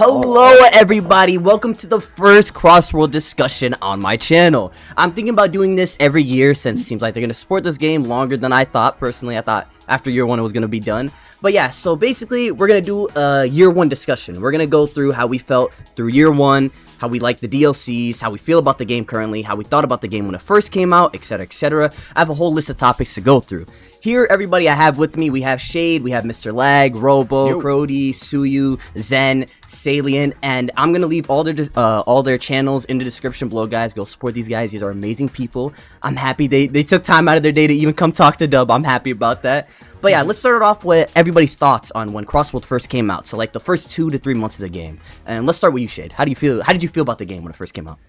Hello everybody, welcome to the first Crossworld discussion on my channel. I'm thinking about doing this every year since it seems like they're going to support this game longer than I thought. Personally, I thought after year one it was going to be done. But yeah, so basically we're going to do a year one discussion. We're going to go through how we felt through year one, how we like the DLCs, how we feel about the game currently, how we thought about the game when it first came out, etc, etc. I have a whole list of topics to go through. Here, everybody I have with me, we have Shade, we have Mr. Lag, Robo, Crody, Suyu, Zen, Salient, and I'm gonna leave all their channels in the description below, guys. Go support these guys. These are amazing people. I'm happy they took time out of their day to even come talk to Dub. I'm happy about that. But yeah, let's start it off with everybody's thoughts on when Crossworld first came out. So like the first 2 to 3 months of the game. And let's start with you, Shade. How do you feel? How did you feel about the game when it first came out?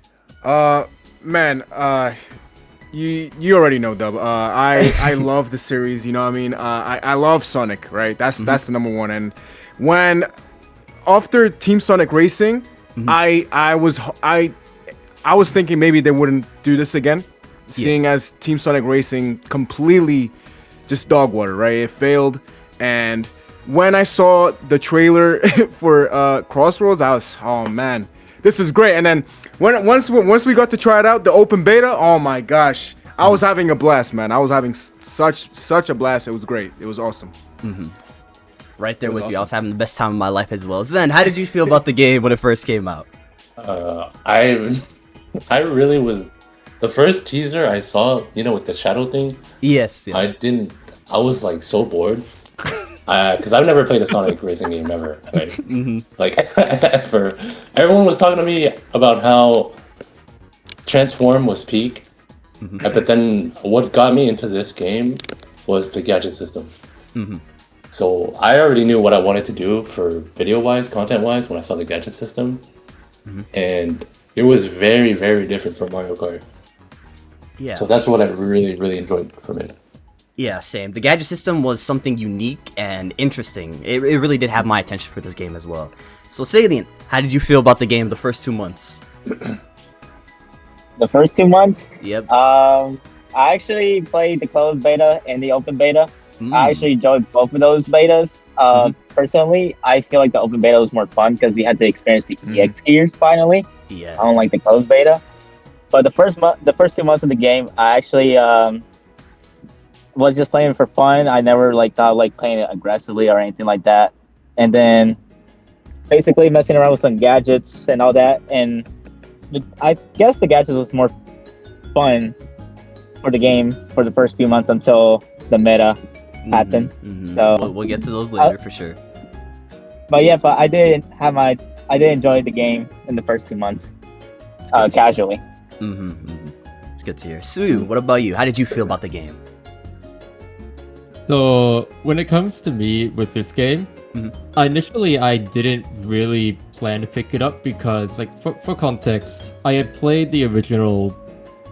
You already know, Dub. I love the series. You know what I mean? I love Sonic, right? That's the number one. And when after Team Sonic Racing, I was thinking maybe they wouldn't do this again, seeing as Team Sonic Racing completely just dog water, right? It failed. And when I saw the trailer for Crossworlds, I was, oh man, this is great. And then once we got to try it out, the open beta, oh my gosh, I was having a blast, man. I was having such a blast. It was great. It was awesome. Right there with you. I was having the best time of my life as well. Zen, how did you feel about the game when it first came out? I really was. The first teaser I saw, you know, with the shadow thing. Yes. I was like so bored. Because I've never played a Sonic racing game ever, right? Like, ever. Everyone was talking to me about how Transform was peak, but then what got me into this game was the gadget system. So I already knew what I wanted to do for video-wise, content-wise, when I saw the gadget system, and it was very, very different from Mario Kart. Yeah. So that's what I really, really enjoyed from it. Yeah, same. The gadget system was something unique and interesting. It really did have my attention for this game as well. So, Salient, how did you feel about the game the first 2 months? The first 2 months? Yep. I actually played the closed beta and the open beta. I actually enjoyed both of those betas. Personally, I feel like the open beta was more fun because we had to experience the EX gears finally. Yes. I don't like the closed beta. But the first 2 months of the game, I actually was just playing for fun. I never thought playing it aggressively or anything like that. And then basically messing around with some gadgets and all that. And I guess the gadgets was more fun for the game for the first few months until the meta happened. So we'll get to those later for sure. But yeah, I did enjoy the game in the first 2 months casually. It's good to hear. Suyu, what about you? How did you feel about the game? So when it comes to me with this game, initially I didn't really plan to pick it up because, like, for context, I had played the original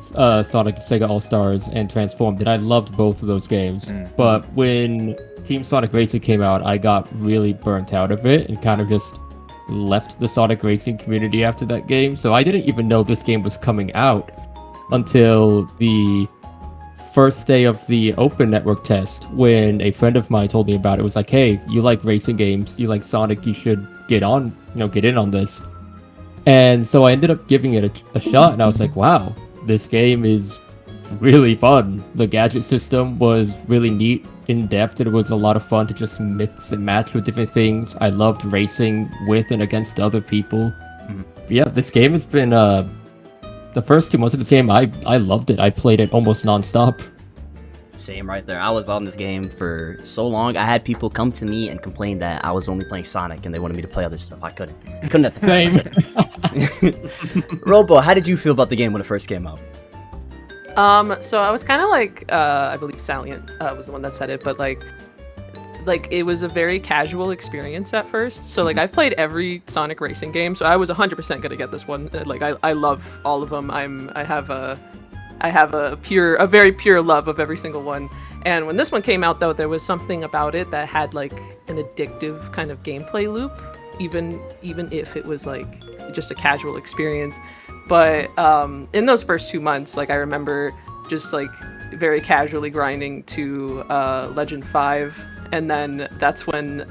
Sonic Sega All-Stars and Transformed, and I loved both of those games. But when Team Sonic Racing came out, I got really burnt out of it and kind of just left the Sonic Racing community after that game. So I didn't even know this game was coming out until the first day of the open network test, when a friend of mine told me about it. It was like, hey, you like racing games, you like Sonic, you should get in on this. And so I ended up giving it a shot, and I was like, wow, this game is really fun. The gadget system was really neat, in depth, and it was a lot of fun to just mix and match with different things. I loved racing with and against other people. But yeah, this game has been the first 2 months of this game, I loved it. I played it almost non-stop. Same right there. I was on this game for so long. I had people come to me and complain that I was only playing Sonic and they wanted me to play other stuff. I couldn't at the time. Same. Robo, how did you feel about the game when it first came out? So I was kind of like, I believe Salient was the one that said it, but like it was a very casual experience at first. So like I've played every Sonic racing game, so I was 100% gonna get this one. Like I love all of them. I have a very pure love of every single one. And when this one came out, though, there was something about it that had like an addictive kind of gameplay loop, even if it was like just a casual experience. But in those first 2 months, like I remember just like very casually grinding to Legend 5 And then that's when,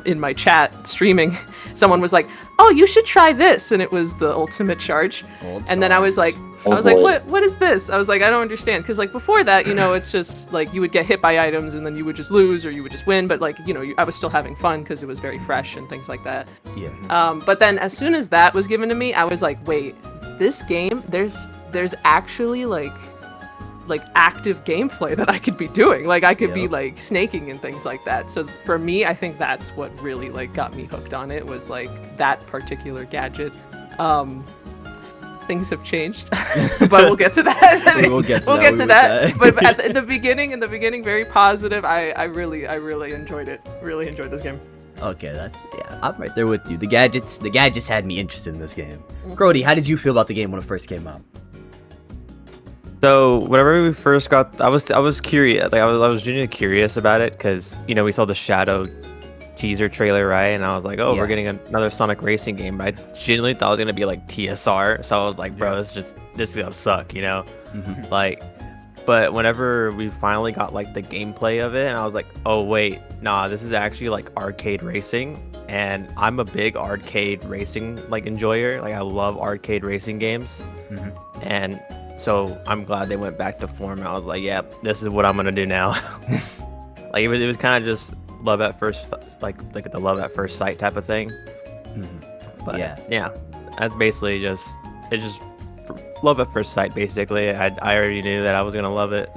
in my chat streaming, someone was like, "Oh, you should try this," and it was the ultimate charge. And then I was like, what is this? I was like, I don't understand, because like before that, it's just like you would get hit by items and then you would just lose or you would just win, but like I was still having fun because it was very fresh and things like that. Yeah. But then as soon as that was given to me, I was like, wait, this game, there's actually like active gameplay that I could be doing. Like I could be like snaking and things like that. So for me, I think that's what really like got me hooked on it, was like that particular gadget. Things have changed, but we'll get to that. we'll get to that. But in the beginning, very positive. I really enjoyed it. Really enjoyed this game. Okay, I'm right there with you. The gadgets had me interested in this game. Grody, how did you feel about the game when it first came out? So whenever we first got, I was curious. Like I was genuinely curious about it because we saw the Shadow teaser trailer, right? And I was like, oh, we're getting another Sonic racing game. But I genuinely thought it was gonna be like TSR. So I was like, bro, this is gonna suck, Like, but whenever we finally got like the gameplay of it, and I was like, oh wait, nah, this is actually like arcade racing. And I'm a big arcade racing like enjoyer. Like I love arcade racing games, and so I'm glad they went back to form. I was like, yeah, this is what I'm gonna do now. Like it was kind of just love at first, like the love at first sight type of thing. But yeah, that's basically it's just love at first sight. Basically, I already knew that I was gonna love it.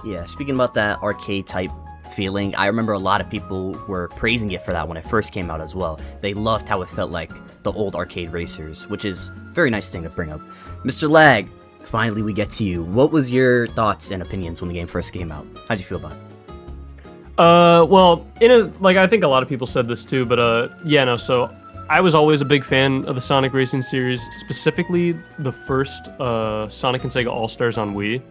Yeah, speaking about that arcade type feeling, I remember a lot of people were praising it for that when it first came out as well. They loved how it felt like the old arcade racers, which is a very nice thing to bring up. Mr. Lag, finally we get to you. What was your thoughts and opinions when the game first came out? How'd you feel about it? Well, I think a lot of people said this too, but so I was always a big fan of the Sonic Racing series, specifically the first Sonic and Sega All-Stars on Wii.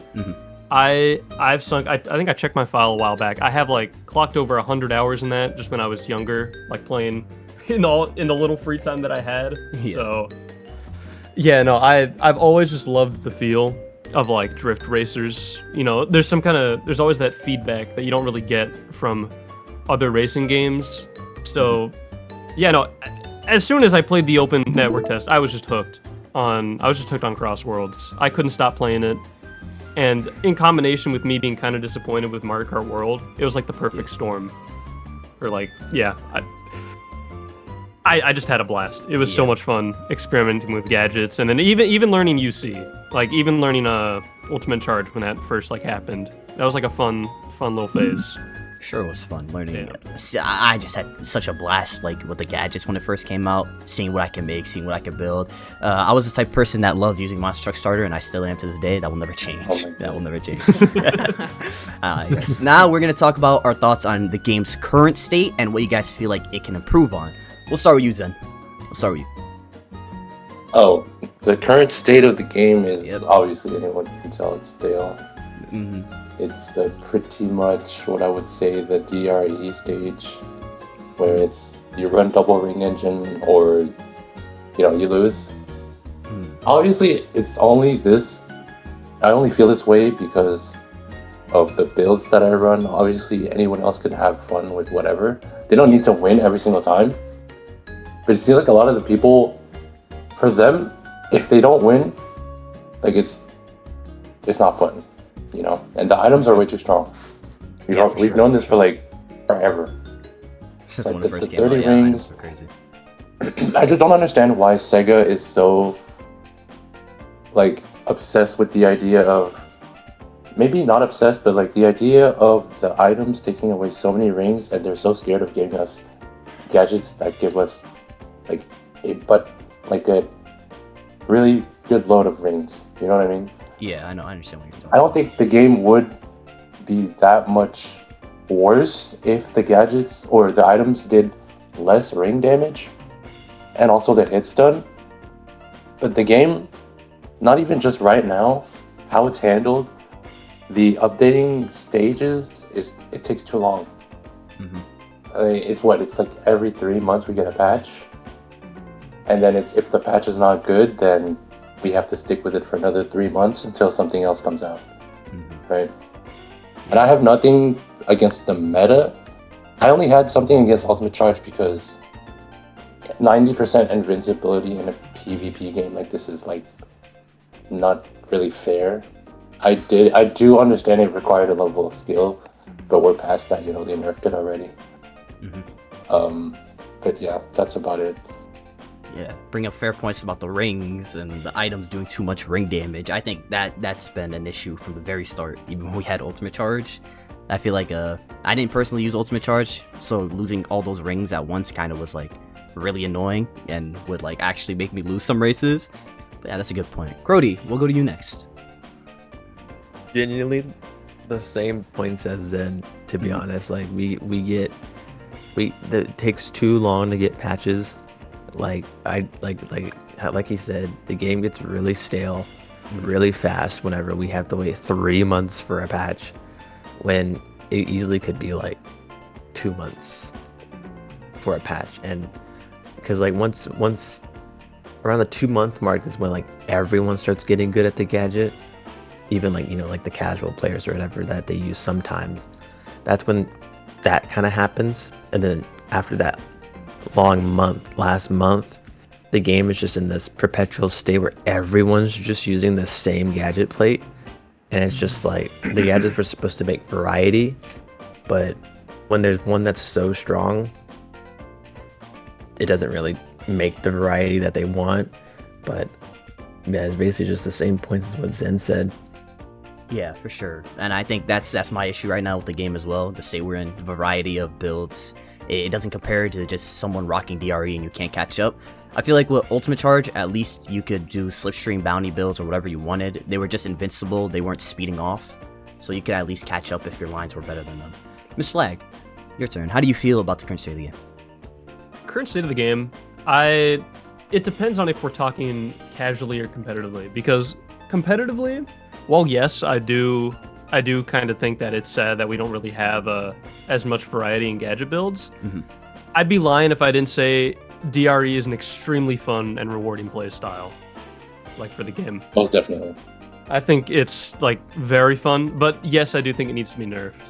I've sunk, I think I checked my file a while back. I have like clocked over 100 hours in that just when I was younger, like playing in the little free time that I had. So I've always just loved the feel of like drift racers. There's always that feedback that you don't really get from other racing games. So as soon as I played the open network test, I was just hooked on Crossworlds. I couldn't stop playing it. And in combination with me being kind of disappointed with Mario Kart World, it was like the perfect storm. Or like, I just had a blast. It was so much fun experimenting with gadgets, and then even learning UC, like even learning Ultimate Charge when that first like happened. That was like a fun little phase. Sure, it was fun learning. I just had such a blast like with the gadgets when it first came out, seeing what I can make, seeing what I can build. I was the type of person that loved using Monster Truck Starter, and I still am to this day. That will never change. That will never change. Yes. Now we're gonna talk about our thoughts on the game's current state and what you guys feel like it can improve on. We'll start with you, Zen. We'll start with you. Oh, the current state of the game is obviously anyone can tell it's stale. It's pretty much what I would say the DRE stage, where it's you run double ring engine or you lose. Obviously, it's only this. I only feel this way because of the builds that I run. Obviously, anyone else can have fun with whatever. They don't need to win every single time. But it seems like a lot of the people, for them, if they don't win, like it's not fun, And the items are way too strong. We've known this for like forever. Since like when it first the came 30 out, rings. Are crazy. I just don't understand why Sega is so like obsessed with the idea of, maybe not obsessed, but like the idea of the items taking away so many rings, and they're so scared of giving us gadgets that give us like a really good load of rings. You know what I mean? Yeah, I know. I understand what you're talking I don't think the game would be that much worse if the gadgets or the items did less ring damage and also the hit stun. But the game, not even just right now, how it's handled, the updating stages it takes too long. It's like every 3 months we get a patch, and then if the patch is not good, then we have to stick with it for another 3 months until something else comes out, right? And I have nothing against the meta, I only had something against Ultimate Charge because 90% invincibility in a PvP game like this is like not really fair. I do understand it required a level of skill, but we're past that. They nerfed it already. But yeah, that's about it. Yeah, bring up fair points about the rings and the items doing too much ring damage. I think that's been an issue from the very start, even when we had Ultimate Charge. I feel like I didn't personally use Ultimate Charge, so losing all those rings at once kind of was like really annoying and would like actually make me lose some races. But yeah, that's a good point. Crody, we'll go to you next. Genuinely, the same points as Zen. To be honest, like it takes too long to get patches. Like he said, the game gets really stale really fast whenever we have to wait 3 months for a patch, when it easily could be like 2 months for a patch. And because like once around the 2-month mark is when like everyone starts getting good at the gadget, even like like the casual players or whatever that they use sometimes. That's when that kind of happens. And then after that last month, the game is just in this perpetual state where everyone's just using the same gadget plate, and it's just like the gadgets were supposed to make variety, but when there's one that's so strong, it doesn't really make the variety that they want. But yeah, it's basically just the same points as what Zen said. Yeah, for sure. And I think that's my issue right now with the game as well. The state we're in, variety of builds. It doesn't compare to just someone rocking DRE and you can't catch up. I feel like with Ultimate Charge, at least you could do Slipstream bounty builds or whatever you wanted. They were just invincible. They weren't speeding off. So you could at least catch up if your lines were better than them. Miss Flag, your turn. How do you feel about the current state of the game? Current state of the game, it depends on if we're talking casually or competitively. Because competitively, well, yes, I do kind of think that it's sad that we don't really have as much variety in gadget builds. I'd be lying if I didn't say DRE is an extremely fun and rewarding play style, like for the game. Oh, definitely. I think it's like very fun, but yes, I do think it needs to be nerfed.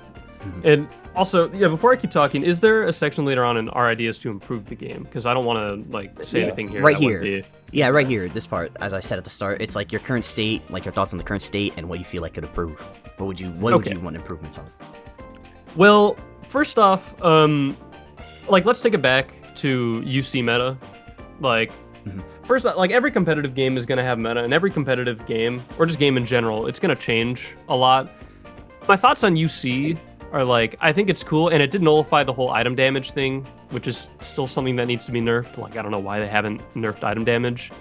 And also, yeah, before I keep talking, is there a section later on in our ideas to improve the game? Because I don't want to like say anything here. Right here. Yeah, right here. This part, as I said at the start, it's like your current state, like your thoughts on the current state and what you feel like could improve. What would you want improvements on? Well, first off, like let's take it back to UC meta. Like, first, like every competitive game is gonna have meta, and every competitive game, or just game in general, it's gonna change a lot. My thoughts on UC are like, I think it's cool, and it did nullify the whole item damage thing, which is still something that needs to be nerfed. Like, I don't know why they haven't nerfed item damage.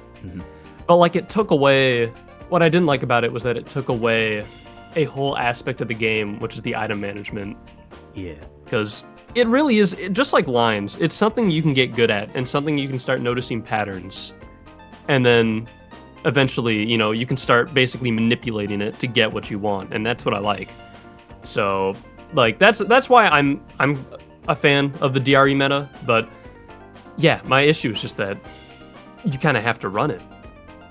But like, it took away, what I didn't like about it was that it took away a whole aspect of the game, which is the item management. Yeah. Because it really is, just like lines, it's something you can get good at, and something you can start noticing patterns. And then eventually, you can start basically manipulating it to get what you want, and that's what I like. So, like, that's why I'm a fan of the DRE meta, but yeah, my issue is just that you kind of have to run it.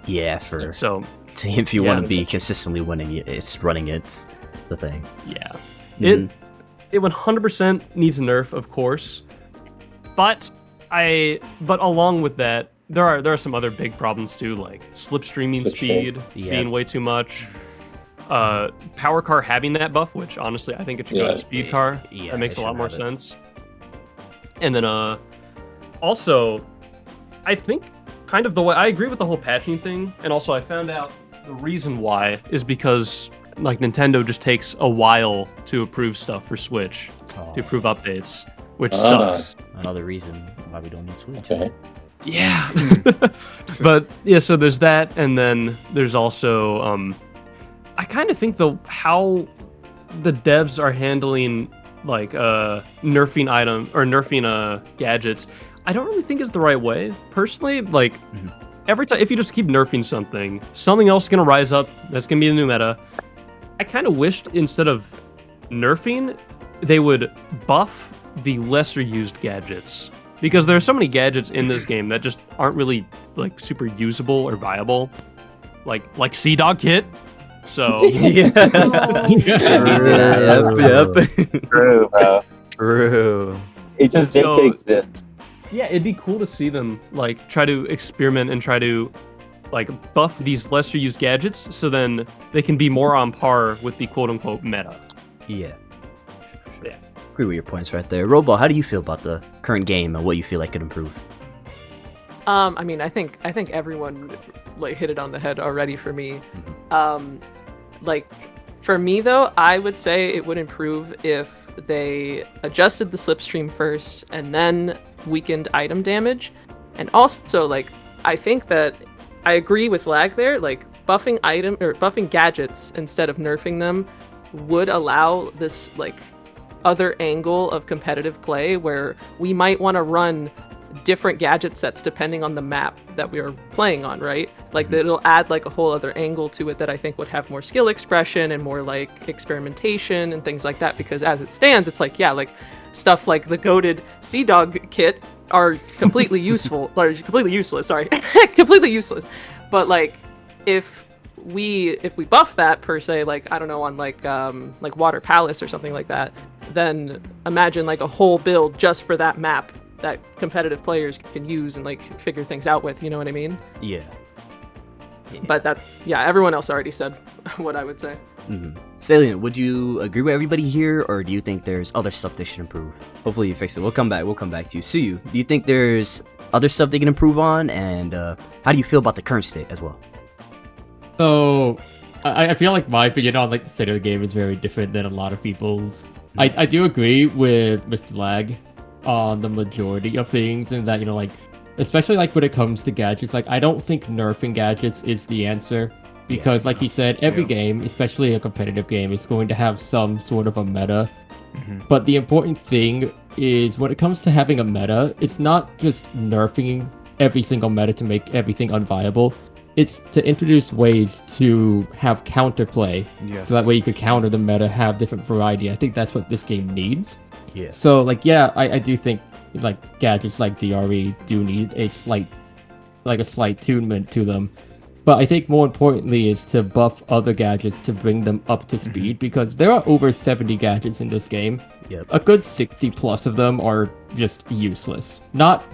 Yeah, so if you want to be consistently winning, it's running it's the thing. Yeah, it 100% needs a nerf, of course, but along with that, there are some other big problems too, like slipstreaming speed being way too much. Power car having that buff, which honestly I think it should go to speed car. That makes a lot more sense. And then also, I think kind of the way I agree with the whole patching thing, and also I found out the reason why is because like Nintendo just takes a while to approve stuff for Switch, to approve updates, which sucks. Another reason why we don't need Switch. Okay. Yeah. But yeah, so there's that, and then there's also I kind of think how the devs are handling like nerfing gadgets, I don't really think is the right way. Personally, like every time if you just keep nerfing something else is gonna rise up. That's gonna be the new meta. I kind of wished instead of nerfing, they would buff the lesser used gadgets, because there are so many gadgets in this game that just aren't really like super usable or viable. Like Sea Dog Kit. So Yep. True, bro. True. It just did So- exist. yeah, it'd be cool to see them like try to experiment and try to like buff these lesser used gadgets so then they can be more on par with the quote unquote meta. Yeah. Yeah. Agree with your points right there. Robot, how do you feel about the current game and what you feel like could improve? I mean, I think everyone like hit it on the head already for me. Like for me though, I would say it would improve if they adjusted the slipstream first and then weakened item damage. And also like I think that I agree with lag there, like buffing gadgets instead of nerfing them would allow this like other angle of competitive play where we might want to run different gadget sets depending on the map that we are playing on, right? Like it'll add like a whole other angle to it that I think would have more skill expression and more like experimentation and things like that, because as it stands it's like, yeah, like stuff like the goated Sea Dog kit are completely useful or completely useless, sorry. Completely useless. But like if we buff that per se, like I don't know, on like Water Palace or something like that, then imagine like a whole build just for that map that competitive players can use and like figure things out with, you know what I mean? Yeah. But that, yeah, everyone else already said what I would say. Salient, would you agree with everybody here, or do you think there's other stuff they should improve? Hopefully you fix it. We'll come back to you. Suyu, do you think there's other stuff they can improve on, and how do you feel about the current state as well? So, I feel like my opinion on like the state of the game is very different than a lot of people's. I do agree with Mr. Lag on the majority of things, and that, you know, like, especially like when it comes to gadgets, like I don't think nerfing gadgets is the answer, because like he said, every game, especially a competitive game, is going to have some sort of a meta. But the important thing is when it comes to having a meta, it's not just nerfing every single meta to make everything unviable. It's to introduce ways to have counterplay, so that way you could counter the meta, have different variety. I think that's what this game needs. Yeah. So like, yeah, I do think like gadgets like DRE do need a slight tunement to them. But I think more importantly is to buff other gadgets to bring them up to speed, because there are over 70 gadgets in this game. Yep. A good 60 plus of them are just useless. Not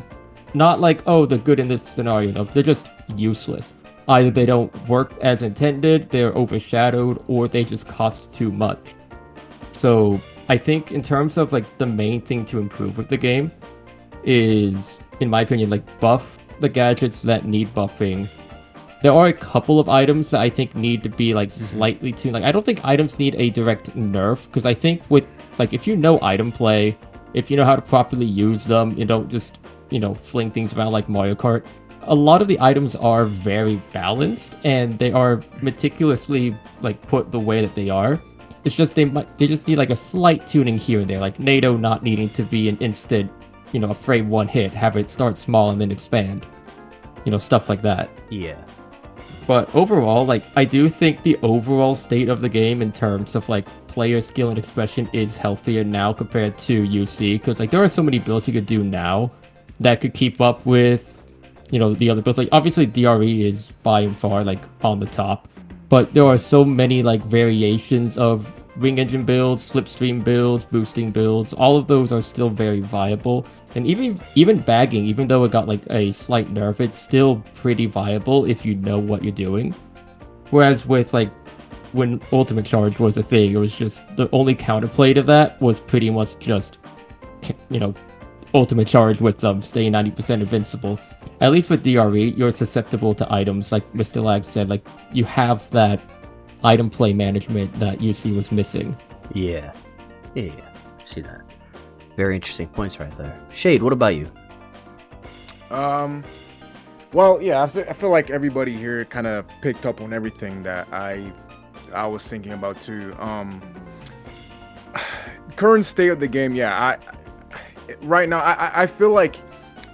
like, oh, they're good in this scenario. No, they're just useless. Either they don't work as intended, they're overshadowed, or they just cost too much. So I think in terms of like the main thing to improve with the game is, in my opinion, like buff the gadgets that need buffing. There are a couple of items that I think need to be like slightly tuned. Like I don't think items need a direct nerf, because I think with like if you know item play, if you know how to properly use them, you don't just, you know, fling things around like Mario Kart. A lot of the items are very balanced and they are meticulously like put the way that they are. It's just they just need like a slight tuning here and there, like NATO not needing to be an instant, you know, a frame one hit, have it start small and then expand, you know, stuff like that. Yeah. But overall, like I do think the overall state of the game in terms of like player skill and expression is healthier now compared to UC, because like there are so many builds you could do now that could keep up with, you know, the other builds. Like obviously DRE is by and far like on the top, but there are so many like variations of wing engine builds, slipstream builds, boosting builds. All of those are still very viable, and even bagging, even though it got like a slight nerf, it's still pretty viable if you know what you're doing. Whereas with like when ultimate charge was a thing, it was just the only counterplay to that was pretty much just, you know, ultimate charge with them staying 90% invincible. At least with DRE, you're susceptible to items, like Mr. Lag said, like you have that item play management that UC was missing. Yeah. See that. Very interesting points right there. Shade, what about you? Well, yeah, I feel like everybody here kind of picked up on everything that I was thinking about too. Current state of the game, yeah. Right now, I feel like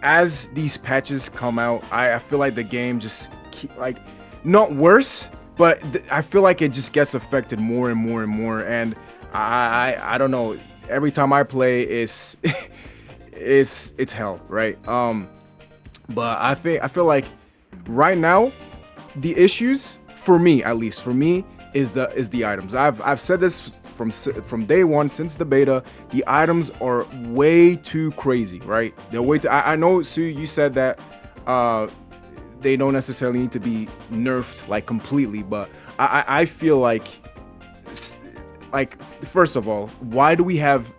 as these patches come out, I feel like the game just like not worse, but I feel like it just gets affected more and more and more. And I don't know. Every time I play, it's hell, right? But I feel like right now, the issues for me, at least for me, is the items. I've said this from day one, since the beta. The items are way too crazy, right? They're way too. I know, Sue, you said that they don't necessarily need to be nerfed like completely, but I feel like first of all, why do we have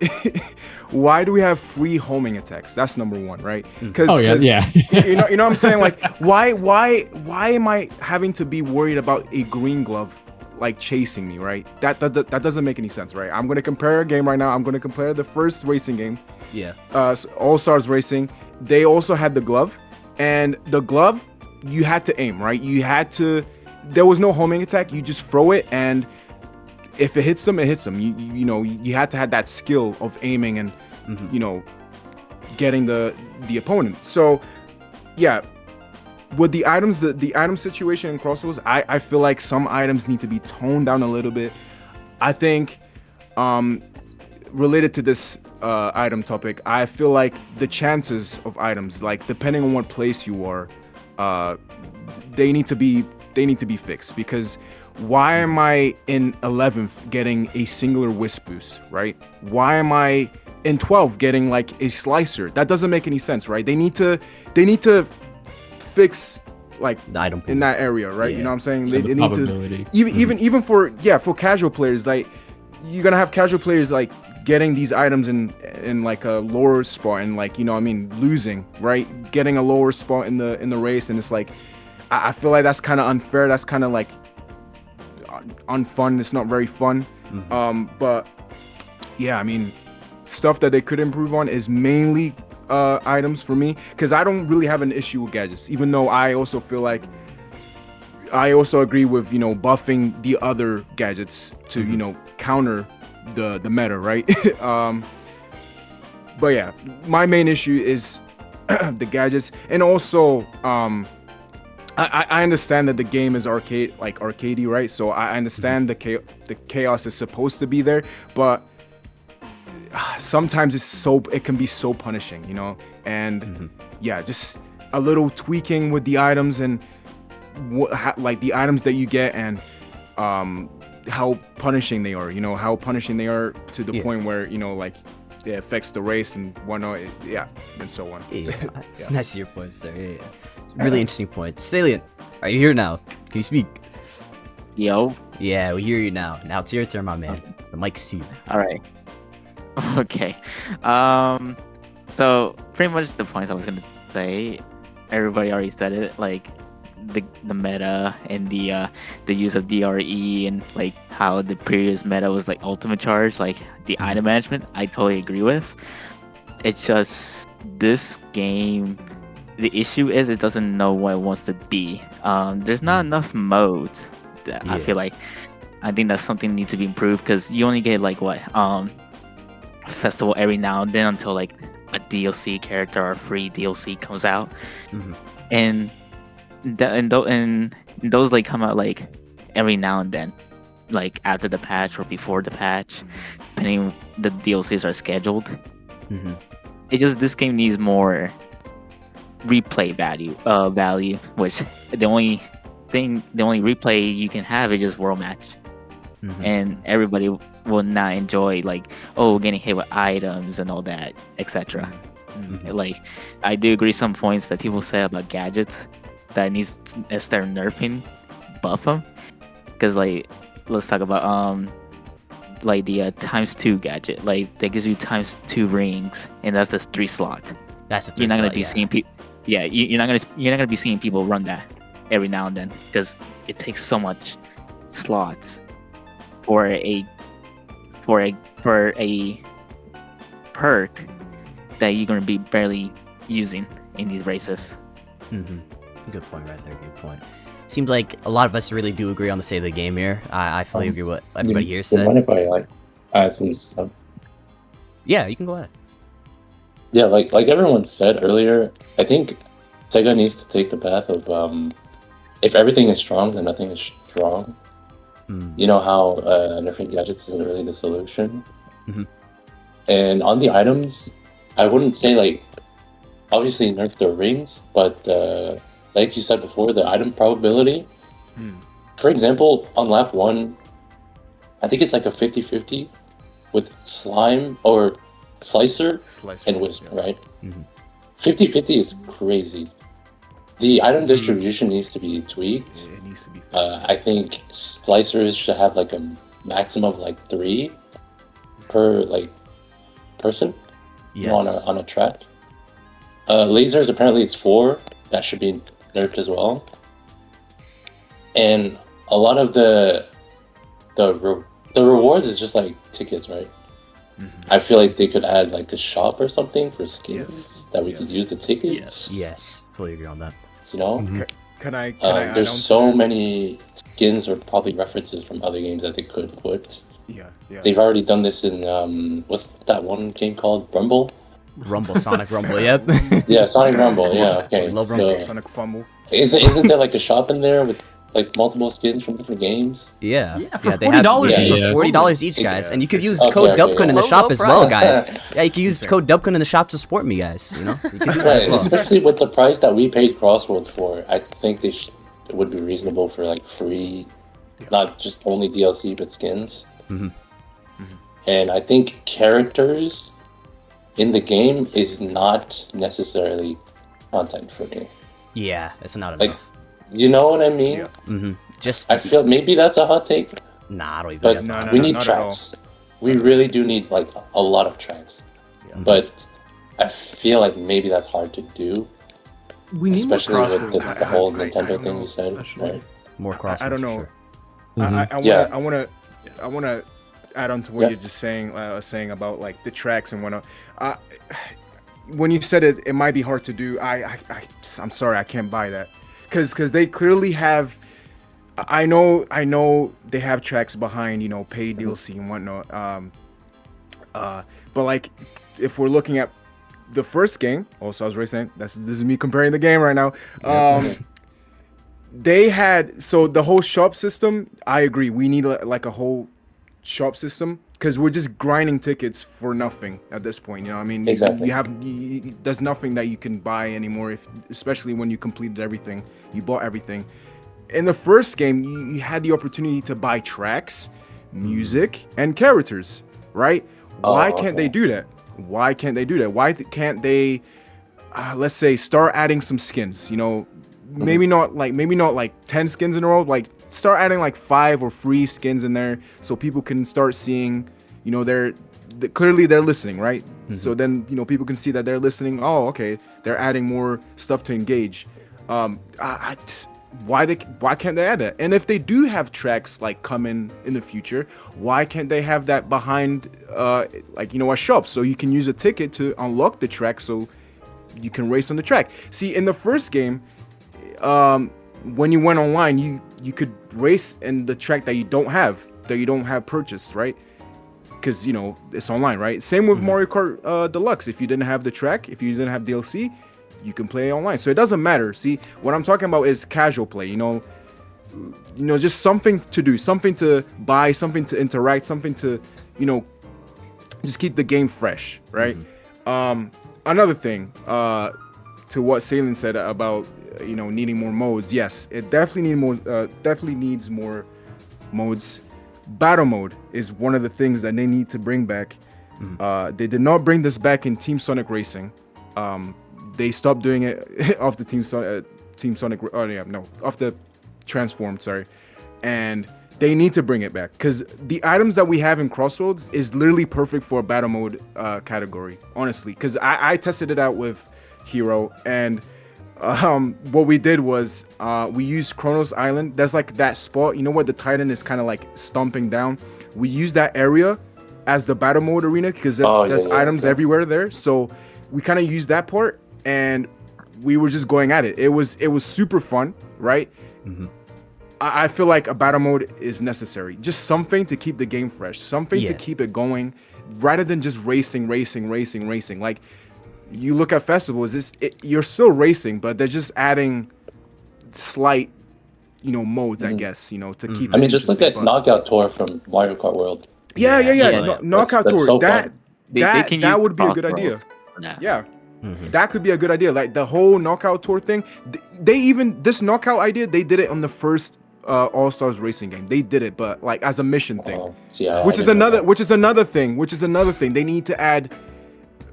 free homing attacks? That's number one, right? Because you know what I'm saying? Like, why am I having to be worried about a green glove like chasing me, right? That doesn't make any sense, right? I'm gonna compare a game right now. I'm gonna compare the first racing game, All Stars Racing. They also had the glove, and the glove you had to aim, right? There was no homing attack. You just throw it, and if it hits them, it hits them. You had to have that skill of aiming and getting the opponent. So yeah, with the items, the item situation in Crossworlds, I feel like some items need to be toned down a little bit. I think related to this item topic, I feel like the chances of items, like depending on what place you are, they need to be fixed. Because why am I in 11th getting a singular wisp boost, right? Why am I in 12th getting like a slicer? That doesn't make any sense, right? They need to fix like the item pool in that area, right? You know what I'm saying? They need to even for casual players, like you're gonna have casual players like getting these items in like a lower spot and like, losing, right? Getting a lower spot in the race, and it's like I feel like that's kind of unfair. That's kind of like unfun. It's not very fun. But yeah, stuff that they could improve on is mainly items for me, because I don't really have an issue with gadgets, even though I also feel like I also agree with buffing the other gadgets to counter the meta, right? But yeah, my main issue is the gadgets. And also I understand that the game is arcadey, right? So I understand the chaos is supposed to be there, but sometimes it can be so punishing, and yeah, just a little tweaking with the items and like the items that you get, and how punishing they are, how punishing they are to the point where like it affects the race and whatnot, and so on. I see your points there. Really interesting points. Salient, are you here now? Can you speak? Yo. Yeah, we hear you now. Now it's your turn, my man. The mic's to you. All right. Okay. So pretty much the points I was gonna say, everybody already said it. Like the meta and the use of DRE, and like how the previous meta was like ultimate charge, like the item management. I totally agree with. It's just this game. The issue is it doesn't know what it wants to be. There's not enough modes. I feel like. I think that's something that needs to be improved, because you only get like festival every now and then until like a DLC character or free DLC comes out, and those like come out like every now and then, like after the patch or before the patch, depending the DLCs are scheduled. It just, this game needs more replay value, which the only replay you can have is just world match, and everybody will not enjoy like getting hit with items and all that, etc. Like I do agree some points that people say about gadgets that needs to start nerfing, buff them, because like let's talk about like the ×2 gadget, like that gives you ×2 rings, and that's just 3 slot. That's you're not gonna be seeing people. Yeah, you're not gonna be seeing people run that every now and then, because it takes so much slots for a perk that you're gonna be barely using in these races. Good point right there. Good point. Seems like a lot of us really do agree on the state of the game here. I fully agree with what everybody here said. Mind if I add some stuff? Yeah, you can go ahead. Yeah, like everyone said earlier, I think Sega needs to take the path of if everything is strong, then nothing is strong. You know how nerfing gadgets isn't really the solution. And on the items, I wouldn't say like obviously nerf the rings, but like you said before, the item probability. For example, on lap 1, I think it's like a 50-50 with slime or slicer and wisp, right? 50-50 is crazy. The item distribution needs to be tweaked. It needs to be. I think slicers should have like a maximum of like 3 per like person on a track. Lasers, apparently it's 4. That should be nerfed as well. And a lot of the rewards is just like tickets, right? I feel like they could add like a shop or something for skins that we could use the tickets. Yes, fully agree on that. You know, Can I there's so many skins or probably references from other games that they could put. Yeah. They've already done this in what's that one game called? Rumble? Sonic Rumble, yep. Yeah, Sonic Rumble. Yeah, okay. Love Rumble. Sonic Fumble. Isn't there like a shop in there with like multiple skins from different games? Yeah, for they have $40 each. for $40 each, guys, and you could use Okay, code okay, DubKun in the Low, shop low as well, price. guys. Yeah, you can use code DubKun in the shop to support me, guys. You know, you can do that Right, as well. especially with the price that we paid Crossworlds for. I think it would be reasonable for like free, not just only DLC but skins. And I think characters in the game is not necessarily content for me. Yeah, it's not Like, enough. you know what I mean? Yeah. Just I feel maybe that's a hot take, nah, I don't even. but think that's No, we no, need not at all. tracks. We really do need like a lot of tracks. But I feel like maybe that's hard to do, We need especially more with the Crossworlds. whole I Nintendo don't thing know. you said. Especially. Right? more cross. I don't know. Sure. Yeah. I wanna add on to what Yeah. you're just saying about like the tracks and whatnot. When you said it might be hard to do. I'm sorry, I can't buy that because they clearly have. I know they have tracks behind paid DLC and whatnot. But like if we're looking at the first game, also I was already saying this is me comparing the game right now. They had the whole shop system. I agree. We need like a whole shop system because we're just grinding tickets for nothing at this point. You know, what I mean, Exactly. there's nothing that you can buy anymore. Especially when you completed everything, you bought everything. In the first game, you had the opportunity to buy tracks, music, and characters. Right? Why can't they do that? Why can't they do that? Why can't they? Let's say start adding some skins. Maybe not like 10 skins in a row. Like start adding like 5 or 3 skins in there, so people can start seeing. Clearly they're listening, right? So then people can see that they're listening. Oh, okay, they're adding more stuff to engage. Why can't they add that? And if they do have tracks like coming in the future, why can't they have that behind a shop so you can use a ticket to unlock the track so you can race on the track? See, in the first game, when you went online, you could race in the track that you don't have purchased, right? Because it's online, right? Same with Mario Kart Deluxe. If you didn't have the track, if you didn't have DLC, you can play online. So it doesn't matter. See, what I'm talking about is casual play. Just something to do, something to buy, something to interact, something to just keep the game fresh, right? Another thing to what Salen said about needing more modes. Yes, it definitely needs more modes. Battle mode is one of the things that they need to bring back. They did not bring this back in Team Sonic Racing. They stopped doing it off the Team Sonic. Off the Transform. Sorry, and they need to bring it back because the items that we have in Crossworlds is literally perfect for a battle mode category. Honestly, because I tested it out with Hero, and what we did was we used Kronos Island. There's like that spot, where the Titan is kind of like stomping down. We used that area as the battle mode arena because there's items everywhere there. So we kind of used that part, and we were just going at it. It was super fun, right? I feel like a battle mode is necessary. Just something to keep the game fresh, something to keep it going, rather than just racing. Like you look at festivals, you're still racing, but they're just adding slight, modes, I guess, to keep. I mean, just look at Knockout Tour from Mario Kart World. Yeah. Knockout Tour. So that Can that use would be a good idea. for that. Yeah. That could be a good idea. Like the whole Knockout Tour thing. This Knockout idea, they did it on the first All Stars racing game. They did it, but like as a mission thing, Which is another thing. They need to add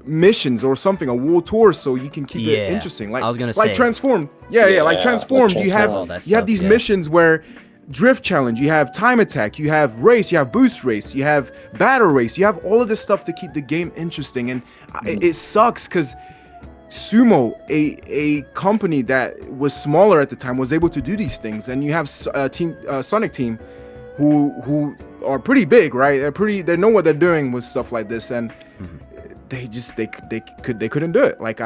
missions or something, a world tour, so you can keep it interesting. Like I was gonna like say. Transformed. Like Transformed. You have these missions where drift challenge, you have time attack, you have race, you have boost race, you have battle race, you have all of this stuff to keep the game interesting. And it sucks because Sumo, a company that was smaller at the time, was able to do these things, and you have Sonic Team who are pretty big, right? They know what they're doing with stuff like this, and they couldn't do it. Like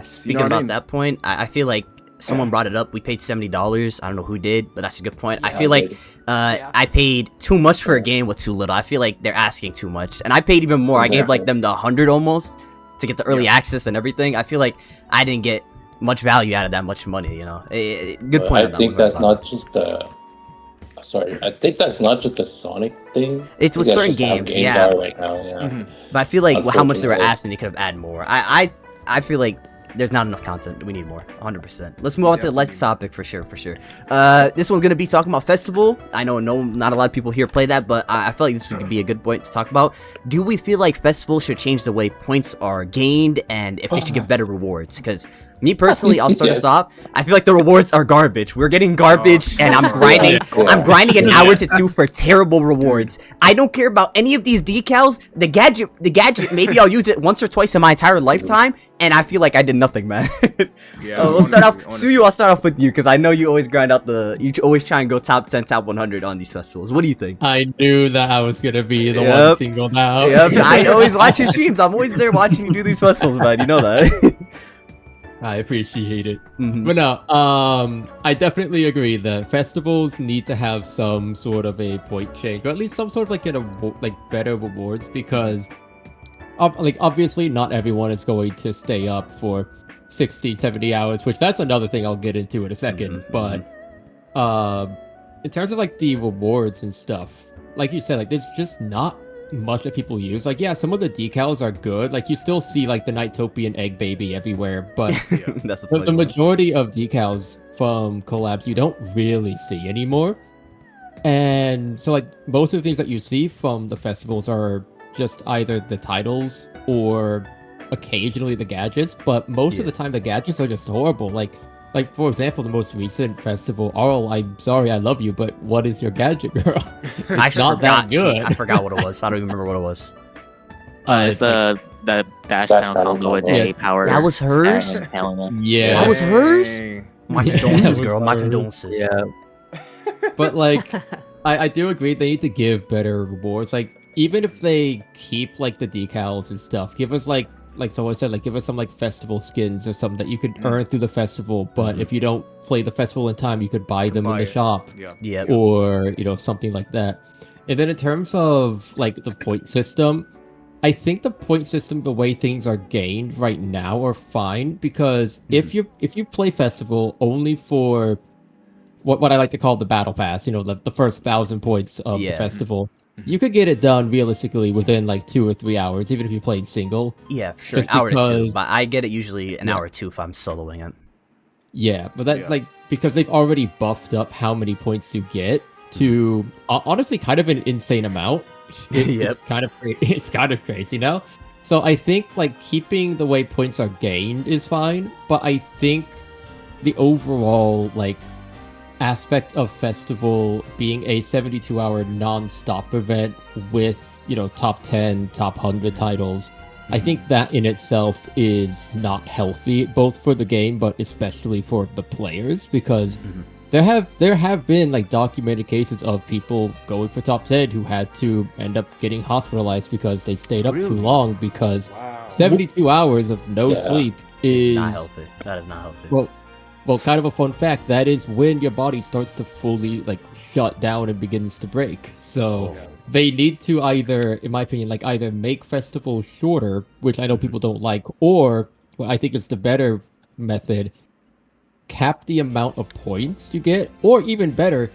speaking about that point, I feel like someone brought it up. We paid $70. I don't know who did, but that's a good point. I feel like I paid too much for a game with too little. I feel like they're asking too much, and I paid even more. I gave like them the 100 almost to get the early access and everything. I feel like I didn't get much value out of that much money. Good point. I think that's not just I think that's not just a Sonic thing. It's with certain games, right now, But I feel like how much they were asking, they could have added more. I feel like there's not enough content. We need more, 100%. Let's move on to the next topic for sure. This one's gonna be talking about festival. I know not a lot of people here play that, but I feel like this would be a good point to talk about. Do we feel like festival should change the way points are gained, and if they should give better rewards? Because me personally, I'll start us off. I feel like the rewards are garbage. We're getting garbage, and I'm grinding. I'm grinding an hour to 2 for terrible rewards. I don't care about any of these decals. The gadget. Maybe I'll use it once or twice in my entire lifetime, and I feel like I did nothing, man. We'll start off. Suyu, I'll start off with you because I know you always grind out you always try and go top 10, top 100 on these festivals. What do you think? I knew that I was gonna be the one singled out. I always watch your streams. I'm always there watching you do these festivals, man. You know that. I appreciate it. But no, I definitely agree that festivals need to have some sort of a point change, or at least some sort of better rewards, because obviously not everyone is going to stay up for 60, 70 hours, which that's another thing I'll get into in a second. But in terms of like the rewards and stuff, like you said, like there's just not much that people use. Like, yeah, some of the decals are good. Like, you still see like the Nighttopian egg baby everywhere, but that's the majority of decals from collabs you don't really see anymore. And so like most of the things that you see from the festivals are just either the titles or occasionally the gadgets, but most of the time the gadgets are just horrible. Like for example, the most recent festival, Arl, I'm sorry, I love you, but what is your gadget, girl? It's not that good. I forgot what it was. I don't even remember what it was. It's the dash down combo with a power. That was hers? Yeah. That was hers? My condolences, girl. My condolences. Yeah. But like, I do agree they need to give better rewards. Like, even if they keep like the decals and stuff, give us like someone said, like give us some like festival skins or something that you could earn through the festival, but if you don't play the festival in time, you could buy them in the shop. Or something like that. And then in terms of like the point system, I think the point system, the way things are gained right now, are fine, because if you play festival only for what I like to call the battle pass, the first 1,000 points of the festival, you could get it done realistically within like 2 or 3 hours, even if you played single. Yeah, for sure. An hour to 2. But I get it usually an hour or 2 if I'm soloing it. Yeah, but that's like because they've already buffed up how many points you get to honestly kind of an insane amount. It's kind of crazy now. So I think like keeping the way points are gained is fine, but I think the overall like aspect of festival being a 72-hour non-stop event with top 10, top 100 titles, I think that in itself is not healthy, both for the game but especially for the players, because there have been like documented cases of people going for top 10 who had to end up getting hospitalized because they stayed up too long, because 72 hours of no sleep is not healthy. That is not healthy. Well, kind of a fun fact, that is when your body starts to fully like shut down and begins to break. So they need to either, in my opinion, like either make festivals shorter, which I know people don't like, or what I think is the better method, cap the amount of points you get, or even better,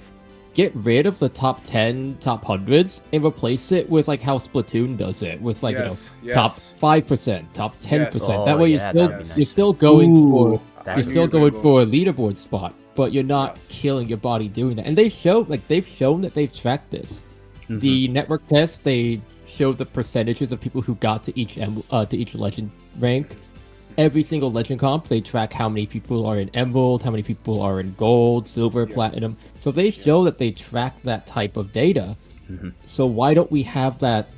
get rid of the top 10, top 100s and replace it with like how Splatoon does it, with like top 5%, top 10%. That way you're still going for You're still going for a leaderboard spot, but you're not killing your body doing that. And they've shown that they've tracked this. The network test, they showed the percentages of people who got to each legend rank. Every single legend comp, they track how many people are in emerald, how many people are in gold, silver, platinum. So they show that they track that type of data. So why don't we have that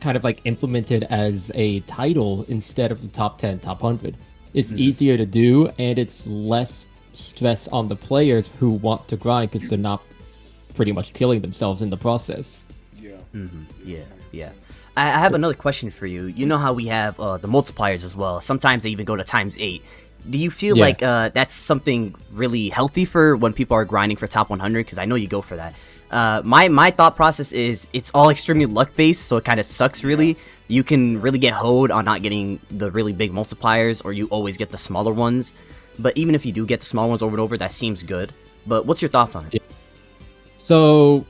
kind of like implemented as a title instead of the top 10, top 100? It's easier to do, and it's less stress on the players who want to grind because they're not pretty much killing themselves in the process. Yeah. I have another question for you. You know how we have the multipliers as well. Sometimes they even go to ×8. Do you feel like that's something really healthy for when people are grinding for top 100? Because I know you go for that. My thought process is it's all extremely luck based, so it kind of sucks really. You can really get hoed on not getting the really big multipliers, or you always get the smaller ones. But even if you do get the small ones over and over, that seems good. But what's your thoughts on it? So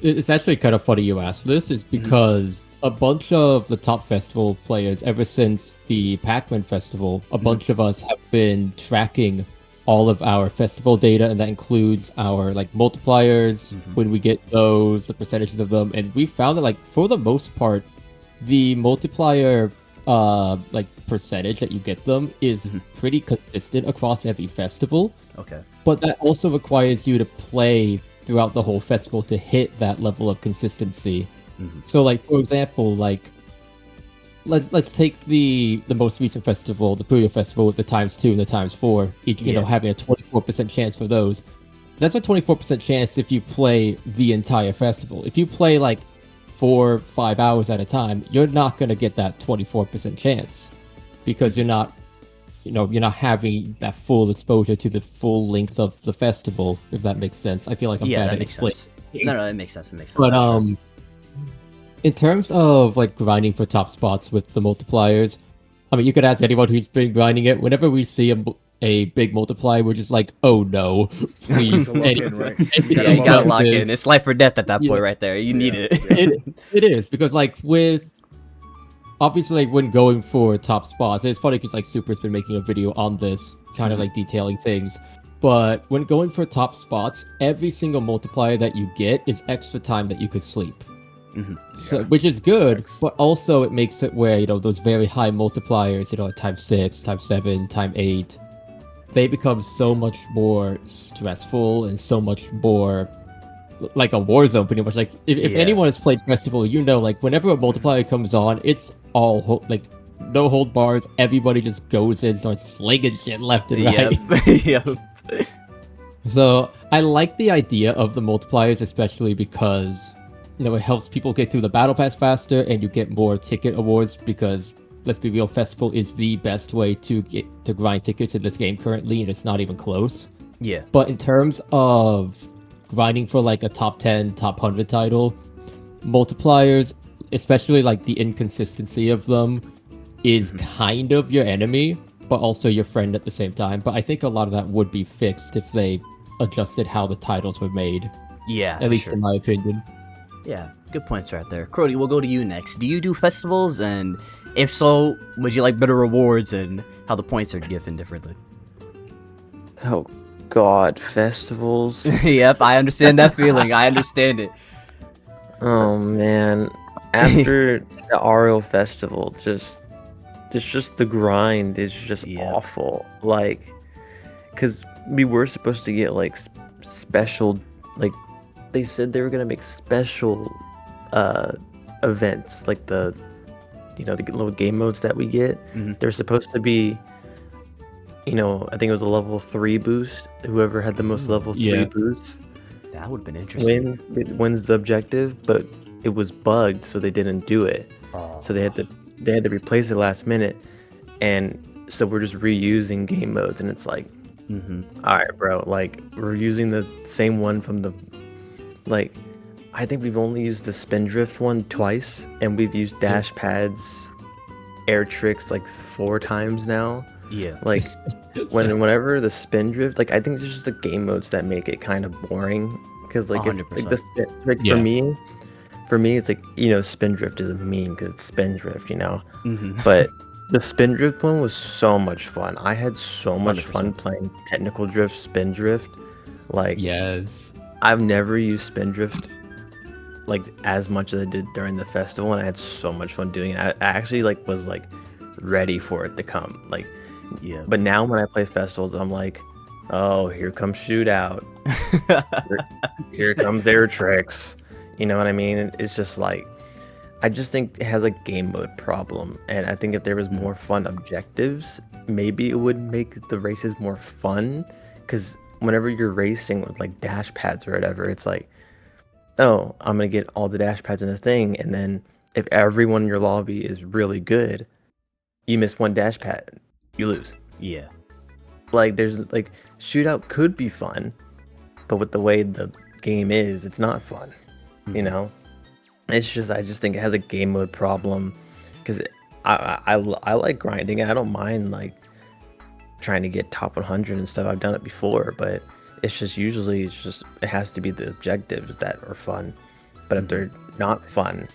it's actually kind of funny you asked this, is because a bunch of the top festival players, ever since the Pac-Man festival, a bunch of us have been tracking all of our festival data, and that includes our like multipliers, when we get those, the percentages of them, and we found that like for the most part, the multiplier like percentage that you get them is pretty consistent across every festival. Okay. But that also requires you to play throughout the whole festival to hit that level of consistency. So like for example, like let's take the most recent festival, the Puyo festival, with the ×2 and the ×4, each you know having a 24% chance for those. That's a 24% chance if you play the entire festival. If you play like 4-5 hours at a time, you're not going to get that 24% chance because you're not having that full exposure to the full length of the festival, if that makes sense. I feel like I'm bad at explaining. No, it makes sense. It makes sense. But in terms of like grinding for top spots with the multipliers, I mean, you could ask anyone who's been grinding it. Whenever we see a big multiplier, we're just like, oh no, please. You gotta lock in. It's life or death at that point right there. You need it. It is, because like obviously like, when going for top spots, it's funny because like Super's been making a video on this, kind of like detailing things. But when going for top spots, every single multiplier that you get is extra time that you could sleep. So, which is good, but also it makes it where, those very high multipliers, at ×6, ×7, ×8, they become so much more stressful and so much more like a war zone, pretty much. Like, if anyone has played Festival, like, whenever a multiplier comes on, it's all, like, no hold bars, everybody just goes in, starts slinging shit left and right. So, I like the idea of the multipliers, especially because it helps people get through the battle pass faster, and you get more ticket awards because, let's be real, Festival is the best way to grind tickets in this game currently, and it's not even close. Yeah. But in terms of grinding for like a top 10, top 100 title, multipliers, especially like the inconsistency of them, is kind of your enemy, but also your friend at the same time. But I think a lot of that would be fixed if they adjusted how the titles were made. Yeah. At least in my opinion. Yeah, good points right there. Crody, we'll go to you next. Do you do festivals? And if so, would you like better rewards and how the points are given differently? Oh, God, festivals? Yep, I understand that feeling. I understand it. Oh, man. After the Ariel festival, just the grind is just awful. Like, because we were supposed to get, like, special, like, they said they were gonna make special events, like the little game modes that we get. They're supposed to be, I think it was a level 3 boost. Whoever had the most level 3 boosts, that would have been interesting. Wins the objective, but it was bugged, so they didn't do it. So they had to replace it last minute, and so we're just reusing game modes, and it's like, all right, bro, like we're using the same one from the. Like, I think we've only used the Spindrift one twice, and we've used dash pads, air tricks like 4 times now. Yeah. Like, whenever the Spindrift, like, I think it's just the game modes that make it kind of boring. Because, like, the Spindrift, for me, it's like, Spindrift is a meme because it's Spindrift, But The Spindrift one was so much fun. I had so much 100%. fun playing Technical Drift, Spindrift. Like, Yes. I've never used Spindrift like as much as I did during the festival, and I had so much fun doing it. I actually like was like ready for it to come. Like, Yeah. but now when I play festivals, I'm like, oh, here comes shootout. Here comes air tricks. You know what I mean? It's just like, I just think it has a game mode problem, and I think if there was more fun objectives, maybe it would make the races more fun. Because whenever you're racing with like dash pads or whatever, it's like, oh, I'm gonna get all the dash pads in the thing, and then if everyone in your lobby is really good, you miss one dash pad, you lose. Yeah. Like, there's like, shootout could be fun, but with the way the game is, it's not fun. You know, it's just, I just think it has a game mode problem, because I like grinding. I don't mind like trying to get top 100 and stuff. I've done it before, but it's just usually it has to be the objectives that are fun. But if they're not fun,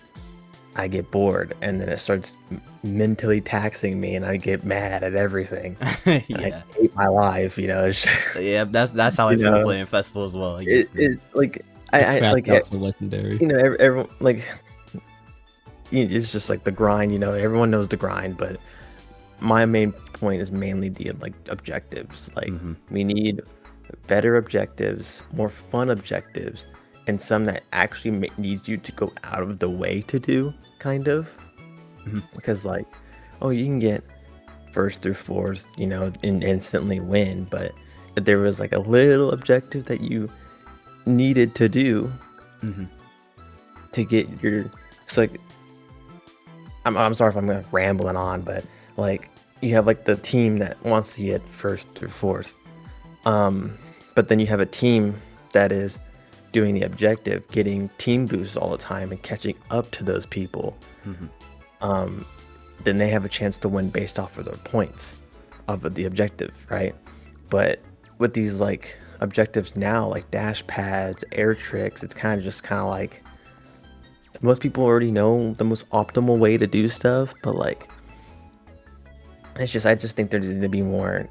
I get bored, and then it starts mentally taxing me, and I get mad at everything. And Yeah. I hate my life, you know. It's Yeah, that's how I You feel know, playing festival as well. It gets me. it like I like That's legendary. you know, everyone like, it's just like the grind. You know, everyone knows the grind, but my main point is mainly the like objectives. Like, we need better objectives, more fun objectives, and some that actually needs you to go out of the way to do, kind of. Because like, oh, you can get first through fourth, you know, and instantly win, but if there was like a little objective that you needed to do to get your, it's like, I'm sorry if I'm rambling on, but like, you have like the team that wants to get first through fourth, but then you have a team that is doing the objective, getting team boosts all the time and catching up to those people. Then they have a chance to win based off of their points of the objective, right? But with these like objectives now, like dash pads, air tricks, it's kind of like, most people already know the most optimal way to do stuff, but like, it's just, I just think there needs to be more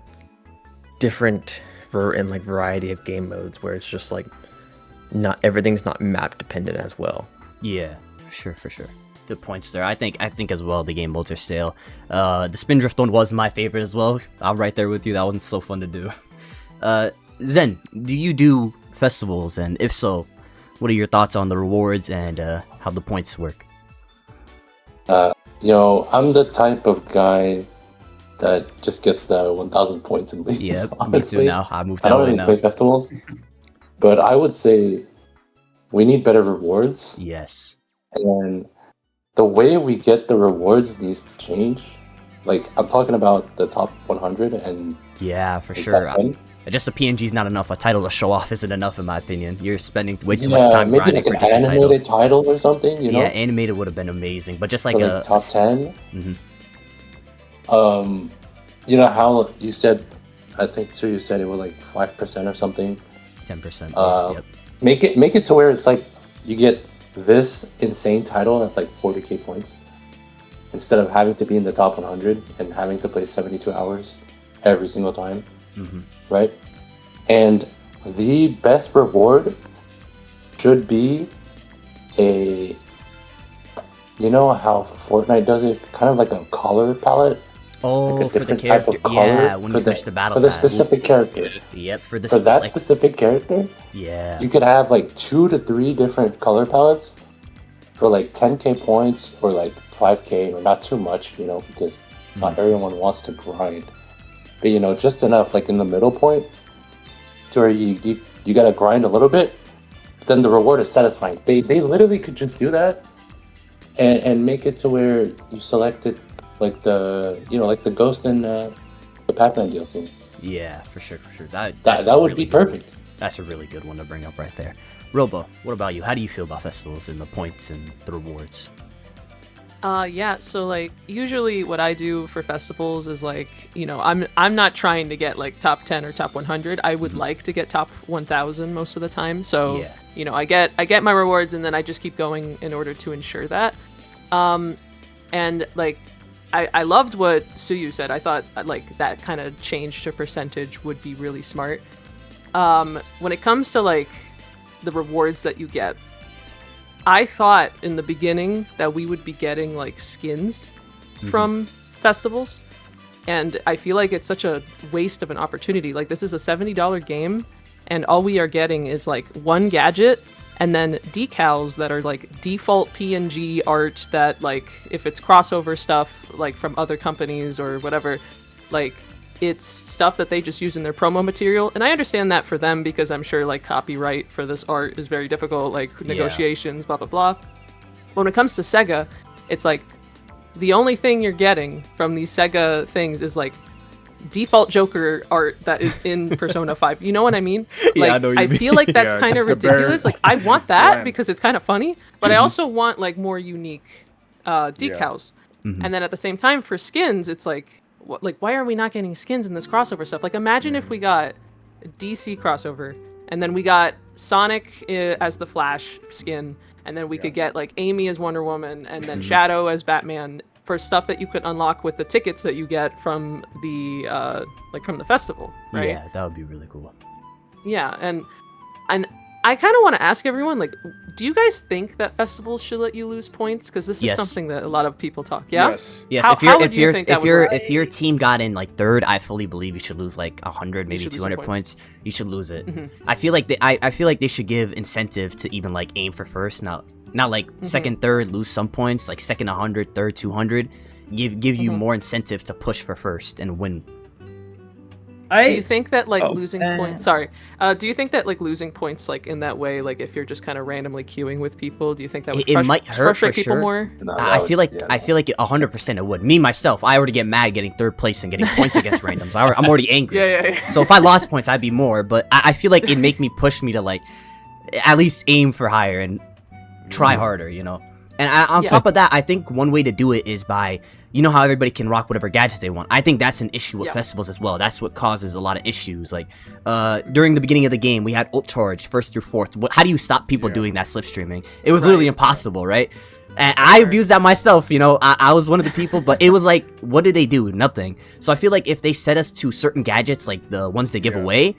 different and like variety of game modes where it's just like, not everything's not map dependent as well. Yeah, for sure. Good points there. I think as well the game modes are stale. The Spindrift one was my favorite as well. I'm right there with you. That one's so fun to do. Zen, do you do festivals? And if so, what are your thoughts on the rewards and how the points work? You know, I'm the type of guy that just gets the 1,000 points and leaves. Yeah, me honestly. too now. I moved I that don't way really now. play festivals, but I would say we need better rewards. Yes. And the way we get the rewards needs to change. Like, I'm talking about the top 100 and Yeah, for the sure. top 10. Just a PNG is not enough. A title to show off isn't enough, in my opinion. You're spending way too much time maybe grinding like for an just a title. animated title or something, you know? Yeah, animated would have been amazing, but just like For like top 10. Mhm. You know how you said, I think too, you said it was like 5% or something. 10%. Yep. Make it to where it's like you get this insane title at like 40k points instead of having to be in the top 100 and having to play 72 hours every single time, right? And the best reward should be a, you know how Fortnite does it, kind of like a color palette. Oh, Like a for the different type of character. color Yeah, when for you finish the battle for the pass. specific character. Yep, for this For that like, specific character, yeah. you could have like 2 to 3 different color palettes for like 10k points or like 5k, or not too much, you know, because not everyone wants to grind. But you know, just enough, like in the middle point, to where you gotta grind a little bit, but then the reward is satisfying. They literally could just do that and make it to where you selected like the, you know, like the Ghost and the Pac-Man DLC. Yeah, for sure. That would be perfect. That's a really good one to bring up right there. Robo, what about you? How do you feel about festivals and the points and the rewards? Yeah, so like usually what I do for festivals is like, you know, I'm not trying to get like top 10 or top 100. I would like to get top 1000 most of the time. So, Yeah. you know, I get my rewards and then I just keep going in order to ensure that. And like I loved what Suyu said. I thought like that kind of change to percentage would be really smart. When it comes to like the rewards that you get, I thought in the beginning that we would be getting like skins from festivals, and I feel like it's such a waste of an opportunity. Like, this is a $70 game, and all we are getting is like one gadget and then decals that are like default PNG art that, like, if it's crossover stuff like from other companies or whatever, like it's stuff that they just use in their promo material. And I understand that for them, because I'm sure like copyright for this art is very difficult, like negotiations, blah blah blah. But when it comes to Sega, it's like the only thing you're getting from these Sega things is like default Joker art that is in Persona 5. You know what I mean? Like, I know what you mean. feel like that's Yeah, kind of just the bare ridiculous. Like, I want that brand. because it's kind of funny, but I also want like more unique decals. And then at the same time, for skins, it's like, why are we not getting skins in this crossover stuff? Like, imagine if we got a DC crossover, and then we got Sonic as the Flash skin, and then we could get like Amy as Wonder Woman, and then Shadow as Batman, for stuff that you could unlock with the tickets that you get from the from the festival, right? Yeah, that would be really cool. Yeah, and I kind of want to ask everyone, like, do you guys think that festivals should let you lose points? Because this is Yes. something that a lot of people talk. Yeah. Yes, How- if you're how would if you you're think that if would you're work? if your team got in like third, I fully believe you should lose like 100, maybe should lose some 200 points. You should lose it. Mhm. I feel like I feel like they should give incentive to even like aim for first, not like second, third, lose some points, like second 100, third 200. Give you more incentive to push for first and win. Do you think that like losing Oh, points? Sorry. Do you think that like losing points like in that way, like if you're just kind of randomly queuing with people, do you think that would It might hurt frustrate for people sure. more? No, I that feel would- like yeah, I feel like 100% it would. Me myself, I already get mad getting third place and getting points against randoms. I'm already angry. Yeah. So if I lost points, I'd be more. But I feel like it'd make me push me to like at least aim for higher and try harder, you know. And on Yeah. top of that, I think one way to do it is by, you know how everybody can rock whatever gadgets they want. I think that's an issue with Yeah. festivals as well. That's what causes a lot of issues. Like during the beginning of the game, we had ult charge first through fourth. How do you stop people doing that slipstreaming? It was literally impossible, right? And I abused that myself, you know. I was one of the people, but it was like, what did they do? Nothing. So I feel like if they set us to certain gadgets, like the ones they give away,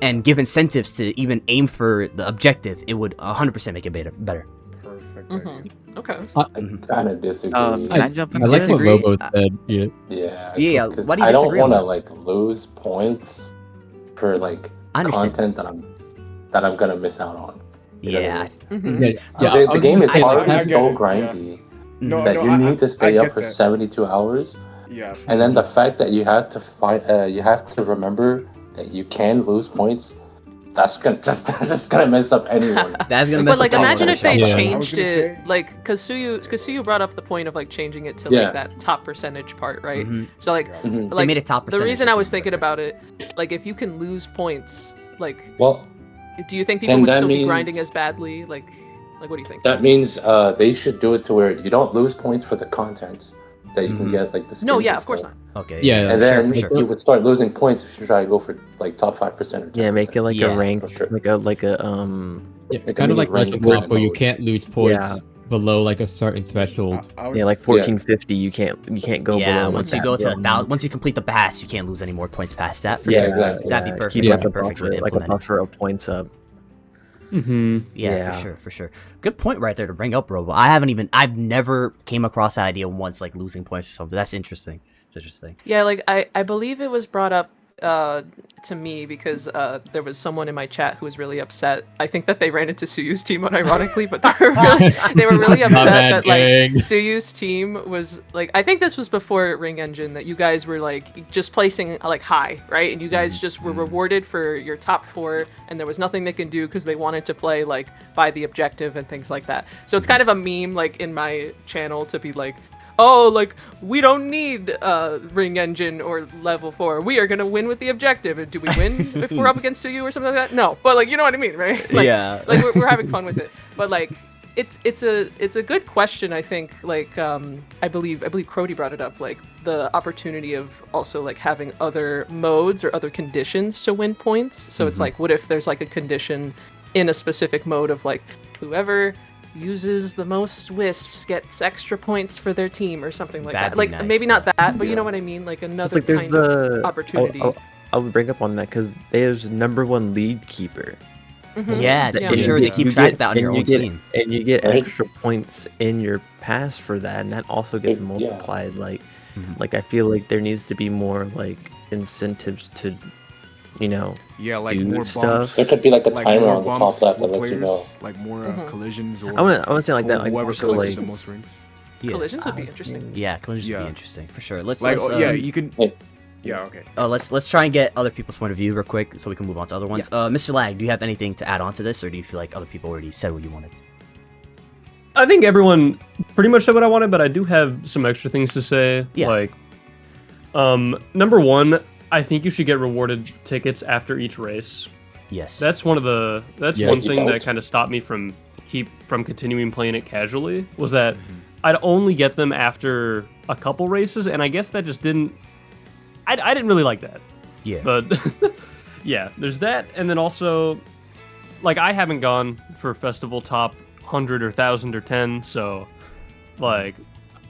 and give incentives to even aim for the objective, it would 100% make it better. Perfect. Mhm. Okay. I kind of disagree. Can I jump in? I like what disagree. Lobo said. Yeah. Yeah. Yeah, 'cause why do you I don't disagree on want to that? like lose points for like I understand. content that I'm gonna miss out on. You know what I Yeah. mean? Mhm. Yeah, The, I the was game gonna is say, like, already I get so it, grindy No, that no, you need to stay up get for that. 72 hours, Yeah. and then the fact that you have to you have to remember that you can lose points. That's gonna just gonna mess up anyone. That's gonna mess But like, up imagine if they Yeah. I was changed gonna it, say- like, because Suyu brought up the point of like changing it to Yeah. like that top percentage part, right? Mhm. So like, Mhm. They like made it top the percentage reason or I was something. thinking about it, like, if you can lose points, like, Well, do you think people then would that still be means- grinding as badly? Like, what do you think? that means they should do it to where you don't lose points for the content that you can Mhm. get, like the skins No, yeah, and of course stuff. not. Okay. Yeah, And sure, then for sure. you would start losing points if you try to go for like top 5% or 10%. Yeah, make it like Yeah, a ranked, for sure. like a Yeah, Like a kind of like mini Legend rank Comp, where you mode. can't lose points Yeah. below like a certain threshold. I was, yeah, like 1450. You can't go Yeah, below. once like you go that. to once you complete the pass, you can't lose any more points past that. For Yeah, sure. exactly. That'd be perfect. Keep That'd like be a perfect way buffer, to like a implement it. buffer of points up. Mm-hmm. Yeah, Yeah. for sure. Good point right there to bring up, Robo. I've never came across that idea once, like losing points or something. That's interesting. It's interesting. Yeah, like I believe it was brought up to me because there was someone in my chat who was really upset. I think that they ran into Suyu's team unironically, but they were really upset bad, that like gang. Suyu's team was like, I think this was before Ring Engine, that you guys were like just placing like high, right? And you guys just were rewarded for your top 4, and there was nothing they can do because they wanted to play like by the objective and things like that. So it's kind of a meme like in my channel to be like, oh, like, we don't need Ring Engine or level 4. We are gonna win with the objective. And do we win if we're up against Suyu or something like that? No, but like, you know what I mean, right? Like, Yeah. like we're having fun with it. But like, it's a good question. I think like I believe Crody brought it up, like the opportunity of also like having other modes or other conditions to win points. So it's like, what if there's like a condition in a specific mode of like whoever uses the most wisps gets extra points for their team or something like That'd that. be Like nice, maybe not yeah. that, but you know what I mean? Like another It's like there's kind of the opportunity. I would bring up on that because there's #1 lead keeper. Mhm. Yeah, Yeah. for sure. They keep track of that on your own get, team. and you get Right. extra points in your pass for that, and that also gets Yeah. multiplied. Like, Mhm. like I feel like there needs to be more like incentives to, you know, Yeah, like do more stuff. bumps. There could be like a Like timer more on the top bumps left that with lets you players, know. like more Mhm. collisions, or I want to say like that, like whoever more so collects like the most rings. Yeah, Collisions would be interesting. yeah, collisions would Yeah. be interesting for sure. Let's Like, let's, yeah, um, you can. Hey. Yeah, okay. let's try and get other people's point of view real quick so we can move on to other ones. Mr. Lag, do you have anything to add on to this, or do you feel like other people already said what you wanted? I think everyone pretty much said what I wanted, but I do have some extra things to say. Yeah. Like, number one, I think you should get rewarded tickets after each race. Yes. That's one Yeah. one You thing don't. that kind of stopped me from continuing playing it casually, was that I'd only get them after a couple races, and I guess that just didn't. I didn't really like that. yeah. But yeah, there's that, and then also, like, I haven't gone for festival top 100 or 1,000 or 10, so like,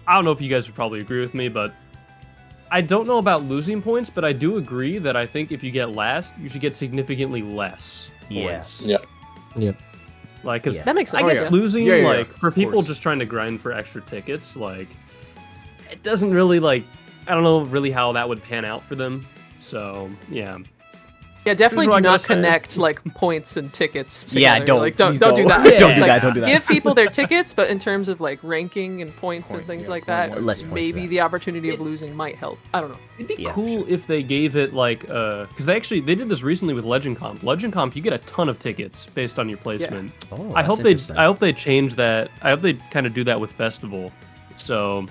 I don't know if you guys would probably agree with me, but I don't know about losing points, but I do agree that I think if you get last, you should get significantly less Yeah. points. Yeah. Like, cause Yeah. That makes sense. I guess yeah. losing, Yeah, yeah, like, of for people course. just trying to grind for extra tickets, like, it doesn't really, like, I don't know really how that would pan out for them. So, yeah. Yeah, definitely Here's what do I not gotta say. connect like points and tickets together. Yeah, don't. Like, don't Please do don't. that. Don't do Like, that, don't do that. Give people their tickets, but in terms of like ranking and points and Point, things yeah, like point that, wise, Less yeah. points, maybe yeah. the opportunity of losing might help. I don't know. It'd be Yeah, for cool sure. if they gave it like because they did this recently with Legend Comp. Legend Comp, you get a ton of tickets based on your placement. Oh, I that's hope they interesting. change that. I hope they kind of do that with Festival. So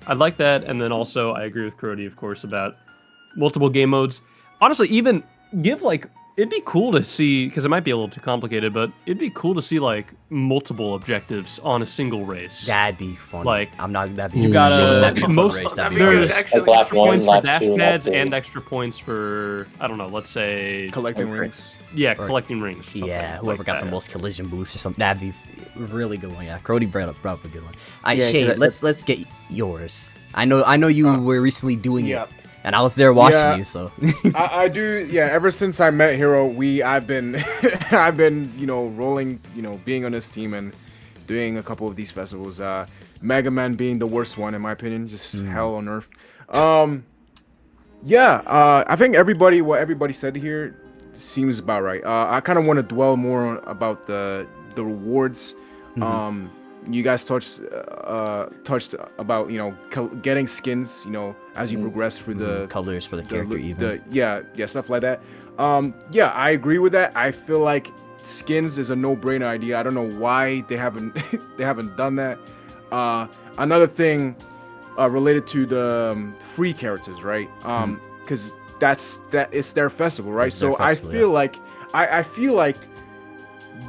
I'd like that, and then also I agree with Crody, of course, about multiple game modes. Honestly, even give like it'd be cool to see, because it might be a little too complicated, but it'd be cool to see like multiple objectives on a single race. That'd be fun. Like, I'm not. That'd be. You gotta that'd be a fun most race. That'd be there's good. actually. Like lap extra one, points for lap dash two, lap pads three. and extra points for I don't know, let's say Collecting rings. yeah, collecting rings. or something Yeah, whoever like got that. the most collision boosts or something. That'd be a really good one. Yeah, Crody brought up a good one. Yeah, Shane, 'cause let's get yours. I know you were recently doing Yeah. it, and I was there watching Yeah. you. So I do, yeah. Ever since I met Hero, I've been, I've been, rolling, being on this team and doing a couple of these festivals. Mega Man being the worst one in my opinion, just hell on earth. I think what everybody said here seems about right. I kind of want to dwell more on about the rewards. You guys touched about getting skins, as you progress through the colors for the character, even. stuff like that. I agree with that. I feel like skins is a no-brainer idea. I don't know why they haven't they haven't done that. Another thing related to the free characters, right? Because it's their festival, right? It's their So festival, I feel like I feel like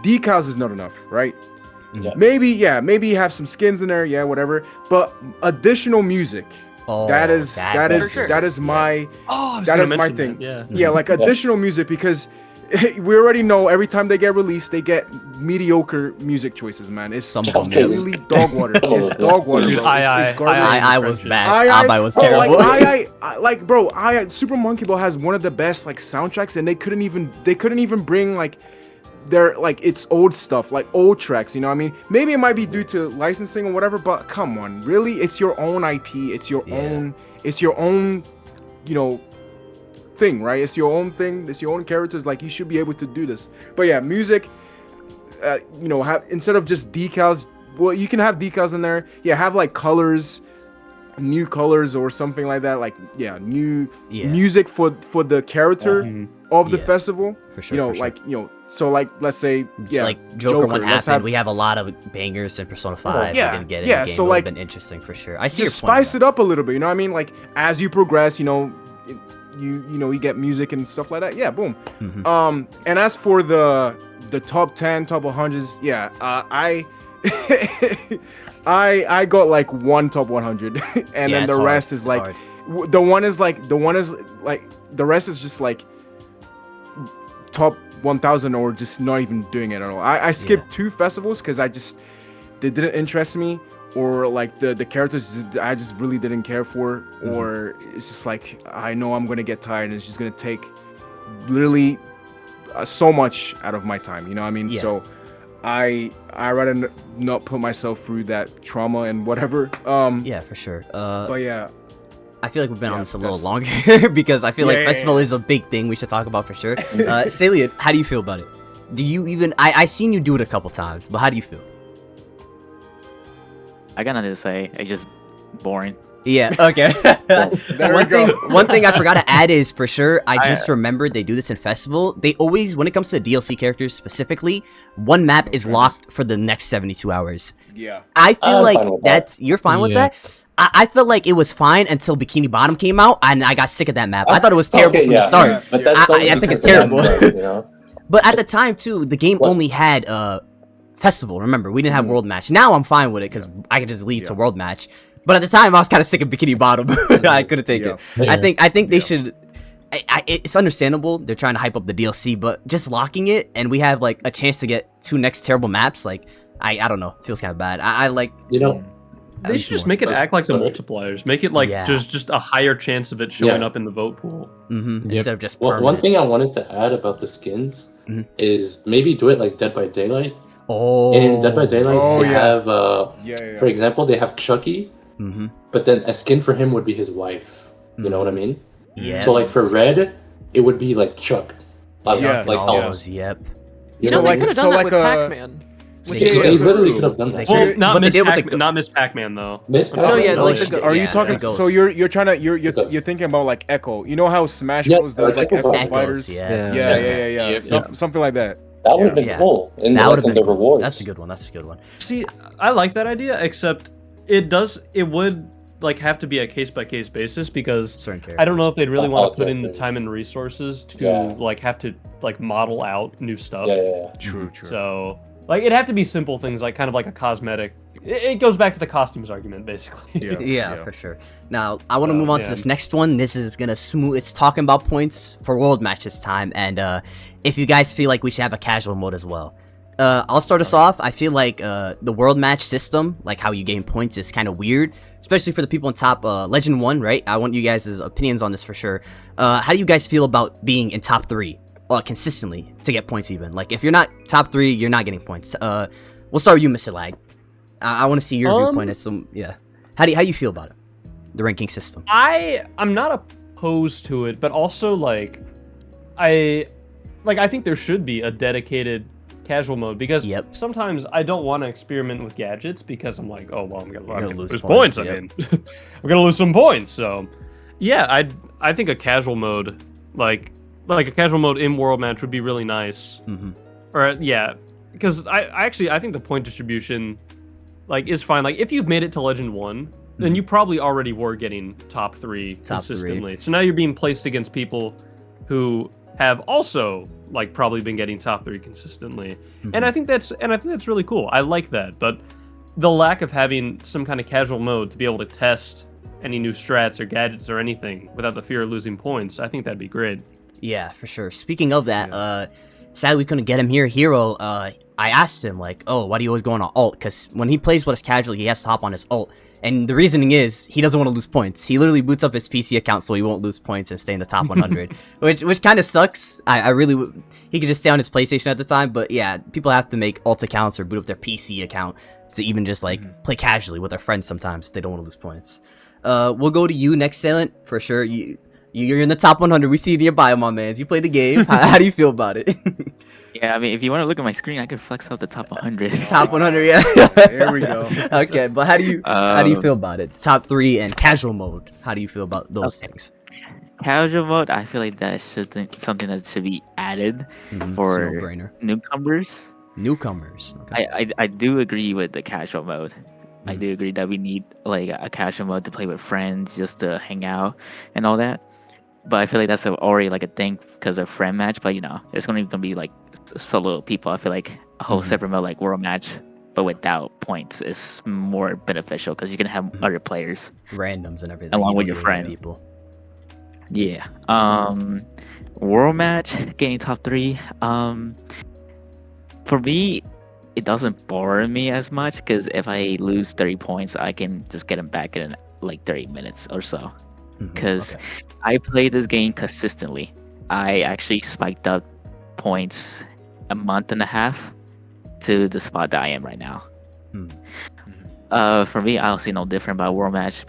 decals is not enough, right? Yeah. Maybe have some skins in there, whatever. But additional music. Oh, that is For sure. that is my Oh, I was that gonna is my mention thing. that, yeah. Yeah, like additional music, because we already know every time they get released, they get mediocre music choices, man. It's Some of them, completely dog water. It's dog water, Dude, bro. It's garbage. I was bad. Impression. I was bro, terrible. like Super Monkey Ball has one of the best like soundtracks, and they couldn't even bring like their like its old stuff, like old tracks. You know what I mean? Maybe it might be due to licensing or whatever, but come on, really? It's your own IP. It's your own, thing, right? It's your own thing. It's your own characters. Like, you should be able to do this. But yeah, music. Instead of just decals, well, you can have decals in there. Yeah, have like colors, new colors or something like that. Like, new music for the character of the festival. For sure, for sure. So like, let's say, like Joker when let's happened, we have a lot of bangers in Persona 5. Yeah, We're gonna get in yeah, the game. so, It would've like, been interesting for sure. I see just your point. spice it up a little bit, you know what I mean? Like, as you progress, you get music and stuff like that. Yeah, boom. And as for the top 10, top 100s, I got like one top 100, and then the rest is like the rest is just like top 1000 or just not even doing it at all. I skipped 2 festivals because they didn't interest me, or like the characters I just really didn't care for, or it's just like I know I'm gonna get tired and it's just gonna take literally so much out of my time. You know what I mean? Yeah. So I rather not put myself through that trauma and whatever. Yeah, for sure. But yeah. I feel like we've been on Yeah, this a little that's- longer because I feel like Yeah. festival is a big thing we should talk about for sure. Salient, how do you feel about it? Do you even? I seen you do it a couple times, but how do you feel? I got nothing to say. It's just boring. Yeah. Okay. There we go. One thing I forgot to add is for sure. I just remembered they do this in festival. They always, when it comes to DLC characters specifically, one map is locked for the next 72 hours. Yeah. I feel I'm like fine with that. you're fine with Yeah. that. I felt like it was fine until Bikini Bottom came out, and I got sick of that map. I thought it was terrible Okay, from yeah. the start. Yeah. But that's I only think because it's the terrible. map sucks, you know? But at the time too, the game What? only had festival. Remember, we didn't have world match. Now I'm fine with it because I could just leave to Yeah. world match. But at the time, I was kind of sick of Bikini Bottom. I couldn't take Yeah. it. I think they Yeah. should. It's understandable they're trying to hype up the DLC, but just locking it and we have like a chance to get 2 next terrible maps. Like I don't know, feels kind of bad. I like. You know, at They least should just more. make it act like the Sorry. multipliers. Make it like Yeah. just a higher chance of it showing Yeah. up in the vote pool. Instead of just well, permanent. one thing I wanted to add about the skins Mhm. is maybe do it like Dead by Daylight. Oh. In Dead by Daylight, Oh, they yeah. have, Yeah. for example, they have Chucky, Mm-hmm. but then a skin for him would be his wife. You know what I mean? Yeah. So like for Red, it would be like Chuck. Yeah, like all Elvis. those, yep. You So know, they like- could have so done that like with a- Pac-Man. They They, could've. literally could have done that. They Well, could've. not But they Miss did with the Pac-Man, not Miss Pac-Man though. Miss No, yeah, Pac-Man, like shit. the Are you Yeah, talking? Echoes. So you're trying to you're Echoes. thinking about like Echo. You know how Smash Yeah, Bros does like Echo Echo Fighters. Fighters? Yeah. Yeah. Yep. Something like that. That would have been Yeah. cool. In That the, would have like, been in the cool. rewards. That's a good one. That's a good one. See, I like that idea, except it would like have to be a case by case basis because Certain characters. I don't know if they'd really want to put Okay, in the okay. time and resources to Yeah. like have to like model out new stuff. Yeah. True. So like it'd have to be simple things like kind of like a cosmetic. It goes back to the costumes argument basically. Yeah, for sure. Now, I want to So, move on to yeah. this next one. This is going to smooth. It's talking about points for world match this time. And if you guys feel like we should have a casual mode as well. I'll start us off. I feel like the world match system, like how you gain points, is kind of weird. Especially for the people on top. Legend 1, right? I want you guys' opinions on this for sure. How do you guys feel about being in top 3 consistently to get points even? Like, if you're not top 3, you're not getting points. We'll start with you, Mr. Lag. I want to see your viewpoint as some, yeah. How do you feel about it? The ranking system. I'm not opposed to it, but also like I think there should be a dedicated casual mode because Yep. sometimes I don't want to experiment with gadgets because I'm like, oh well, I'm gonna lose lose points, points. I yep. mean, I'm gonna lose some points. So yeah, I think a casual mode like a casual mode in world match would be really nice. Mm-hmm. Or yeah, because I think the point distribution like is fine. Like if you've made it to Legend 1, then you probably already were getting top 3 Top 3. consistently. So now you're being placed against people who have also like probably been getting top 3 consistently. And I think that's really cool. I like that. But the lack of having some kind of casual mode to be able to test any new strats or gadgets or anything without the fear of losing points, I think that'd be great. Yeah, for sure. Speaking of that, sadly we couldn't get him here. Hero, I asked him, like, oh, why do you always go on ult? Because when he plays with us casually, he has to hop on his ult. And the reasoning is, he doesn't want to lose points. He literally boots up his PC account so he won't lose points and stay in the top 100. which kind of sucks. I really he could just stay on his PlayStation at the time. But yeah, people have to make ult accounts or boot up their PC account to even just, like, play casually with their friends sometimes if they don't want to lose points. We'll go to you next, Salient, for sure. You're in the top 100. We see it in your bio, my man. You play the game. How do you feel about it? Yeah, I mean, if you want to look at my screen, I can flex out the top 100. Top 100, yeah. There we go. Okay, but how do you feel about it? Top 3 and casual mode. How do you feel about those things? Casual mode, I feel like that something that should be added It's a for no-brainer. newcomers. Newcomers. Okay. I do agree with the casual mode. I do agree that we need like a casual mode to play with friends, just to hang out and all that. But I feel like that's already like a thing because of friend match. But you know, it's gonna be like solo people. I feel like a whole separate mode like world match, but without points is more beneficial because you can have other players Randoms and everything. along you with don't your get any friends. People. Yeah. World match getting top 3. For me, it doesn't bore me as much because if I lose 30 points, I can just get them back in like 30 minutes or so. Because I play this game consistently. I actually spiked up points a month and a half to the spot that I am right now. For me, I don't see no different about World Match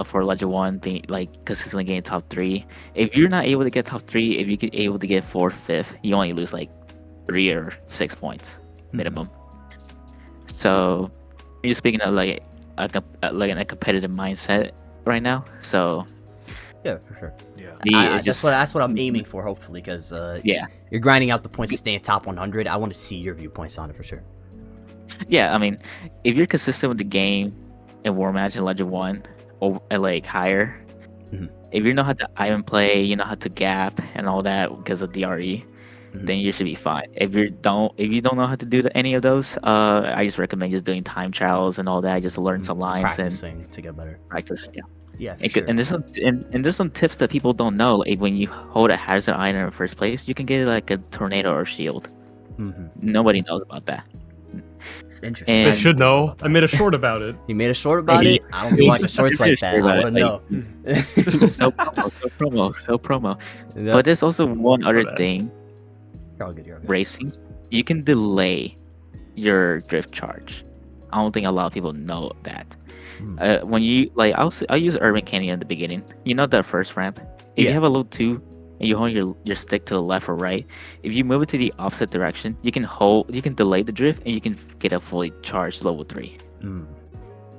for Legend 1 being like consistently getting top 3. If you're not able to get top 3, if you get able to get 4th, 5th, you only lose like 3 or 6 points minimum. So you're speaking of like a competitive mindset right now. So Yeah, for sure. Yeah. That's what I'm aiming for, hopefully, because you're grinding out the points to stay in top 100. I want to see your viewpoints on it for sure. Yeah, I mean, if you're consistent with the game in War Match and Legend 1 or like higher, if you know how to item play, you know how to gap and all that because of DRE, then you should be fine. If you don't know how to do any of those, I just recommend just doing time trials and all that, just to learn some lines Practicing to get better. practice. Yeah. Yeah, for sure. And there's some tips that people don't know. Like when you hold a hazard item in first place, you can get like a tornado or shield. Nobody knows about that. It's interesting. And- They should know. I made a short about it. He made a short about it. I don't be watching shorts like that. I want to know. so promo. Yep. But there's also one other bad. thing. You're all good. You're all good. Racing, you can delay your drift charge. I don't think a lot of people know that. When you like, I'll use Urban Canyon in the beginning. You know that first ramp. If you have a low 2 and you hold your stick to the left or right, if you move it to the opposite direction, you can delay the drift and you can get a fully charged level 3.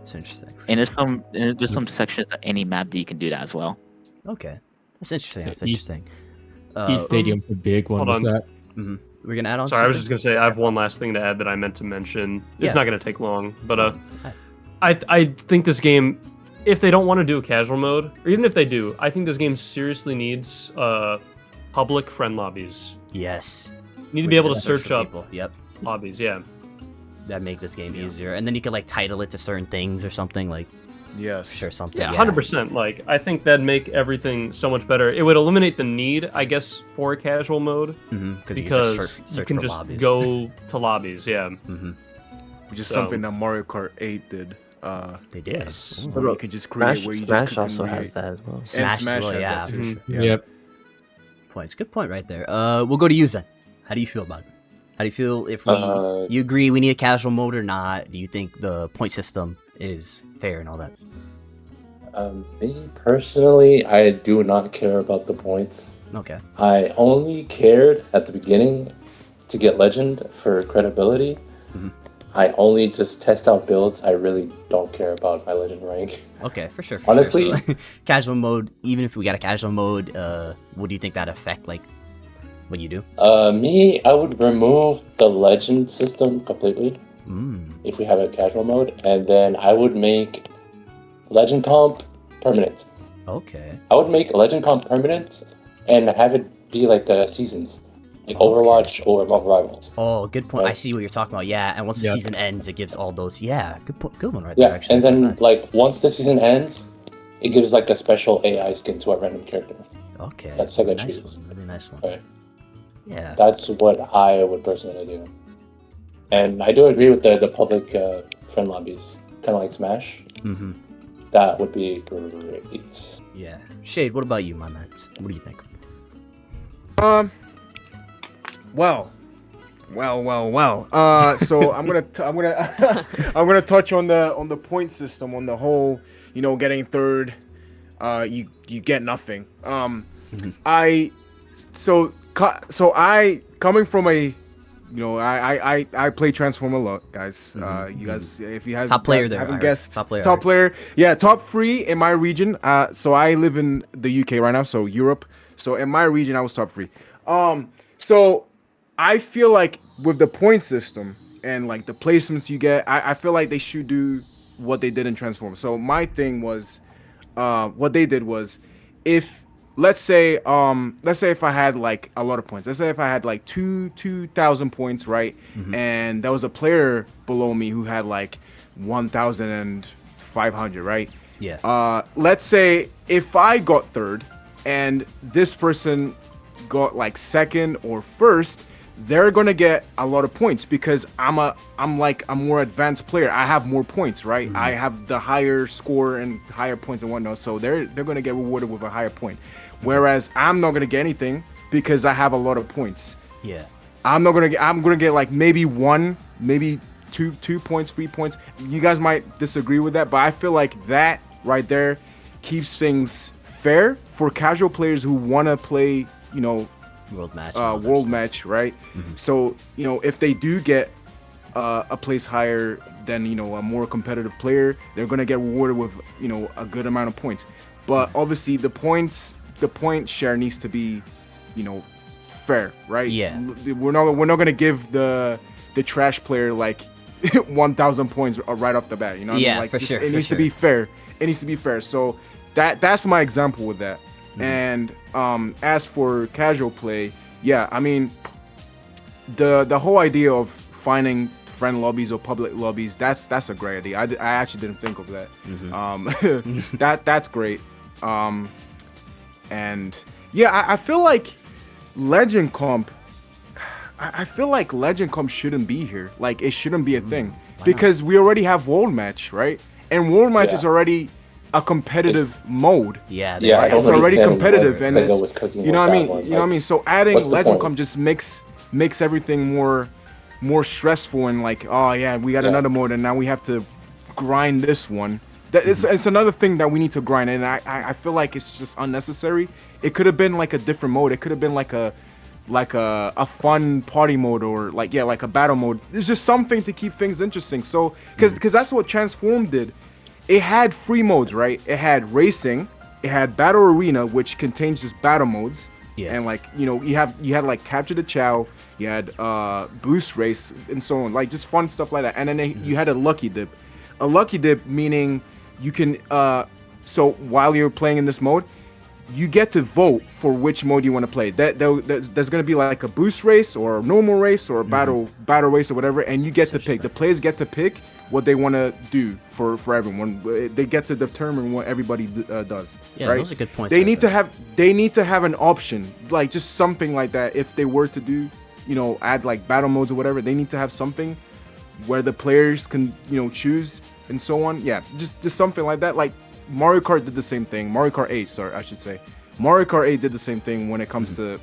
It's interesting. And there's some sections of any map that you can do that as well. Okay, that's interesting. That's Yeah, interesting. East Stadium's a big one Hold with on. that. We're gonna add on. Sorry, I was something? just gonna say I have one last thing to add that I meant to mention. It's Yeah. not gonna take long, but I think this game, if they don't want to do a casual mode, or even if they do, I think this game seriously needs public friend lobbies. Yes. You need to be able to Just search for up people. Yep. lobbies. Yeah. That make this game easier, and then you could like title it to certain things or something like Yes. sure something. Yeah, 100%. Like, I think that'd make everything so much better. It would eliminate the need, I guess, for a casual mode Because because search you can for just lobbies. go to lobbies. Yeah. Which is So- something that Mario Kart 8 did. They did. Yes. Ooh. Where you could just create Smash, where you Smash just also create. has that as well. Smash, as Smash well, has yeah. that too. Yeah. Yep. Points. Good point right there. We'll go to you, Zen. How do you feel about it? How do you feel if you agree we need a casual mode or not? Do you think the point system is fair and all that? Me personally, I do not care about the points. Okay. I only cared at the beginning to get legend for credibility. I only just test out builds. I really don't care about my legend rank. Okay, for sure. Honestly- sure. So, casual mode. Even if we got a casual mode, what do you think that affect like what you do? Me, I would remove the legend system completely Mm. if we have a casual mode, and then I would make legend comp permanent. Okay. I would make legend comp permanent and have it be like the seasons, like Overwatch or Marvel Rivals. Oh, good point. I Right. see what you're talking about. Yeah, and once the Yep. season ends, it gives all those. Yeah, good one right Yeah, there. Actually, and That's not then bad. like once the season ends, it gives like a special AI skin to a random character. Okay, that's Sega nice choose. one. Really nice one. Right. Yeah. That's what I would personally do. And I do agree with the public friend lobbies, kind of like Smash. Mm-hmm. That would be great. Yeah. Shade, what about you, my man? What do you think? Well. So I'm gonna I'm gonna touch on the point system, on the whole, getting third, you get nothing. I coming from a, I play Transform a lot, guys. You guys, if you have Top player there, I haven't heard. guessed, Top player, I top heard. player, yeah, top 3 in my region. So I live in the UK right now, so Europe. So in my region, I was top 3. So I feel like with the point system and like the placements you get, I feel like they should do what they did in Transform. So my thing was, what they did was, if let's say if I had like a lot of points, let's say if I had like 2,000 points, right, and there was a player below me who had like 1,500, right? Yeah. Let's say if I got third and this person got like second or first, they're gonna get a lot of points because I'm like a more advanced player. I have more points, right? I have the higher score and higher points and whatnot. So they're gonna get rewarded with a higher point. Whereas I'm not gonna get anything because I have a lot of points. Yeah. I'm gonna get like maybe 1, maybe 2 points, 3 points. You guys might disagree with that, but I feel like that right there keeps things fair for casual players who want to play, World match, right? So if they do get a place higher than a more competitive player, they're gonna get rewarded with a good amount of points. But obviously the point share needs to be fair, right? Yeah. We're not gonna give the trash player like 1,000 points right off the bat. You know what I mean? Like, for sure. It needs to be fair. It needs to be fair. So that's my example with that. And as for casual play, yeah, I mean, the whole idea of finding friend lobbies or public lobbies, that's a great idea. I actually didn't think of that. That's great. And yeah, I feel like Legend Comp. I feel like Legend Comp shouldn't be here. Like, it shouldn't be a thing because we already have World Match, right? And World Match is already a competitive mode. Yeah, right? It's already competitive, and Sego was cooking you know what I mean. with that one. You know what I mean. So adding what's the Legend point? Comp just makes everything more stressful and like, oh yeah, we got another mode, and now we have to grind this one. It's another thing that we need to grind, and I feel like it's just unnecessary. It could have been like a different mode. It could have been like a fun party mode, or like a battle mode. There's just something to keep things interesting. So because that's what Transform did. It had 3 modes, right? It had racing, it had battle arena, which contains just battle modes. Yeah. And like you had like capture the Chow, you had boost race and so on, like just fun stuff like that. And then you had a lucky dip. A lucky dip meaning you can so while you're playing in this mode, you get to vote for which mode you want to play. There's going to be like a boost race or a normal race or a battle race or whatever, and you get to pick. The players get to pick what they want to do for everyone. They get to determine what everybody does. Yeah, right? those are good points. They need to have an option, like just something like that. If they were to do, add like battle modes or whatever, they need to have something where the players can choose and so on. Yeah, just something like that. Like Mario Kart did the same thing. Mario Kart 8, sorry, I should say. Mario Kart 8 did the same thing when it comes to,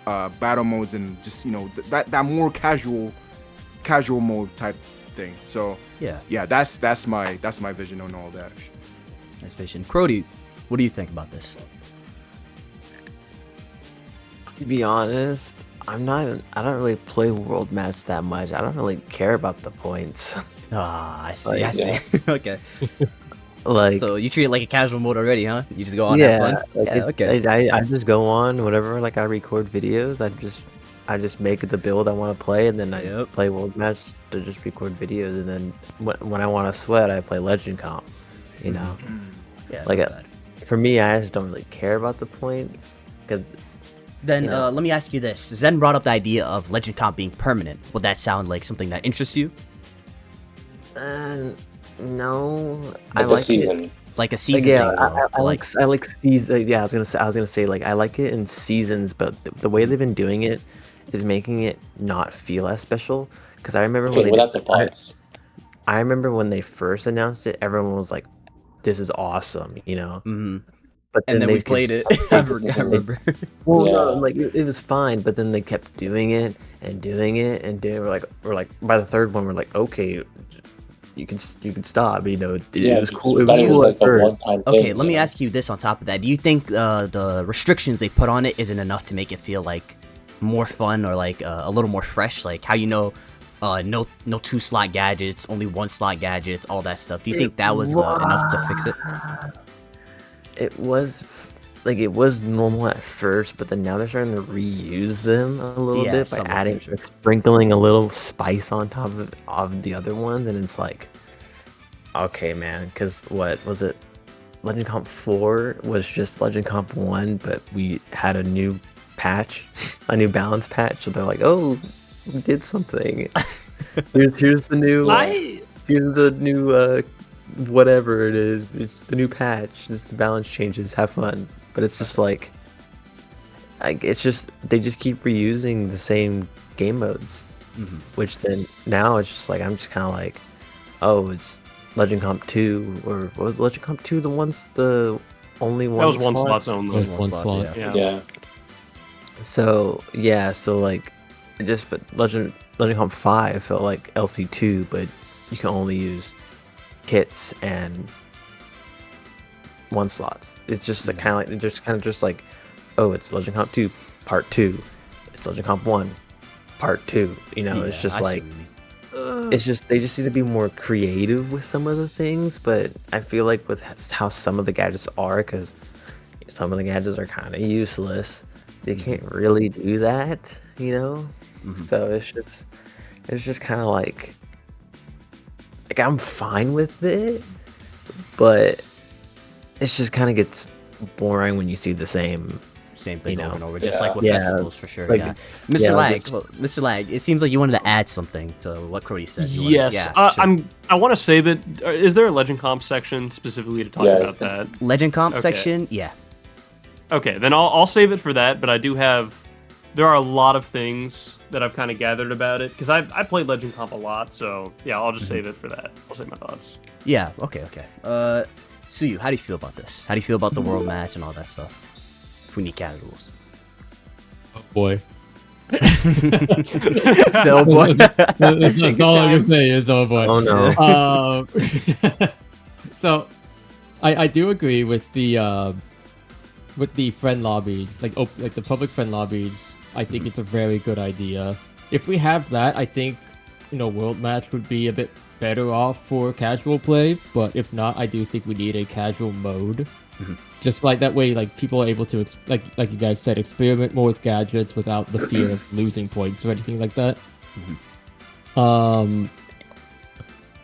battle modes and just that more casual mode type thing. So yeah, that's my vision on all that. Nice vision. Crody, what do you think about this? To be honest, I don't really play World Match that much. I don't really care about the points. I see. Okay. Like, so you treat it like a casual mode already, huh? You just go on have fun? Okay. I just go on whatever. Like, I record videos. I just make the build I want to play, and then I play World Match to just record videos. And then when I want to sweat, I play Legend Comp. Yeah. Like, for me, I just don't really care about the points. Then let me ask you this: Zen brought up the idea of Legend Comp being permanent. Would that sound like something that interests you? No, I like season. Like a season. I like season. Yeah, I was gonna say like I like it in seasons, but the way they've been doing it is making it not feel as special. Because I remember I remember when they first announced it, everyone was like, "This is awesome," Mm-hmm. But then we played it. I remember. Well, no, like it was fine, but then they kept doing it, and we're like by the third one, we're like, okay. You can stop. It was cool. It was cool like at first. Okay, let me ask you this on top of that. Do you think the restrictions they put on it isn't enough to make it feel like more fun or like a little more fresh? Like how no 2-slot gadgets, only 1-slot gadgets, all that stuff. Do you think that was enough to fix it? It was normal at first, but then now they're starting to reuse them a little bit by adding, sprinkling a little spice on top of the other ones, and it's like, okay, man, because what was it? Legend Comp 4 was just Legend Comp 1, but we had a new patch, a new balance patch, so they're like, oh, we did something. here's the new, whatever it is, it's the new patch, the balance changes, have fun. But it's just like, it's just they just keep reusing the same game modes, which then now it's just like I'm just kind of like, oh, it's Legend Comp 2, or was Legend Comp 2 the only one? That was one slot only. That was one slot. Yeah. So like, it just Legend Comp 5 felt like LC2, but you can only use kits and one slots. It's just kind of like, oh, it's Legend Comp 2 Part 2. It's Legend Comp 1 Part 2. You know, it's just like, it's just they just need to be more creative with some of the things. But I feel like with how some of the gadgets are, because some of the gadgets are kind of useless, they can't really do that. You know, so it's just kind of like I'm fine with it, but it's just kind of gets boring when you see the same thing over and over, Yeah. just like with festivals for sure. Like, Mr. yeah, Lag, Mr. Lag, it seems like you wanted to add something to what Cody said. Yes, sure. I want to save it. Is there a Legend Comp section specifically to talk about that? Legend Comp Okay. section, yeah. Okay, then I'll save it for that. But I do have. There are a lot of things that I've kind of gathered about it because I played Legend Comp a lot. So yeah, I'll just save it for that. I'll save my thoughts. Yeah, okay. Suyu, how do you feel about this? How do you feel about the world match and all that stuff? If we need cat rules. Oh boy. Still, boy. That's all I can say is oh boy. Oh no. So, I do agree with the friend lobbies, like the public friend lobbies. I think it's a very good idea. If we have that, I think world match would be a bit better off for casual play. But if not, I do think we need a casual mode. Just like that way, like people are able to like you guys said, experiment more with gadgets without the fear of losing points or anything like that.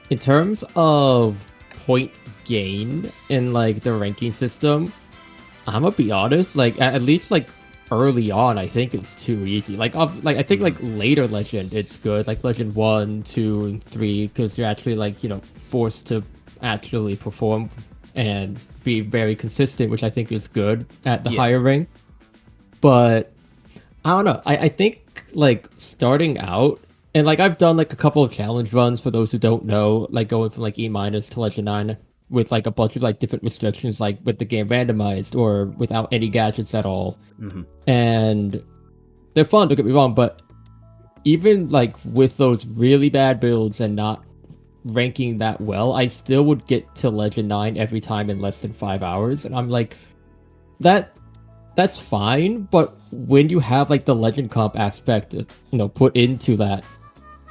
In terms of point gain in like the ranking system, I'm gonna be honest, like at least like early on, I think it's too easy. Like I think like later Legend, it's good. Like Legend 1, 2, and 3, because you're actually like forced to actually perform and be very consistent, which I think is good at the higher rank. But I don't know. I think like starting out, and like I've done like a couple of challenge runs for those who don't know, like going from like E- to Legend 9 with like a bunch of like different restrictions, like with the game randomized or without any gadgets at all. And they're fun, don't get me wrong, but even like with those really bad builds and not ranking that well, I still would get to Legend 9 every time in less than 5 hours. And I'm like, that's fine, but when you have like the Legend Comp aspect put into that,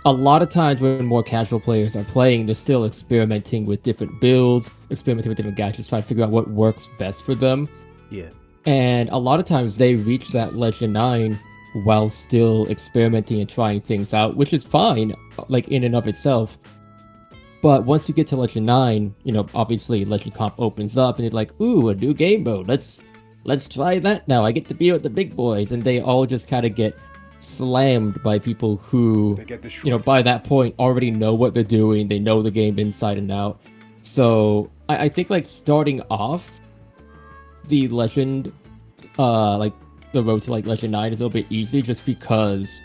a lot of times when more casual players are playing, they're still experimenting with different builds, experimenting with different gadgets, trying to figure out what works best for them. And a lot of times they reach that Legend 9 while still experimenting and trying things out, which is fine, like in and of itself. But once you get to Legend 9, obviously Legend Comp opens up and it's like, ooh, a new game mode. Let's try that now. I get to be with the big boys. And they all just kind of get slammed by people who, by that point already know what they're doing. They know the game inside and out. So I think like starting off the Legend, like the road to like Legend 9 is a little bit easy just because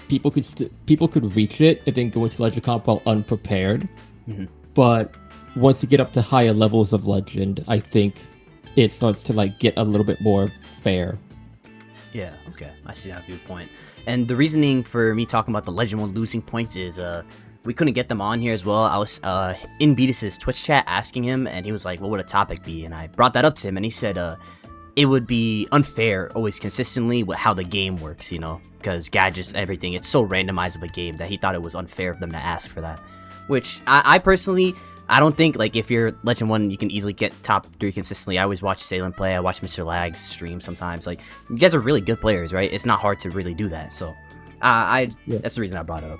people could reach it and then go into Legend Comp while unprepared. But once you get up to higher levels of Legend, I think it starts to like get a little bit more fair. Yeah, okay. I see that viewpoint. And the reasoning for me talking about the Legend 1 losing points is we couldn't get them on here as well. I was in Beatus's Twitch chat asking him, and he was like, what would a topic be? And I brought that up to him, and he said it would be unfair always consistently with how the game works, because gadgets, everything, it's so randomized of a game that he thought it was unfair of them to ask for that. Which I personally, I don't think, like, if you're Legend 1, you can easily get top 3 consistently. I always watch Salem play. I watch Mr. Lag's stream sometimes. Like, you guys are really good players, right? It's not hard to really do that. So, that's the reason I brought it up.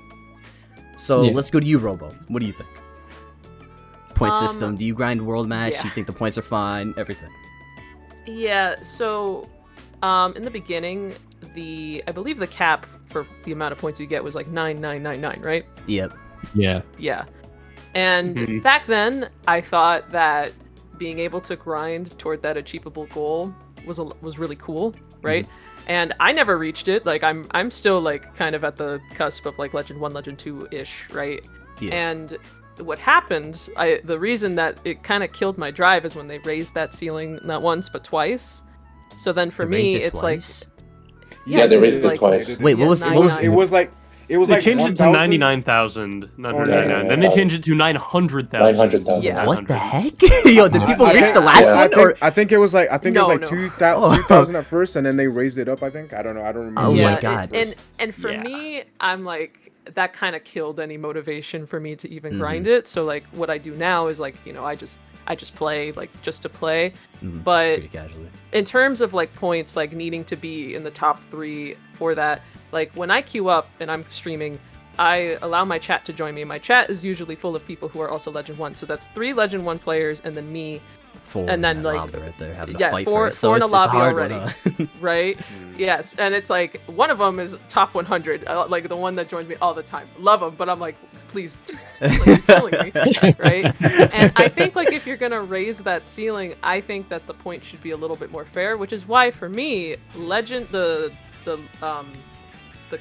So, let's go to you, Robo. What do you think? Point system. Do you grind world match? Yeah. Do you think the points are fine? Everything. Yeah, so in the beginning, I believe the cap for the amount of points you get was like 9,999, right? Yep. Yeah. Yeah. And back then, I thought that being able to grind toward that achievable goal was really cool, right? and I never reached it. Like I'm still like kind of at the cusp of like Legend 1, Legend 2-ish, right? Yeah. And what happened, the reason that it kind of killed my drive is when they raised that ceiling not once but twice. So then for They raised me, it it's twice? like Yeah, they raised it like- twice. Wait, what was Yeah, what was? It was like They like changed it to 1,000? 99,999. Then they changed it to 900,000. 900,000. Yeah. What the heck? Yo, did people reach the last yeah, one? Or I think it was like No, no. 2,000 at first, and then they raised it up. I think I don't know. I don't remember. Oh yeah, my God. And for Yeah. me, I'm like that kind of killed any motivation for me to even Mhm. grind it. So like what I do now is like, you know, I just play like just to play. Mhm, But pretty casually. in terms of like points, like needing to be in the top 3 for that, like when I queue up and I'm streaming, I allow my chat to join me. My chat is usually full of people who are also Legend 1. So that's 3 Legend 1 players and then me, 4 and then, in that like, lobby right there having to yeah, fight four- for it. So four in a it's a lobby hard one, already. huh? right? Yes, and it's like one of them is top 100, like the one that joins me all the time. Love him, but I'm like, please, like, you're killing me, right? And I think like if you're gonna raise that ceiling, I think that the point should be a little bit more fair, which is why for me, Legend the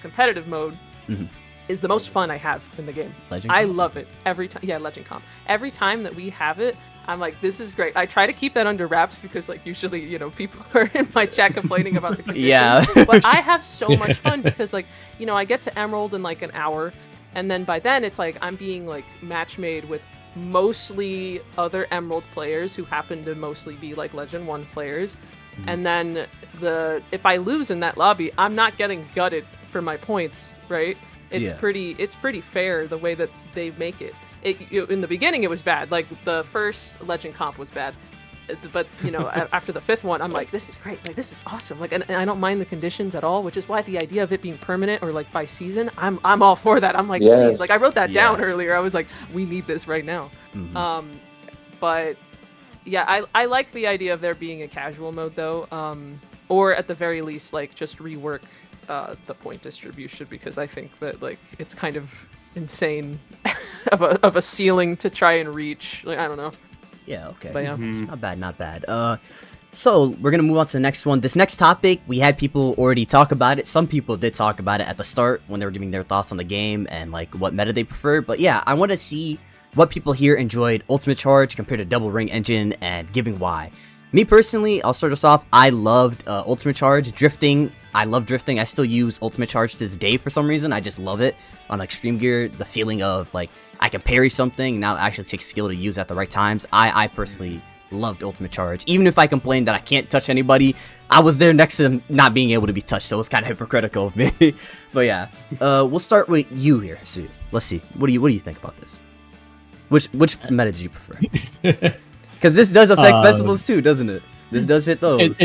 competitive mode Mhm. is the most fun I have in the game. Legend I Comp? love it every time. Yeah, Legend Comp. Every time that we have it, I'm like, this is great. I try to keep that under wraps because, like, usually, you know, people are in my chat complaining about the conditions. Yeah. But I have so much fun because, like, you know, I get to Emerald in like an hour, and then by then it's like I'm being like match made with mostly other Emerald players who happen to mostly be like Legend 1 players. And then if I lose in that lobby, I'm not getting gutted for my points, right? It's Yeah. pretty fair the way that they make it. In the beginning it was bad. Like the first Legend comp was bad. But you know, after the 5th one, I'm like, this is great. Like this is awesome. Like, and I don't mind the conditions at all, which is why the idea of it being permanent or like by season, I'm all for that. I'm like, please. Like I wrote that down earlier. I was like, we need this right now. Mhm. But yeah, I like the idea of there being a casual mode though, or at the very least, like just rework the point distribution, because I think that like it's kind of insane of a ceiling to try and reach. Like I don't know. Yeah, okay. But yeah. It's not bad, not bad. So we're gonna move on to the next one. This next topic, we had people already talk about it. Some people did talk about it at the start when they were giving their thoughts on the game and like what meta they prefer. But yeah, I want to see what people here enjoyed Ultimate Charge compared to Double Ring Engine and giving why. Me personally, I'll start us off. I loved Ultimate Charge. Drifting, I love drifting. I still use Ultimate Charge to this day for some reason. I just love it on Extreme Gear. The feeling of like I can parry something, now it actually takes skill to use at the right times. I personally loved Ultimate Charge. Even if I complained that I can't touch anybody, I was there next to them not being able to be touched, so it's kind of hypocritical of me. But yeah, we'll start with you here, Sue. Let's see. What do you think about this? Which meta did you prefer? Because this does affect festivals too, doesn't it? This does hit those.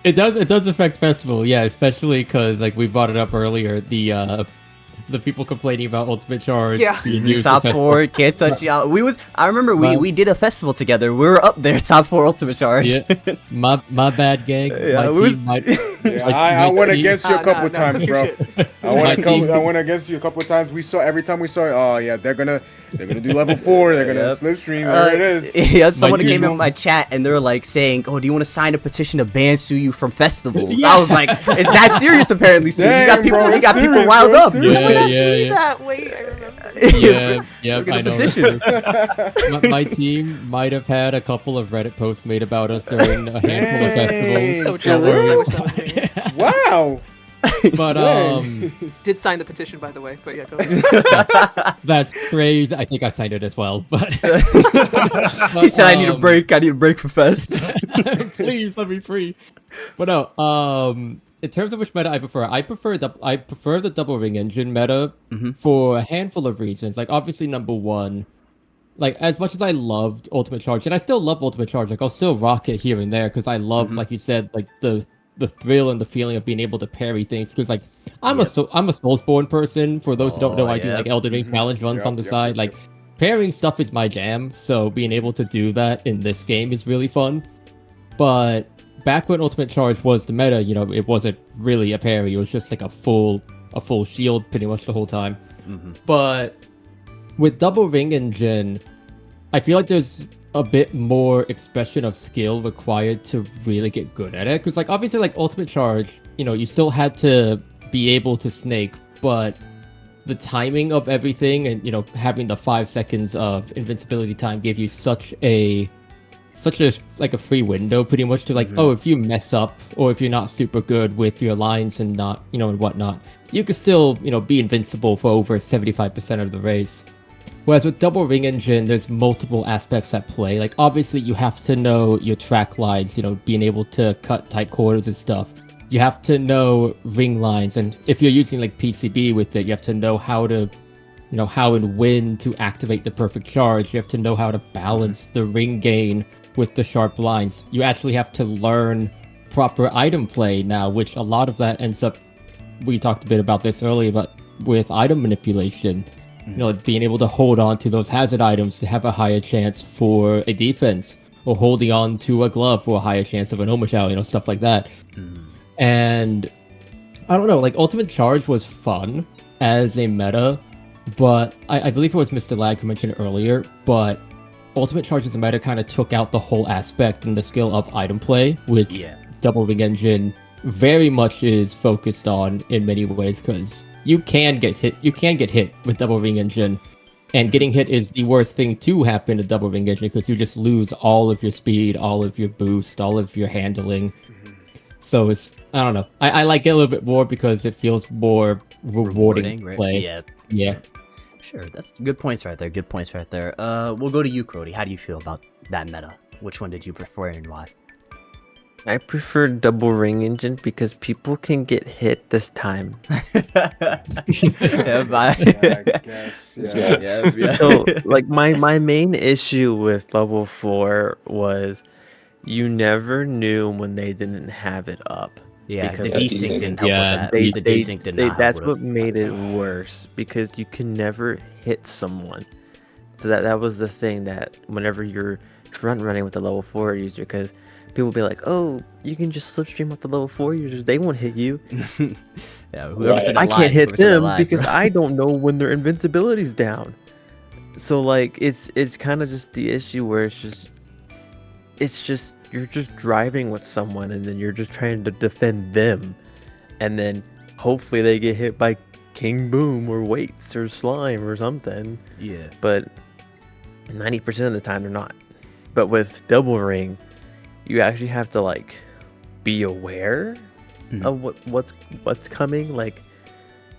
It does affect festival, yeah, especially because like we brought it up earlier, the people complaining about Ultimate Charge being used Top at 4, can't touch you out. I remember we did a festival together. We were up there, top 4 Ultimate Charge. Yeah, my bad, gang. Yeah, My we was- team might- I went against you a couple no, times, bro. My team- I went against you a couple times. Every time we saw, oh yeah, they're gonna do level 4. They're gonna Yep. slipstream. There it is. Yeah, someone came usual- in my chat and they were like saying, "Oh, do you want to sign a petition to ban Suyu from festivals?" Yeah. I was like, "It's that serious apparently, Sue. Damn, You got people, bro, you it's got people serious, riled bro, up." it's Someone Yeah, asked yeah, me yeah. that. Wait, I remember. Yeah, Look at I the know. petition. My team might have had a couple of Reddit posts made about us during a handful of festivals. So For jealous. I real? wish that was me. Wow. But Did sign the petition, by the way. But yeah, go ahead. that's crazy. I think I signed it as well. But He said, "I need a break. I need a break from fest." Please let me free. But no, in terms of which meta I prefer the Double Ring Engine meta for a handful of reasons. Like obviously number one, like as much as I loved Ultimate Charge, and I still love Ultimate Charge, like I'll still rock it here and there because I love, like you said, like the thrill and the feeling of being able to parry things. Because like I'm a Soulsborne person. For those who don't know, I do like Elden Ring challenge runs on the side. Like parrying stuff is my jam. So being able to do that in this game is really fun. But back when Ultimate Charge was the meta, you know, it wasn't really a parry. It was just like a full shield pretty much the whole time. But with Double Ring Engine, I feel like there's a bit more expression of skill required to really get good at it. Because like obviously like Ultimate Charge, you still had to be able to snake, but the timing of everything and having the 5 seconds of invincibility time gave you such a like a free window pretty much to like, oh, if you mess up or if you're not super good with your lines and not and whatnot, you could still be invincible for over 75% of the race. Whereas with Double Ring Engine, there's multiple aspects at play. Like, obviously, you have to know your track lines, being able to cut tight corners and stuff. You have to know ring lines, and if you're using, like, PCB with it, you have to know how to, how and when to activate the perfect charge. You have to know how to balance the ring gain with the sharp lines. You actually have to learn proper item play now, which a lot of that ends up, we talked a bit about this earlier, but with item manipulation. Being able to hold on to those hazard items to have a higher chance for a defense, or holding on to a glove for a higher chance of an Omoshao, stuff like that. And I don't know, like Ultimate Charge was fun as a meta, but I believe it was Mr. Lag who mentioned it earlier, but Ultimate Charge as a meta kind of took out the whole aspect and the skill of item play, which Double Ring Engine very much is focused on in many ways, because you can get hit with Double Ring Engine, and getting hit is the worst thing to happen to Double Ring Engine because you just lose all of your speed, all of your boost, all of your handling. So it's, I don't know, I like it a little bit more because it feels more rewarding right? play. Yeah. Sure, that's good points right there. We'll go to you, Crody. How do you feel about that meta? Which one did you prefer and why? I prefer Double Ring Engine because people can get hit this time. Yeah, bye. I guess. Yeah. So, like, my main issue with level 4 was you never knew when they didn't have it up. Yeah, the because desync didn't help yeah, with that. The desync did not help that's with what it. made it worse, because you can never hit someone. So that was the thing, that whenever you're front running with the level 4 user, because people will be like, oh, you can just slipstream with the level 4 users, they won't hit you. Yeah, whoever said I it can't lied, hit whoever said it them lied, because bro. I don't know when their invincibility's down. So like it's kind of just the issue where it's just you're just driving with someone and then you're just trying to defend them, and then hopefully they get hit by King Boom or Weights or Slime or something. Yeah. But 90% of the time they're not. But with Double Ring, you actually have to like be aware of what's coming. Like,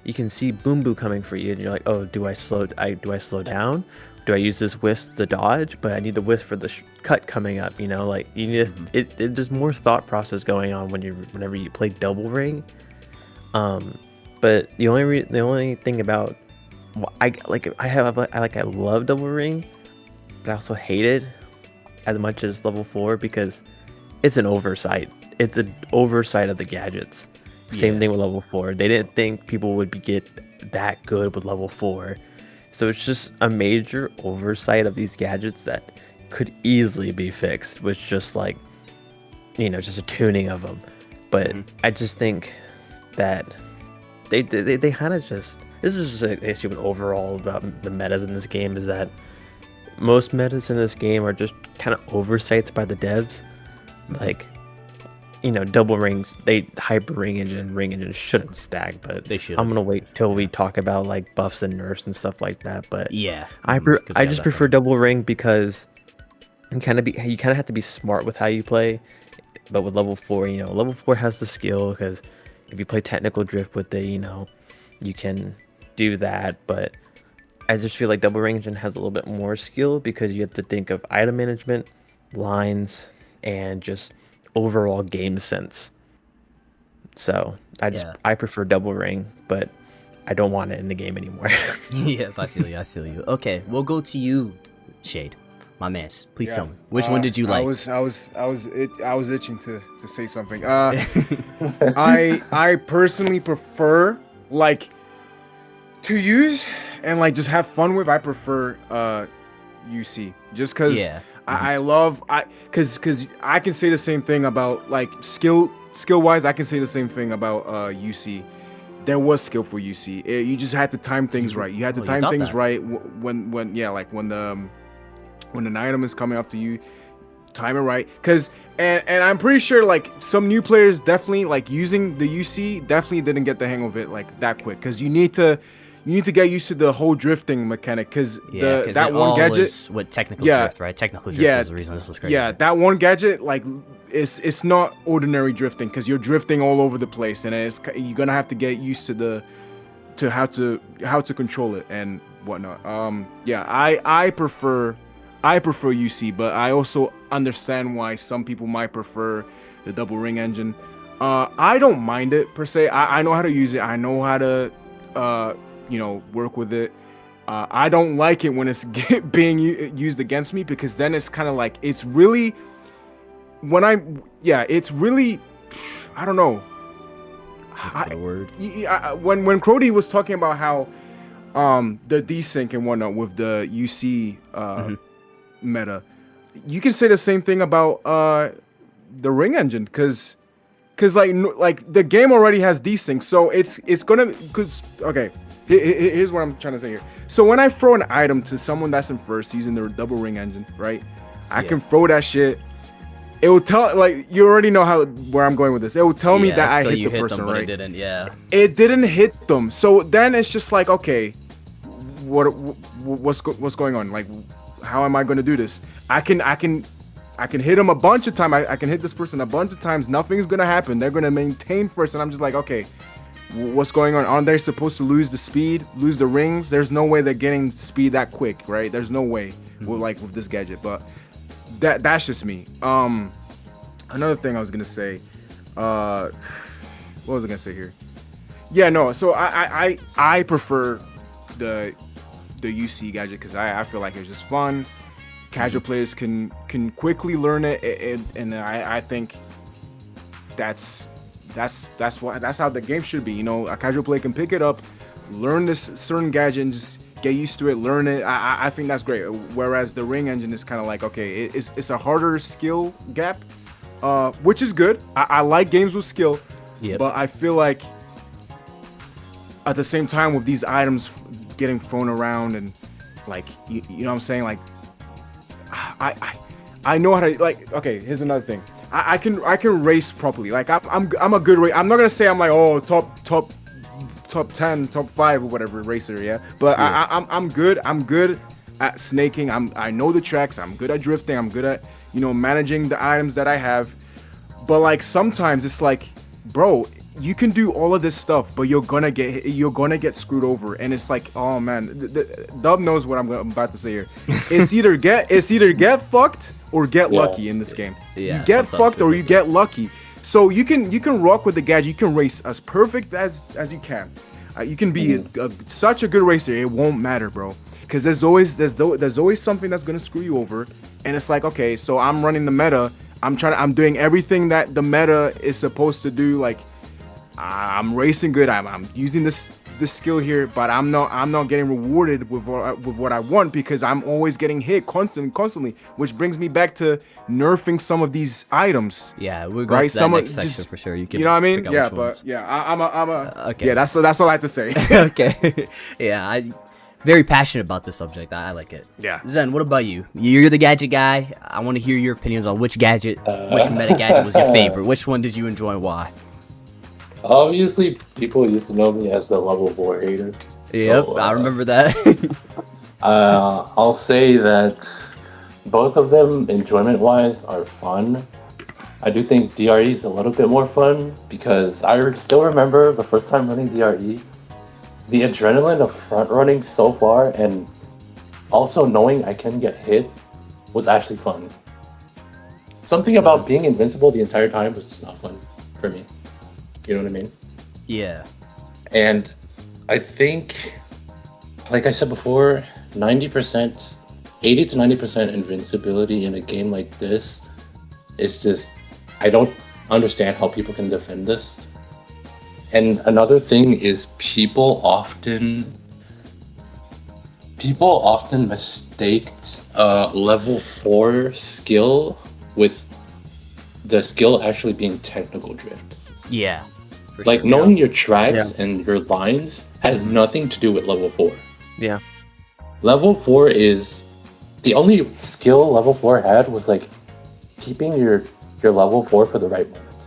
you can see Boom Boo coming for you, and you're like, oh, do I slow down? Do I use this whisk to dodge? But I need the whisk for the cut coming up. Like you need there's more thought process going on whenever you play Double Ring. But the only thing about I love Double Ring, but I also hate it as much as level 4 because it's an oversight. It's an oversight of the gadgets. Same thing with level 4. They didn't think people would get that good with level 4. So it's just a major oversight of these gadgets that could easily be fixed with just like, just a tuning of them. But I just think that they kind of just, this is just an issue with overall about the metas in this game, is that most metas in this game are just kind of oversights by the devs. Like, Double Rings, Hyper Ring Engine shouldn't stack, but They should. I'm gonna wait till we talk about like buffs and nerfs and stuff like that. But Yeah. I just prefer Double Ring because you kind of have to be smart with how you play. But with level 4, level 4 has the skill, because if you play technical drift with it, you can do that. But I just feel like Double Ring Engine has a little bit more skill because you have to think of item management, lines, and just overall game sense. So I prefer Double Ring, but I don't want it in the game anymore. Yeah, I feel you. Okay, we'll go to you, Shade, my man. Please tell me, which one did you like? I was itching to say something. I personally prefer like to use and like just have fun with. I prefer UC just because I love because I can say the same thing about like skill wise. I can say the same thing about UC. There was skill for UC. You just had to time things right. You had to time things right when when an item is coming up to you, time it right. And I'm pretty sure like some new players definitely like using the UC definitely didn't get the hang of it like that quick, because you need to get used to the whole drifting mechanic, because that one gadget with technical drift, right? Technical drift is the reason this was crazy. Yeah, that one gadget like it's not ordinary drifting, because you're drifting all over the place, and you're gonna have to get used to how to control it and whatnot. I prefer UC, but I also understand why some people might prefer the double ring engine. I don't mind it per se. I know how to use it. I know how to work with it. I don't like it when it's being used against me, because then it's kind of like it's really I don't know. When Crody was talking about how the desync and whatnot with the UC meta, you can say the same thing about the ring engine, because like the game already has desync, so it's gonna here's what I'm trying to say here. So when I throw an item to someone that's in first using the double ring engine, right, I can throw that shit. It will tell, like, you already know where I'm going with this. It will tell me that I hit the person, right? It didn't, It didn't hit them. So then it's just like, okay, what's going on? Like, how am I going to do this? I can hit him a bunch of times. I can hit this person a bunch of times. Nothing's going to happen. They're going to maintain first. And I'm just like, okay, what's going on? Aren't they supposed to lose the speed, lose the rings? There's no way they're getting speed that quick, right? There's no way with this gadget. But that's just me. Another thing I was gonna say, what was I gonna say here? Yeah, no. So I prefer the UC gadget, because I feel like it's just fun. Casual players can quickly learn it, and I think that's how the game should be. A casual player can pick it up, learn this certain gadget, and just get used to it, learn it. I think that's great. Whereas the ring engine is kind of like, okay, it's a harder skill gap, which is good. I like games with skill, but I feel like at the same time with these items getting thrown around and like you know what I'm saying, like I know how to, like, okay, here's another thing. I can race properly. Like I'm a good racer. I'm not gonna say I'm like top 10, top 5 or whatever racer, yeah. But I'm good. I'm good at snaking. I know the tracks. I'm good at drifting. I'm good at managing the items that I have. But like sometimes it's like, bro, you can do all of this stuff, but you're gonna get screwed over, and it's like, oh man, Dub knows what I'm about to say here. It's either get fucked or get lucky in this game. You get fucked or you get lucky. So you can rock with the gadget. You can race as perfect as you can. You can be such a good racer. It won't matter, bro, because there's always something that's gonna screw you over. And it's like, okay, so I'm running the meta. I'm doing everything that the meta is supposed to do. Like I'm racing good. I'm using this skill here, but I'm not getting rewarded with what I want, because I'm always getting hit constantly, which brings me back to nerfing some of these items. Yeah, we're going to that next section for sure. You know what I mean? Yeah, but yeah, I'm a okay. Yeah, that's all I have to say. Okay. Yeah, I'm very passionate about this subject. I like it. Yeah. Zen, what about you? You're the gadget guy. I want to hear your opinions on which gadget, which meta gadget was your favorite. Which one did you enjoy and why? Obviously, people used to know me as the level 4 hater. Yep, so, I remember that. I'll say that both of them, enjoyment-wise, are fun. I do think DRE is a little bit more fun, because I still remember the first time running DRE. The adrenaline of front-running so far, and also knowing I can get hit, was actually fun. Something about being invincible the entire time was just not fun for me. You know what I mean? Yeah. And I think, like I said before, 80 to 90% invincibility in a game like this is just, I don't understand how people can defend this. And another thing is people often mistake level 4 skill with the skill actually being technical drift. Yeah. Like, knowing your tracks and your lines has nothing to do with level 4. Yeah. Level 4 is the only skill level 4 had was like keeping your level 4 for the right moment.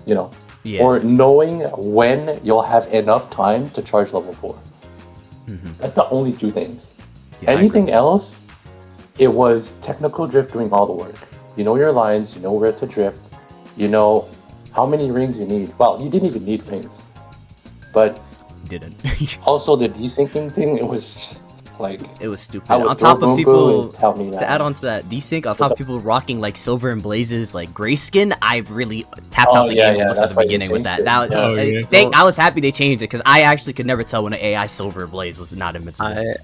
You know, or knowing when you'll have enough time to charge level 4. That's the only two things. Anything else, it was technical drift doing all the work. You know your lines, you know where to drift, you know how many rings you need. Well, you didn't even need rings, but Didn't. also the desyncing thing, it was like It was stupid. I would On top throw of Boom Boom people, and tell me to that. add on to that desync, on top of people rocking like Silver and Blazes like gray skin, I really tapped out the game almost at the beginning with that. I was happy they changed it because I actually could never tell when an AI Silver or Blaze was not invincible.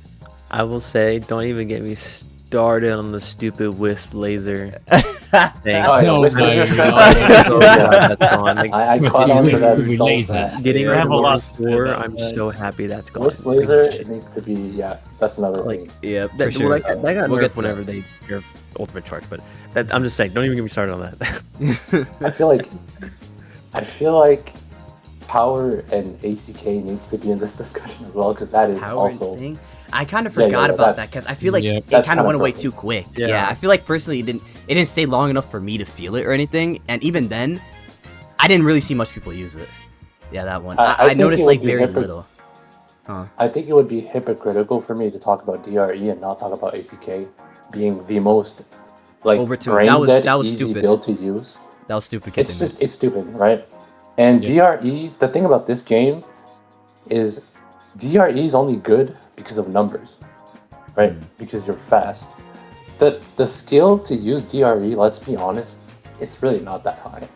I will say, don't even get me started on the stupid Wisp laser thing. Oh, yeah, No, Wisp no, Laser's no, good. no. That's gone. Like, I caught on to that so Laser. fast. getting I rid have of a lot Wisp to say 4, about I'm that. so happy that's gone. Wisp Laser, it needs to be, that's another Like, thing. Yeah, For for sure. sure. Well, that got We'll get nerfed to whenever they nerfed Ultimate Charge, but I'm just saying, don't even get me started on that. I feel like Power and ACK needs to be in this discussion as well, because that is Power also thing. I kind of Yeah, forgot yeah, about that's- that because I feel like Yep. it That's kind of kinda went away perfect. too quick. Yeah. Yeah, I feel like personally it didn't stay long enough for me to feel it or anything, and even then, I didn't really see much people use it. Yeah, that one. I I think noticed it like would be very hypocr- little. I think it would be hypocritical for me to talk about DRE and not talk about ACK being the most like Overtuned. brain That dead was easy stupid. build to use. That was stupid. It's stupid, right? And DRE, the thing about this game is DRE is only good because of numbers, right? Because you're fast. The skill to use DRE, let's be honest, it's really not that high.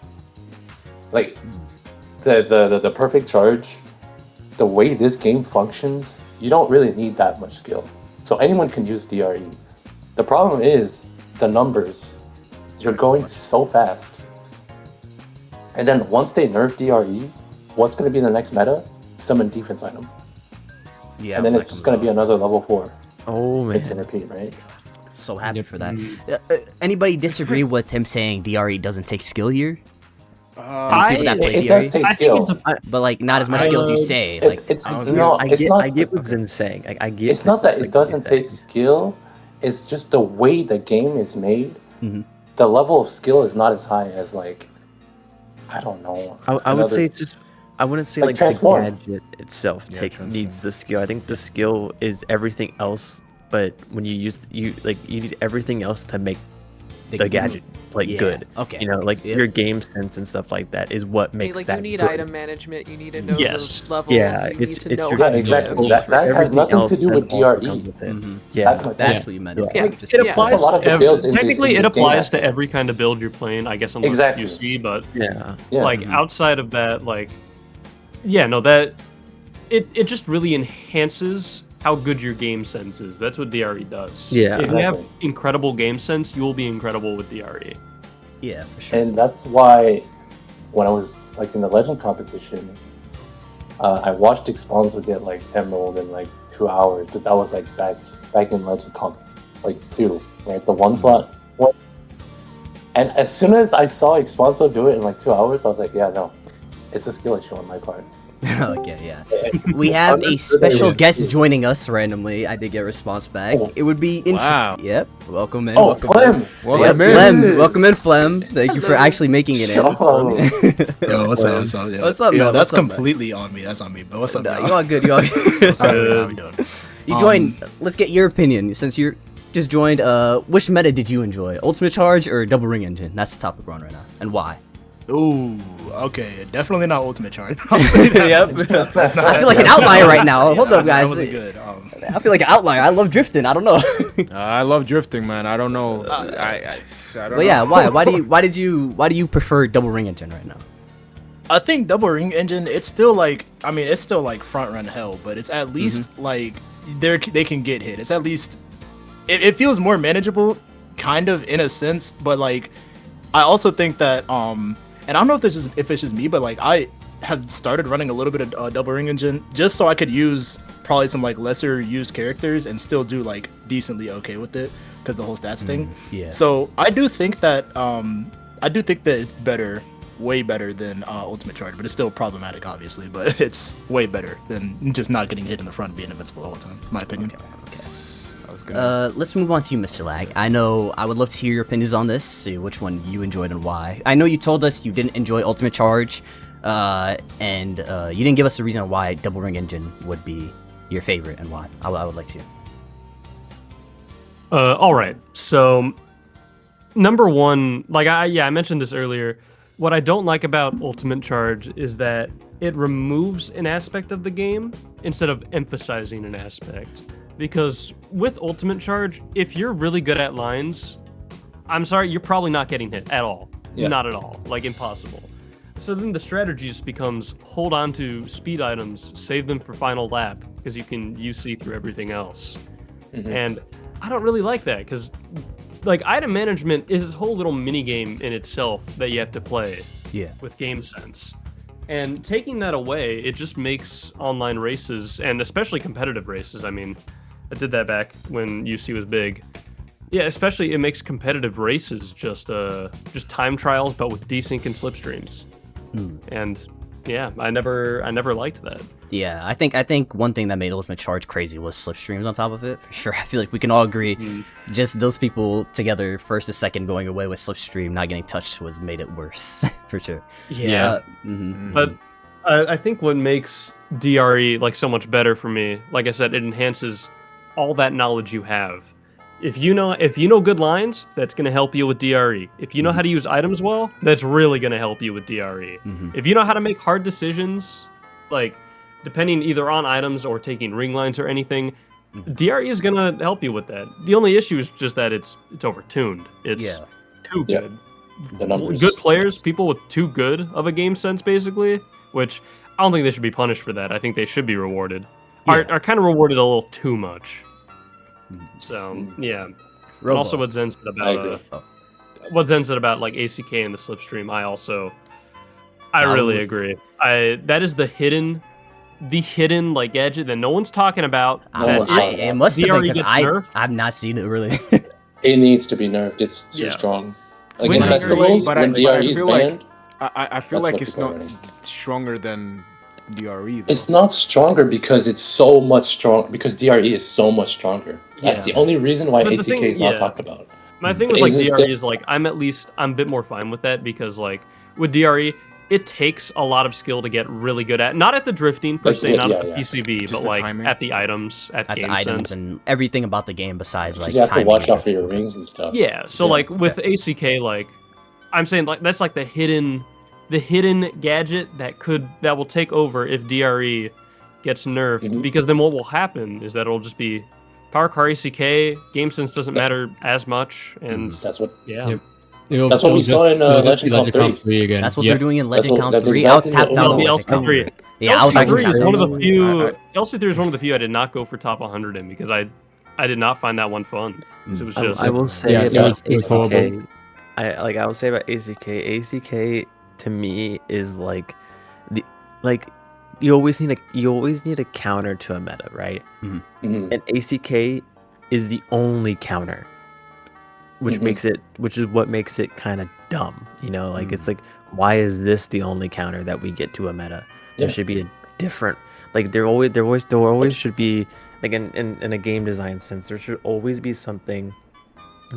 Like the perfect charge, the way this game functions, you don't really need that much skill. So anyone can use DRE. The problem is the numbers. You're going so fast. And then once they nerf DRE, what's going to be the next meta? Summon defense item. Yeah, And then it's just going to be another level 4. Oh Rinse and man. repeat, right? so happy for that. Anybody disagree with him saying DRE doesn't take skill here? Any people that play It does DRE? take I think skill. But like not as much skill as you say. Like It's I no, it's not. I get what Zin's saying. I get. It's not that like, it doesn't take skill. It's just the way the game is made. The level of skill is not as high as like, I don't know. I would another- say it's just. I wouldn't say Like like the transform. gadget itself Transform. needs the skill. I think the skill is everything else. But when you you need everything else to make the gadget like Yeah, good. okay, You know, like yep. your game sense and stuff like that is what makes Like that you need good. item management, you need to know Yes. the levels, Yeah, you it's- need to it's know your- how Yeah, to exactly. do That has Everything nothing else to do that with also DRE. comes with it. Mhm. Yeah, That's my That's point. what you meant. Yeah. Okay, Yeah, just- it yeah. applies. That's a lot of the to builds in this- technically, in it this game applies to actually. every kind of build you're playing. I guess unless Exactly. you see, but yeah. Yeah. like outside of that, like that it just really enhances how good your game sense is. That's what DRE does. Yeah. If you have Exactly. incredible game sense, you will be incredible with DRE. Yeah, for sure. And that's why when I was like in the legend competition, I watched Expanso get like emerald in like 2 hours, but that was like back in legend comp like 2, right? The one slot one. And as soon as I saw Expanso do it in like 2 hours, I was like, yeah, no, it's a skill issue on my part. Okay, yeah. We have a special guest joining us randomly. I did get a response back. It would be interesting. Wow. Yep. Welcome in. Oh, welcome Flem! in. Welcome Yep, in. Flem. Welcome in, Flem. Thank you for actually making it in. Yo. Yo, what's up? What's up? Yo, What's up, Yo, man? that's What's up, man? completely on me. That's on me. But what's up, No, bro? you all good. You all good. How we doing? You joined. Let's get your opinion since you're just joined. Which meta did you enjoy? Ultimate Charge or Double Ring Engine? That's the topic we're on right now, and why? Ooh, okay. Definitely not Ultimate Charge. I'll say that. Yep. That's not- I feel like an outlier right now. Hold up, that guys. wasn't good. I feel like an outlier. I love drifting. I don't know. I love drifting, man. I don't know. I don't know. But yeah, why? Why do you prefer Double Ring Engine right now? I think Double Ring Engine, it's still like, I mean, it's still like front run hell, but it's at least like they can get hit. It's at least it feels more manageable, kind of in a sense. But like, I also think that and I don't know if it's just me, but like I have started running a little bit of Double Ring Engine just so I could use probably some like lesser used characters and still do like decently okay with it because the whole stats thing. Yeah. So I do think that it's better, way better than Ultimate Charge, but it's still problematic, obviously. But it's way better than just not getting hit in the front and being invincible the whole time, in my opinion. Okay. was gonna. Let's move on to you, Mr. Lag. I know I would love to hear your opinions on this, see which one you enjoyed and why. I know you told us you didn't enjoy Ultimate Charge, and you didn't give us a reason why Double Ring Engine would be your favorite and why. I would like to. All right. So, number one, like I mentioned this earlier. What I don't like about Ultimate Charge is that it removes an aspect of the game instead of emphasizing an aspect. Because with Ultimate Charge, if you're really good at lines, I'm sorry, you're probably not getting hit at all. Yeah. Not at all. Like, impossible. So then the strategy just becomes hold on to speed items, save them for final lap, because you can UC through everything else. Mhm. And I don't really like that, because like item management is a whole little mini game in itself that you have to play Yeah. with game sense. And taking that away, it just makes online races, and especially competitive races, I mean, I did that back when UC was big. Yeah, especially it makes competitive races just time trials, but with desync and slipstreams. And yeah, I never liked that. Yeah, I think one thing that made Ultimate Charge crazy was slipstreams on top of it, for sure. I feel like we can all agree, just those people together, first and second, going away with slipstream, not getting touched, was made it worse, for sure. Yeah. But I think what makes DRE like so much better for me, like I said, it enhances all that knowledge you have. If you know good lines, that's going to help you with DRE. If you know how to use items well, that's really going to help you with DRE. If you know how to make hard decisions, like depending either on items or taking ring lines or anything, DRE is going to help you with that. The only issue is just that it's overtuned. It's too good. The numbers. Good players, people with too good of a game sense, basically, which I don't think they should be punished for that. I think they should be rewarded. Are kind of rewarded a little too much. So yeah. And also what Zen said about like ACK and the slipstream, I really agree. That is the hidden like gadget that no one's talking about. It must have been, because nerfed. I've not seen it really. It needs to be nerfed. It's too strong. Like When in DRE festivals, but when I DRE is feel like- banned, I feel That's like what it's people are not running. stronger than DRE. Though. it's not stronger because it's so much strong. Because DRE is so much stronger. That's the only reason why But the ACK thing- is not talked about. My thing with like DRE is like I'm a bit more fine with that, because like with DRE, it takes a lot of skill to get really good at. Not at the drifting per Like, se, not yeah, at the yeah. PCB, Just but the like timing. at the items, at At game the items sense. and everything about the game besides like Because you have to timing watch and out for your rings and stuff. Yeah, so like with ACK, like I'm saying, like that's like the hidden gadget that will take over if DRE gets nerfed. Because then what will happen is that it'll just be power car ACK, game sense doesn't matter as much, and That's what. Yep. That's what we saw in Legend Comp 3. again. That's what Yep. they're doing in Legend Count that's 3. I was exactly tapped what- out No, on the Legend Count LC3. 3. Yeah, I was actually LC3 is tapped one of out. the few. I- LC3 is one of the few I did not go for top 100 in, because I did not find that one fun. It was just I will say Yes, about it was horrible. ACK. I will say about ACK. ACK to me is like you always need a counter to a meta, right? Mhm. And ACK is the only counter, which is what makes it kind of dumb. You know, like it's like, why is this the only counter that we get to a meta? There Yeah. should be a different, like there always should be, like in a game design sense, there should always be something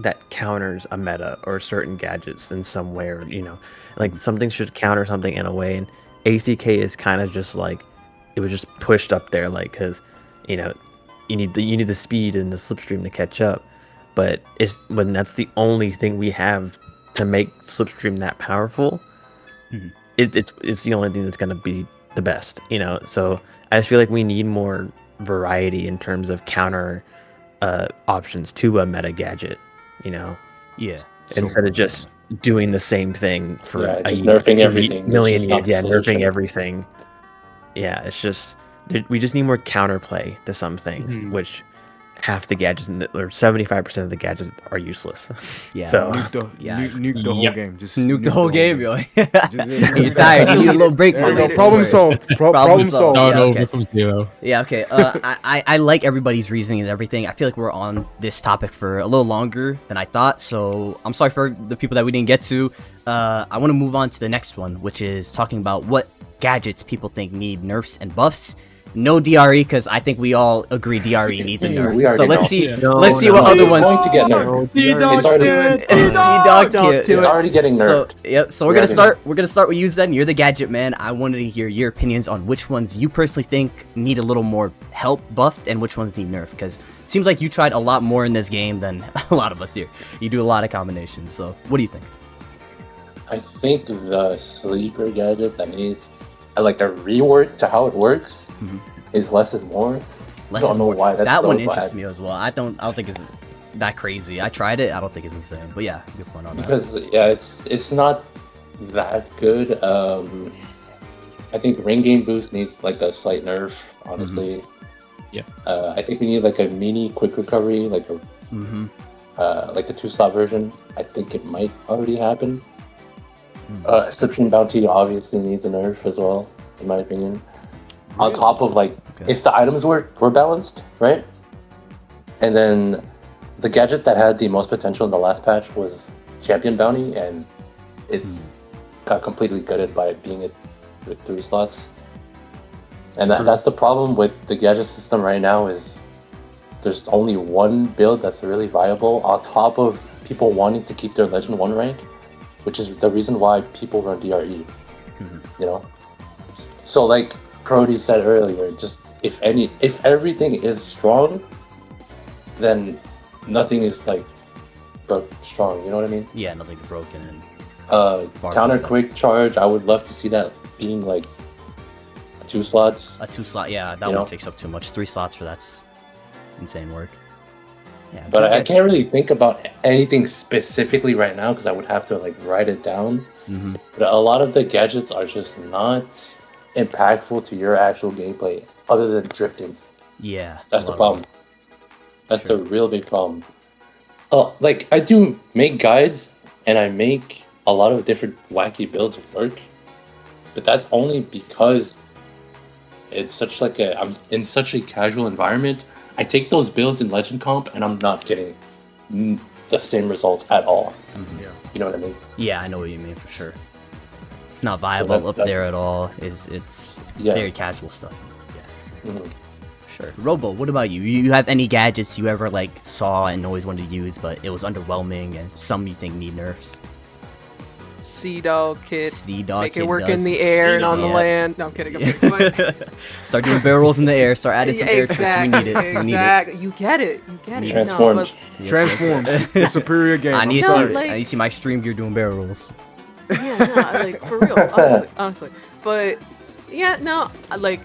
that counters a meta or certain gadgets in some way, or like something should counter something in a way. And ACK is kind of just like, it was just pushed up there, like, because you need the speed and the slipstream to catch up, but it's when that's the only thing we have to make slipstream that powerful. It's the only thing that's gonna be the best, so I just feel like we need more variety in terms of counter options to a meta gadget, Yeah. instead of just doing the same thing for just nerfing 2 everything. It's million just not years. the Yeah, nerfing solution. everything. Yeah, it's just we just need more counterplay to some things, which half the gadgets or 75% of the gadgets are useless. Yeah. So Nuke the whole Yep. game. Just Nuke the whole game, yo. Just- You're tired. You need a little break. There my we go. man. Problem solved. Problem solved. solved. Start Yeah, over okay. from zero. Yeah, okay. I like everybody's reasoning and everything. I feel like we're on this topic for a little longer than I thought, so I'm sorry for the people that we didn't get to. I want to move on to the next one, which is talking about what gadgets people think need nerfs and buffs. no DRE because I think we all agree DRE needs a We nerf. already So let's know. see. No, let's see no, what no. other It's ones. going to get nerfed. It's already, Sea-Dog Don't Kit. do it's it. already getting So nerfed. yep. So We we're gonna already start. We're gonna start with you, Zen. You're the gadget man. I wanted to hear your opinions on which ones you personally think need a little more help buffed and which ones need nerf. Because it seems like you tried a lot more in this game than a lot of us here. You do a lot of combinations. So what do you think? I think the sleeper gadget that needs like a rework to how it works Mhm. is less is more. Less don't is know more. why that's That so one bad. interests me as well. I don't think it's that crazy. I tried it. I don't think it's insane. But yeah, good point on that. Because yeah, it's not that good. I think ring game boost needs like a slight nerf, honestly. Yeah. I think we need like a mini quick recovery, like a Mm-hmm. like a 2-slot version. I think it might already happen. Mm. Exception bounty obviously needs a nerf as well, in my opinion. On top of like, Okay. if the items were balanced, right? And then the gadget that had the most potential in the last patch was champion bounty, and it's got completely gutted by it being with 3 slots. And that's the problem with the gadget system right now is there's only one build that's really viable on top of people wanting to keep their legend 1 rank, which is the reason why people run DRE. You know, so like Prody said earlier, just if everything is strong, then nothing is like strong. You know what I mean? Yeah, nothing's broken. And Counter quick charge. I would love to see that being like 2 slots. a 2-slot. Yeah, that You one know? takes up too much. 3 slots for that's insane work. Yeah, But good I catch. can't really think about anything specifically right now because I would have to like write it down. Mhm. But a lot of the gadgets are just not impactful to your actual gameplay, other than drifting. Yeah, That's a the lot of problem. them. That's Sure. the real big problem. Oh, like I do make guides and I make a lot of different wacky builds work, but that's only because it's such like I'm in such a casual environment. I take those builds in Legend Comp and I'm not getting the same results at all. Mhm. You know what I mean? Yeah, I know what you mean for sure. It's not viable that's- up there at all. It's Yeah. very casual stuff. Yeah, Mhm. sure. Robo, what about you? You have any gadgets you ever like saw and always wanted to use, but it was underwhelming, and some you think need nerfs? Sea-Dog Kit. Sea-Dog Make it Kit work does. in the air and on the Yeah. land. No, I'm kidding. I'm kidding. But Start doing barrel rolls in the air. Start adding some air tricks. We need it. We need it. Exactly. You get it. You get it. Transformed. No, Transform. The superior game. I need to No, see. sorry. like- I need to see my stream gear doing barrel rolls. but yeah, no, like for real, honestly. But yeah, no, like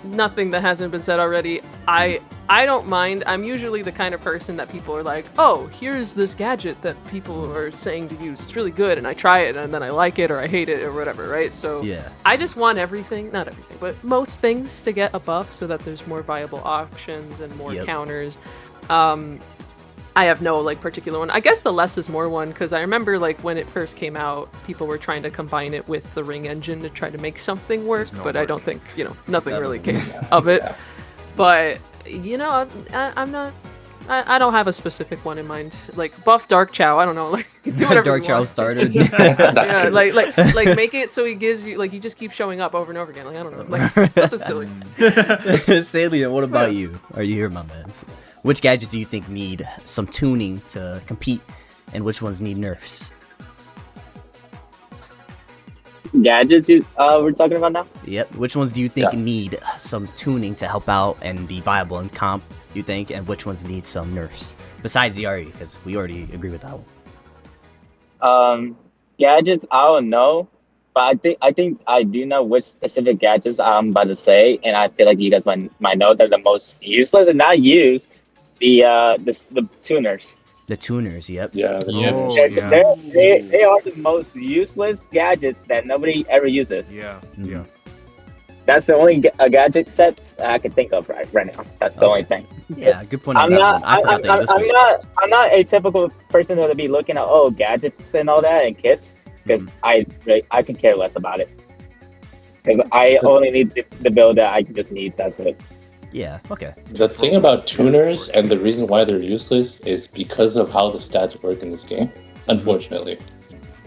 nothing that hasn't been said already. I don't mind. I'm usually the kind of person that people are like, oh, here's this gadget that people are saying to use. It's really good, and I try it, and then I like it or I hate it or whatever, right? So Yeah. I just want everything, not everything, but most things to get a buff so that there's more viable options and more Yep. counters. I have no like particular one. I guess the less is more one because I remember like when it first came out, people were trying to combine it with the Ring engine to try to make something work, Does not but I work. don't think nothing really Doesn't came of it. Yeah. But I'm not. I don't have a specific one in mind. Like buff Dark Chow. I don't know. Like do whatever. Dark you Child want. started. That's Yeah, good. like make it so he gives you like he just keeps showing up over and over again. Like I don't know, like something silly. Salient, what about you? Are you here, my man? So, which gadgets do you think need some tuning to compete, and which ones need nerfs? Gadgets we're talking about now? Yep. Which ones do you think Yeah. need some tuning to help out and be viable in comp? You think, and which ones need some nerfs besides the RE? Because we already agree with that one. Gadgets, I don't know. But I think I do know which specific gadgets I'm about to say, and I feel like you guys might know they're the most useless and not used. The tuners. The tuners. Yep. Yeah. Oh, They're- yeah. They are the most useless gadgets that nobody ever uses. Yeah. Mhm. Yeah. That's the only gadget set I can think of right now. That's the only thing. Yeah. Good point on I'm that not. one. I forgot that existed. I'm not a typical person to be looking at gadgets and all that and kits because I can care less about it. Because I only need the build that I just need. That's it. Yeah. Okay. The thing about tuners and the reason why they're useless is because of how the stats work in this game, unfortunately.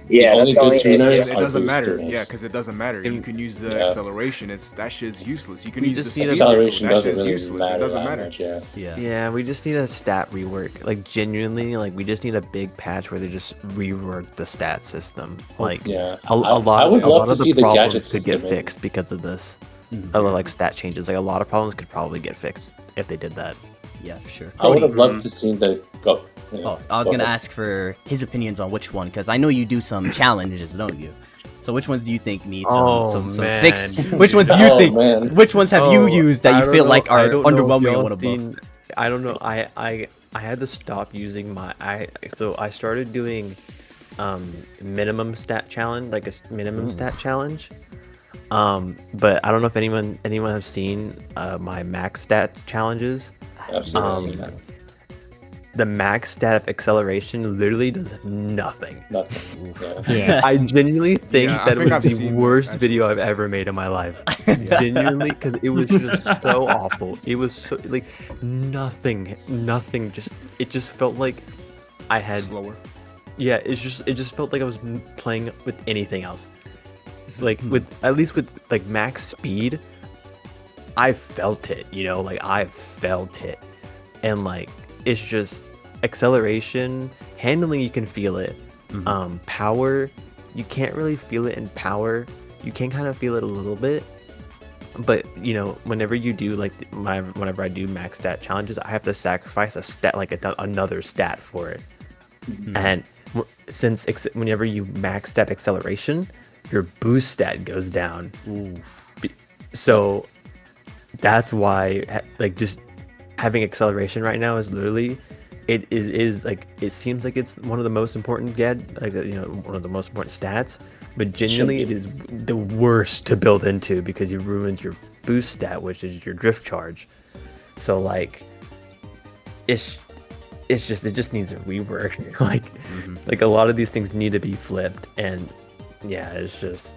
Yeah, the that's only the only good tuners It are doesn't boost matter. tuners. Yeah, because it doesn't matter. You can use the Yeah. acceleration. That shit's useless. You can We use the just speed need a- vehicle. Acceleration That doesn't shit's really useless. It matter doesn't that matter. much. Yeah. Yeah, we just need a stat rework. Like genuinely, like we just need a big patch where they just rework the stat system. Like Yeah. a lot. I would a love lot to of see the the gadget problems could get system in. fixed because of this. Mhm. Or like stat changes. Like a lot of problems could probably get fixed if they did that. Yeah, for sure. I would have Cody, loved to see the go. Yeah, oh, I was go gonna ahead. ask for his opinions on which one, because I know you do some challenges, don't you? So which ones do you think need some fix? man. Which ones do you Oh, think? man. Which ones have you used that I you don't feel know- like I are don't know if underwhelming y'all and one above? seen- I don't know. I had to stop using so I started doing minimum stat challenge, like a minimum stat challenge. But I don't know if anyone have seen my max stat challenges. Absolutely. Um, The max stat of acceleration literally does nothing. Nothing. Yeah. Yeah. I genuinely think Yeah, I that think it I've was the seen that, worst actually. video I've ever made in my life. Genuinely, because it was just so awful. It was so like nothing. It just felt like I had. Slower. Yeah, it just felt like I was playing with anything else. Like with at least with like max speed, I felt it. Like I felt it, and like it's just acceleration, handling. You can feel it. Power, you can't really feel it in power. You can kind of feel it a little bit, but whenever you do like whenever I do max stat challenges, I have to sacrifice a stat, like another stat for it. And since whenever you max stat acceleration, your boost stat goes down. So that's why like just having acceleration right now is literally it is like it seems like it's one of the most important one of the most important stats, but genuinely it is the worst to build into because you ruined your boost stat, which is your drift charge. So like it just needs a rework. like a lot of these things need to be flipped, and yeah, it's just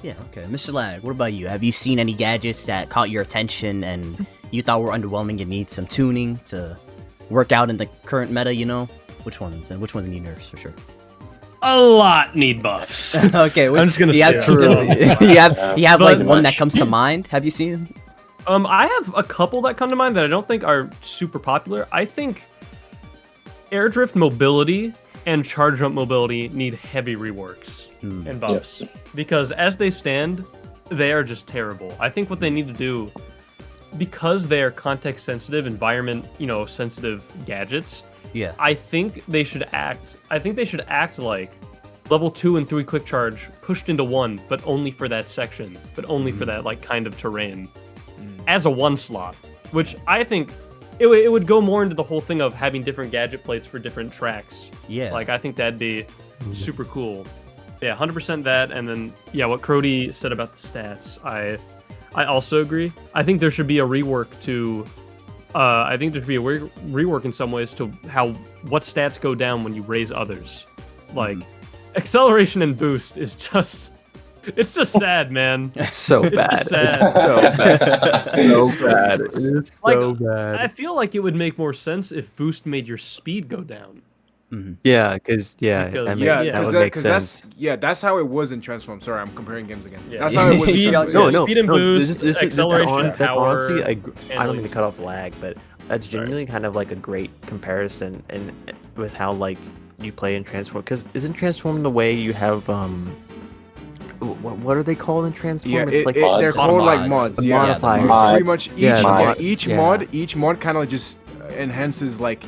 Yeah, okay. Mr. Lag, what about you? Have you seen any gadgets that caught your attention and you thought were underwhelming and need some tuning to work out in the current meta, Which ones? And which ones need nerfs for sure? A lot need buffs. Okay, I'm just gonna you say have, that. you have like But one that much. comes to mind. Have you seen? I have a couple that come to mind that I don't think are super popular. I think air drift mobility and charge jump mobility need heavy reworks and buffs because as they stand, they are just terrible. I think what they need to do, because they are context sensitive, environment, sensitive gadgets. Yeah. I think they should act like level 2 and 3 quick charge pushed into 1, but only for that section, but only for that like kind of terrain as a 1 slot, which I think it would go more into the whole thing of having different gadget plates for different tracks. Yeah. Like I think that'd be super cool. Yeah, 100% that. And then what Crody said about the stats, I also agree. I think there should be a rework to rework in some ways to what stats go down when you raise others. Like acceleration and boost is just it's just sad, man. it's so It's bad. just sad. It's so bad. So bad. It's Like, so bad. I feel like it would make more sense if boost made your speed go down. Yeah, because Because- that Yeah, would make sense. that's how it was in Transform. Sorry, I'm comparing games again. Yeah. That's how it was in Speed- Transform. No, speed and boost, acceleration, that's power, honestly, I don't mean to noise. cut off lag, but that's genuinely kind of like a great comparison, and with how like you play in Transform, because isn't Transform the way you have what are they called in Transform? Yeah, It's like mods. they're called like Mods. mods. The Yeah, modifiers. pretty much each Yeah. each mod kind of just enhances like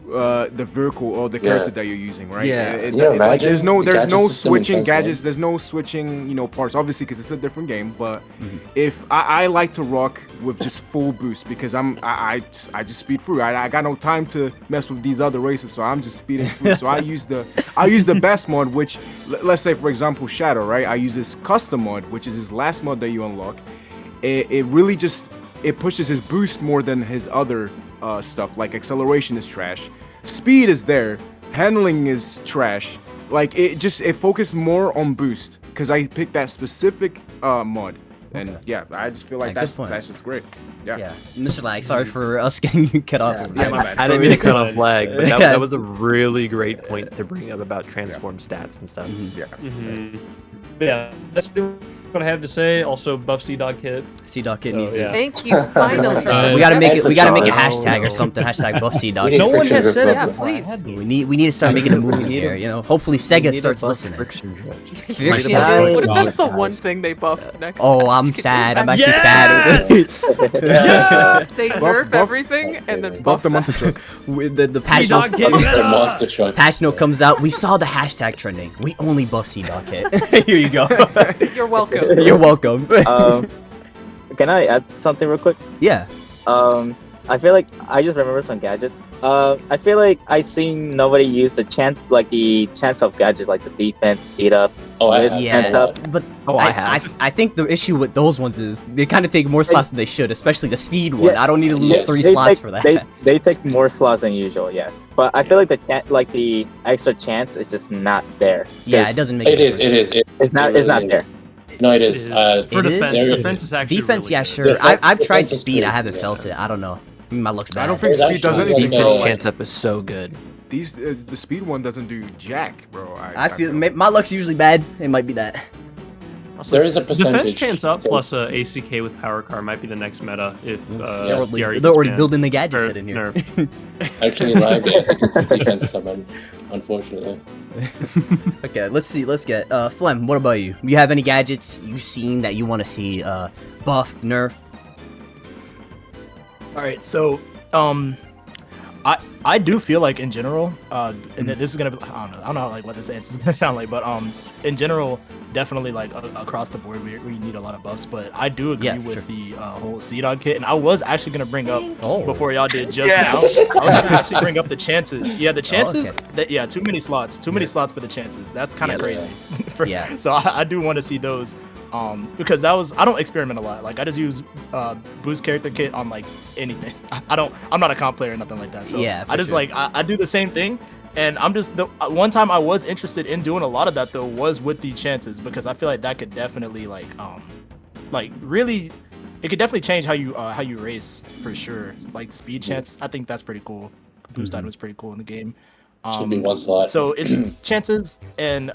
the vehicle or the character that you're using, right? Yeah. Like, Imagine there's no the gadget system in switching Transform. gadgets. There's no switching parts, obviously, because it's a different game. But if I like to rock with just full boost because I just speed through. I got no time to mess with these other races, so I'm just speeding through. So I use the best mod, which let's say for example Shadow, right? I use this custom mod, which is his last mod that you unlock. It really just pushes his boost more than his other stuff. Like acceleration is trash, speed is there, handling is trash. Like it focused more on boost because I picked that specific mod. And Okay. yeah, I just feel like Yeah, good point. that's just great. Yeah. Yeah, Mr. Lag, sorry for us getting you cut off. Yeah, my bad. I didn't mean to cut off lag, but Yeah. that was a really great point to bring up about transform stats and stuff. Mhm. Yeah. Mm-hmm. Yeah, that's what I have to say. Also, buff C-Dog Kit. C-Dog Kid So, needs yeah. it. Thank you. Finally. We gotta make it. Extra We gotta make a charge. hashtag No. or something. Hashtag buff C-Dog. We need No one friction has grip said it. Yeah, buffer. please. We need to start making a movement here. You know, hopefully Sega starts listening. Friction drift. Friction Guys, drift? What if that's the Guys. one thing they buff next? Oh, I'm Can you sad. I'm imagine? actually sad. Yeah! They Buff- nerf buff- everything and then Buff buff the that. monster truck. With the patch C-Dog notes, Kit. The monster truck. patch note comes out. We saw the hashtag trending. We only buff C-Dog Kit. Here you go. You're welcome. You're welcome. Can I add something real quick? Yeah. I feel like I just remember some gadgets. I feel like I seen nobody use the chance of gadgets, like the defense, speed up. Oh, I Wrist, have. Yeah. hands up. But Oh, I have. I think the issue with those ones is they kind of take more slots than they should, especially the speed one. Yeah. I don't need to lose Yes. 3 They slots take, for that. They take more slots than usual, yes. But I feel like the extra chance is just not there. Yeah, it 'Cause doesn't make a It is. difference. It is. It's not. really It's not is. there. No, it It is. is. There For defense, is. defense is actually Defense, really yeah, good. sure. Defense- I've tried defense is speed. I great, haven't yeah. felt it. I don't know. My luck's bad. I don't think It's speed does actually anything. good. Bro. Defense Like, chance up is so good. these the speed one doesn't do jack, bro. I feel my luck's usually bad. It might be that. Also, There is a percentage. Defense chance up to- plus ACK with power car might be the next meta if They're DRE already, gets banned. building the gadget Or set in here. nerf. Actually, lag. I think it's defense summon. Unfortunately. Okay, let's see. Let's get Flem. What about you? You have any gadgets you've seen that you want to see buffed, nerfed? All right, so I do feel like in general, and this is gonna be, I don't know like what this answer is gonna sound like, but in general, definitely like across the board we need a lot of buffs. But I do agree Yeah, with sure. the whole C-Dog kit, and I was actually gonna bring up Oh. before y'all did just Yes. now. I was gonna actually bring up the chances. Yeah, the chances. okay. Too many slots. Too many slots for the chances. That's kind of Yeah, crazy. Yeah. So I do want to see those. Because I don't experiment a lot. Like I just use boost character kit on like anything. I'm not a comp player or nothing like that. So Yeah, for I just sure. like I do the same thing. And I'm just the one time I was interested in doing a lot of that though was with the chances, because I feel like that could definitely like really, it could definitely change how you race for sure. Like speed chance, I think that's pretty cool. Boost item is pretty cool in the game. Should be one slot. So it's chances and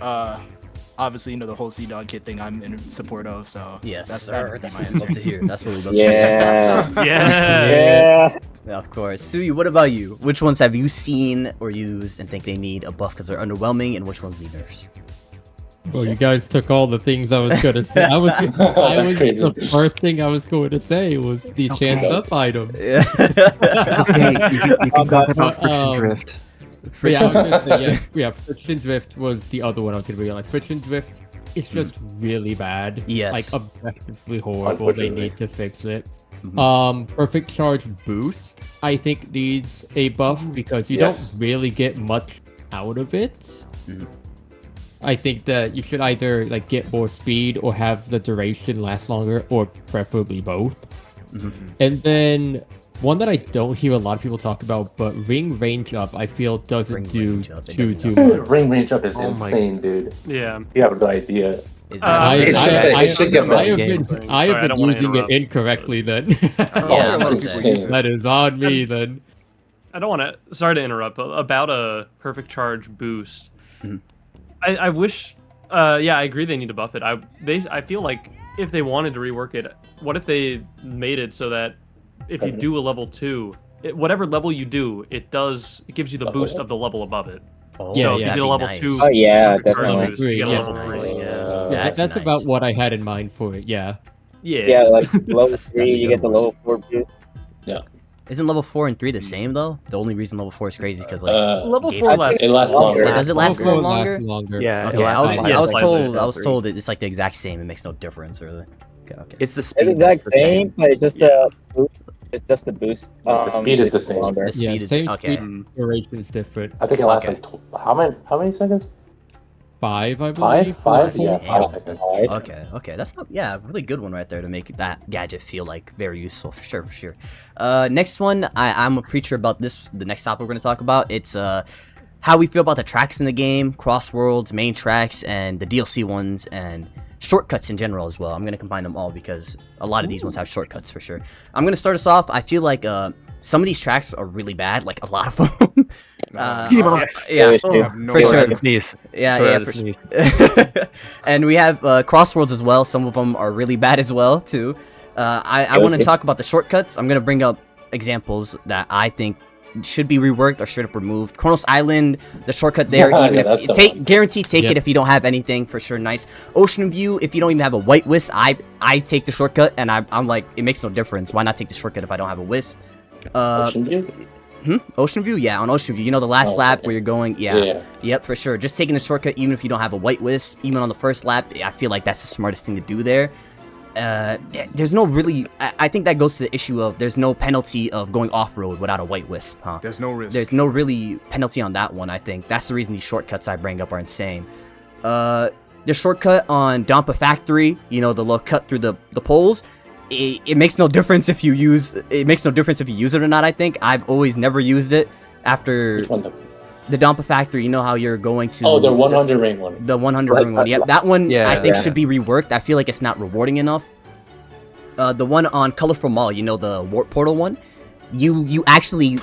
obviously, the whole C-Dog kit thing I'm in support of, so Yes, that'd be that's my what we answer. love to hear. That's what we love Yeah. Awesome. Yeah. Yeah, of course. Suyu, what about you? Which ones have you seen or used and think they need a buff because they're underwhelming, and which ones need nerfs? Well, you guys took all the things I was gonna say. That's crazy. The first thing I was going to say was the chance up items. Yeah. You can talk about friction um, drift. But yeah, I was gonna say, yeah, friction drift was the other one I was gonna bring up. Like friction drift is just really bad. Yes. Like objectively horrible. They Unfortunately. need to fix it. Mhm. Perfect charge boost I think needs a buff because you Yes. don't really get much out of it. Mhm. I think that you should either like get more speed or have the duration last longer, or preferably both. Mhm. And then one that I don't hear a lot of people talk about, but ring range up, I feel Ring doesn't do range up, it too doesn't much. Ring range up is Oh my- insane, dude. Yeah. You have no idea. Is I, It should- I, it should get I better have game. been, Sorry, I have I been don't wanna using it interrupt. incorrectly then. Yeah, Yeah, a lot of that's people insane. use it. That is on me then. I don't want to. Sorry to interrupt, but about a perfect charge boost. Mhm. I wish. Yeah, I agree. They need to buff it. I feel like if they wanted to rework it, what if they made it so that if you do a level 2, whatever level you do, it gives you the boost of the level above it. Oh, Yeah, so if yeah. you did a level 2, Oh yeah, perfect charge definitely. boost, you get a Yes, level nice. 3. Yeah, That's that's nice. about what I had in mind for it. Yeah. Yeah. Yeah, like level That's a 3, you good get the one. level 4 boost. Isn't level 4 and 3 the same though? The only reason level 4 is crazy is because like Level game 4 set- lasts It lasts longer. Wait, does it last a Level little four longer? lasts longer. Yeah, it Okay, I was, lasts Yeah, I was slightly. told Level it's like the exact same. It makes no difference really. Okay. It's the It's speed. the exact that's the thing. same, but it's just a boost. It's just a boost. The speed is the it's same. longer. The speed Yeah, is same okay. speed duration is different. I think it lasts Okay. like how many seconds? 5, I believe. 5? Yeah, Damn. 5 seconds. Okay, that's not, yeah, really good one right there to make that gadget feel like very useful for sure. Next one, I'm a preacher about this. The next topic we're gonna talk about, it's how we feel about the tracks in the game, Crossworlds, main tracks, and the DLC ones, and shortcuts in general as well. I'm gonna combine them all because a lot of these ones have shortcuts for sure. I'm gonna start us off. I feel like some of these tracks are really bad, like a lot of them. Yeah, for sure. Sneeze. Yeah, for sure. And we have Crossworlds as well. Some of them are really bad as well too. I want to talk about the shortcuts. I'm gonna bring up examples that I think should be reworked or straight up removed. Kronos Island, the shortcut there, even if guaranteed take it if you don't have anything, for sure. Nice. Ocean View, if you don't even have a white wisp, I take the shortcut, and I'm like, it makes no difference. Why not take the shortcut if I don't have a wisp? Ocean View? Ocean View? Yeah, on Ocean View. You know the last lap where you're going? Yeah. Yep, for sure. Just taking the shortcut, even if you don't have a white wisp, even on the first lap, I feel like that's the smartest thing to do there. There's no really... I think that goes to the issue of there's no penalty of going off-road without a white wisp, huh? There's no risk. There's no really penalty on that one, I think. That's the reason these shortcuts I bring up are insane. The shortcut on Dampa Factory, you know, the little cut through the poles, it makes no difference if you use... It makes no difference if you use it or not, I think. I've always never used it after... Which one, the Dampa Factory, you know how you're going to... Oh, the 100 ring one. The 100 ring one. Yep, that one I think should be reworked. I feel like it's not rewarding enough. The one on Colorful Mall, you know, the warp portal one, you actually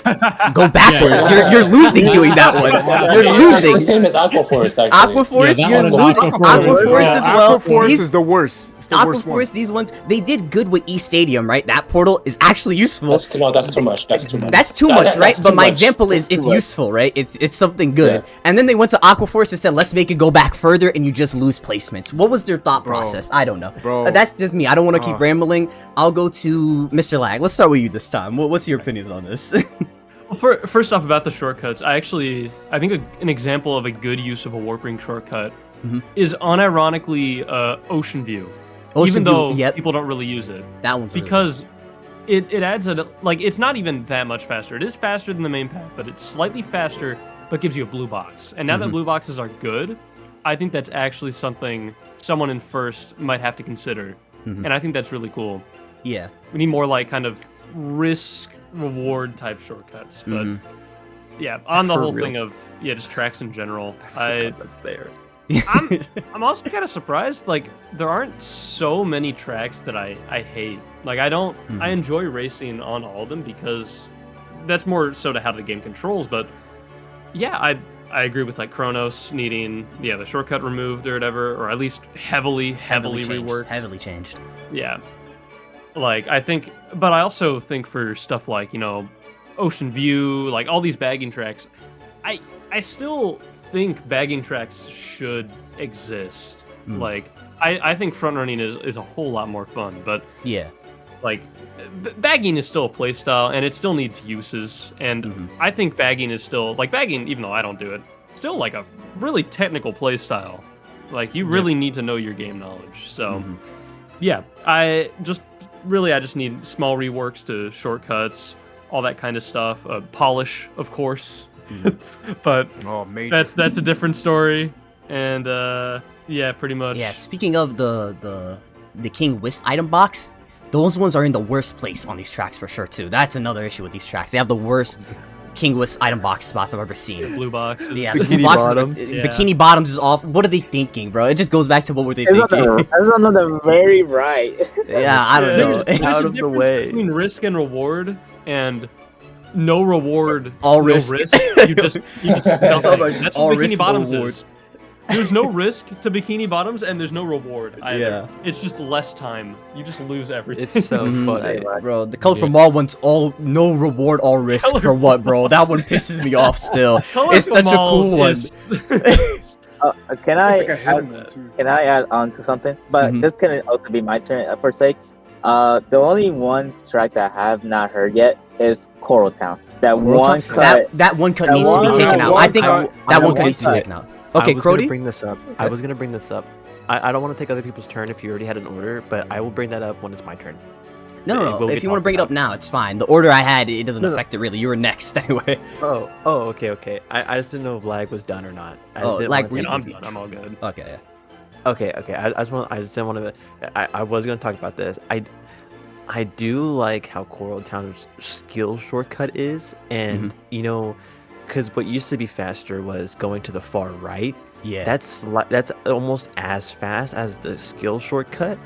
go backwards. You're losing doing that one. You're losing. It's the same as Aquaforest, actually. Aquaforest, you're losing. Aquaforest as well. Aquaforest is the worst. It's the worst one. Aquaforest, these ones, they did good with East Stadium, right? That portal is actually useful. That's too much. That's too much. That's too much, right? That's but too my much. example is it's useful, right? It's something good. Yeah. And then they went to Aquaforest and said, let's make it go back further, and you just lose placements. What was their thought process? I don't know. Bro. That's just me. I don't want to keep rambling. I'll go to Mr. Lag. Let's start with you this time. What's your opinions on this? Well, first off, about the shortcuts, I think an example of a good use of a warp ring shortcut is unironically Ocean View. Even though people don't really use it. That one's because it adds it's not even that much faster. It is faster than the main path, but it's slightly faster, but gives you a blue box. And now that blue boxes are good, I think that's actually something someone in first might have to consider. And I think that's really cool. Yeah. We need more like kind of risk reward type shortcuts, but yeah, on the whole thing of just tracks in general, that's there. I'm also kind of surprised like there aren't so many tracks that I hate. Like I enjoy racing on all of them because that's more so to how the game controls, but yeah, I agree with like Kronos needing the shortcut removed or whatever, or at least heavily reworked. Heavily changed. Yeah. Like, I think, but I also think for stuff like, you know, Ocean View, like all these bagging tracks, I still think bagging tracks should exist. Like, I think front running is a whole lot more fun, but yeah, like bagging is still a playstyle and it still needs uses. And I think bagging is still like bagging, even though I don't do it, still like a really technical playstyle. Like, you really need to know your game knowledge. So, yeah, I just need small reworks to shortcuts, all that kind of stuff. Polish, of course, but that's a different story. And yeah, pretty much. Yeah. Speaking of the King Wisp item box, those ones are in the worst place on these tracks for sure too. That's another issue with these tracks. They have the worst King Wisp item box spots I've ever seen. The blue boxes. Yeah, the blue boxes. Bikini Bottoms is off. What are they thinking, bro? It just goes back to what were they thinking? That's on the very right. Yeah, I don't know. There's Out a of the difference way. between risk and reward, and no reward, all no risk. You just that's Some are what just all Bikini risk, no Bottoms reward. is. There's no risk to Bikini Bottoms, and there's no reward either. Yeah. It's just less time. You just lose everything. It's so funny. Bro, the Colorful Mall one's all no reward, all risk for what, bro? That one pisses me off still. It's such a cool one. Can I add on to something? But this can also be my turn for sake. The only one track that I have not heard yet is Coral Town. That one cut needs to be taken out. I think that one cut needs to be taken out. Okay, Crody? I was gonna bring this up. I don't want to take other people's turn if you already had an order, but I will bring that up when it's my turn. No. If you want to bring it up now, it's fine. The order I had, it doesn't affect it really. You were next anyway. Oh, okay. I just didn't know if lag was done or not. I'm done. I'm all good. Okay, yeah. Okay. I just didn't want to. I was gonna talk about this. I do like how Coral Town's skill shortcut is, and you know, because what used to be faster was going to the far right. Yeah. That's almost as fast as the skill shortcut.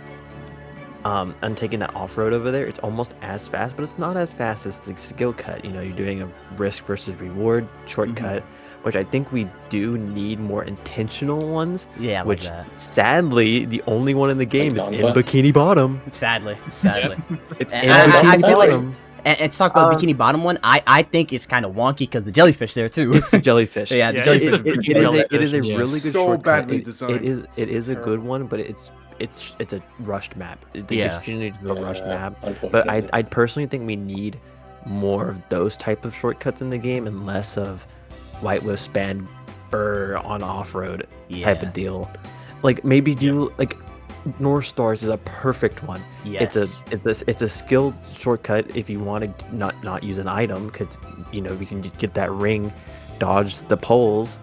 And taking that off-road over there, it's almost as fast, but it's not as fast as the skill cut. You're doing a risk versus reward shortcut, which I think we do need more intentional ones. Yeah, like which that. Sadly, the only one in the game is in Donba? Bikini Bottom. Sadly. It's And in I Bikini feel like, Bottom. and let's talk about Bikini Bottom one. I think it's kind of wonky because the jellyfish there too. It's the jellyfish. Yeah, the Yeah, jellyfish. it's the It is a Yeah. really good So shortcut. badly It designed. is a Terrible. good one, but it's a rushed map. They Yeah. just need a rushed map. But Unfortunately. I personally think we need more of those type of shortcuts in the game and less of white wristband burr on off-road type Yeah. of deal. Like maybe do like North Stars is a perfect one. Yes. It's a skill shortcut if you want to not use an item, because we can get that ring, dodge the poles,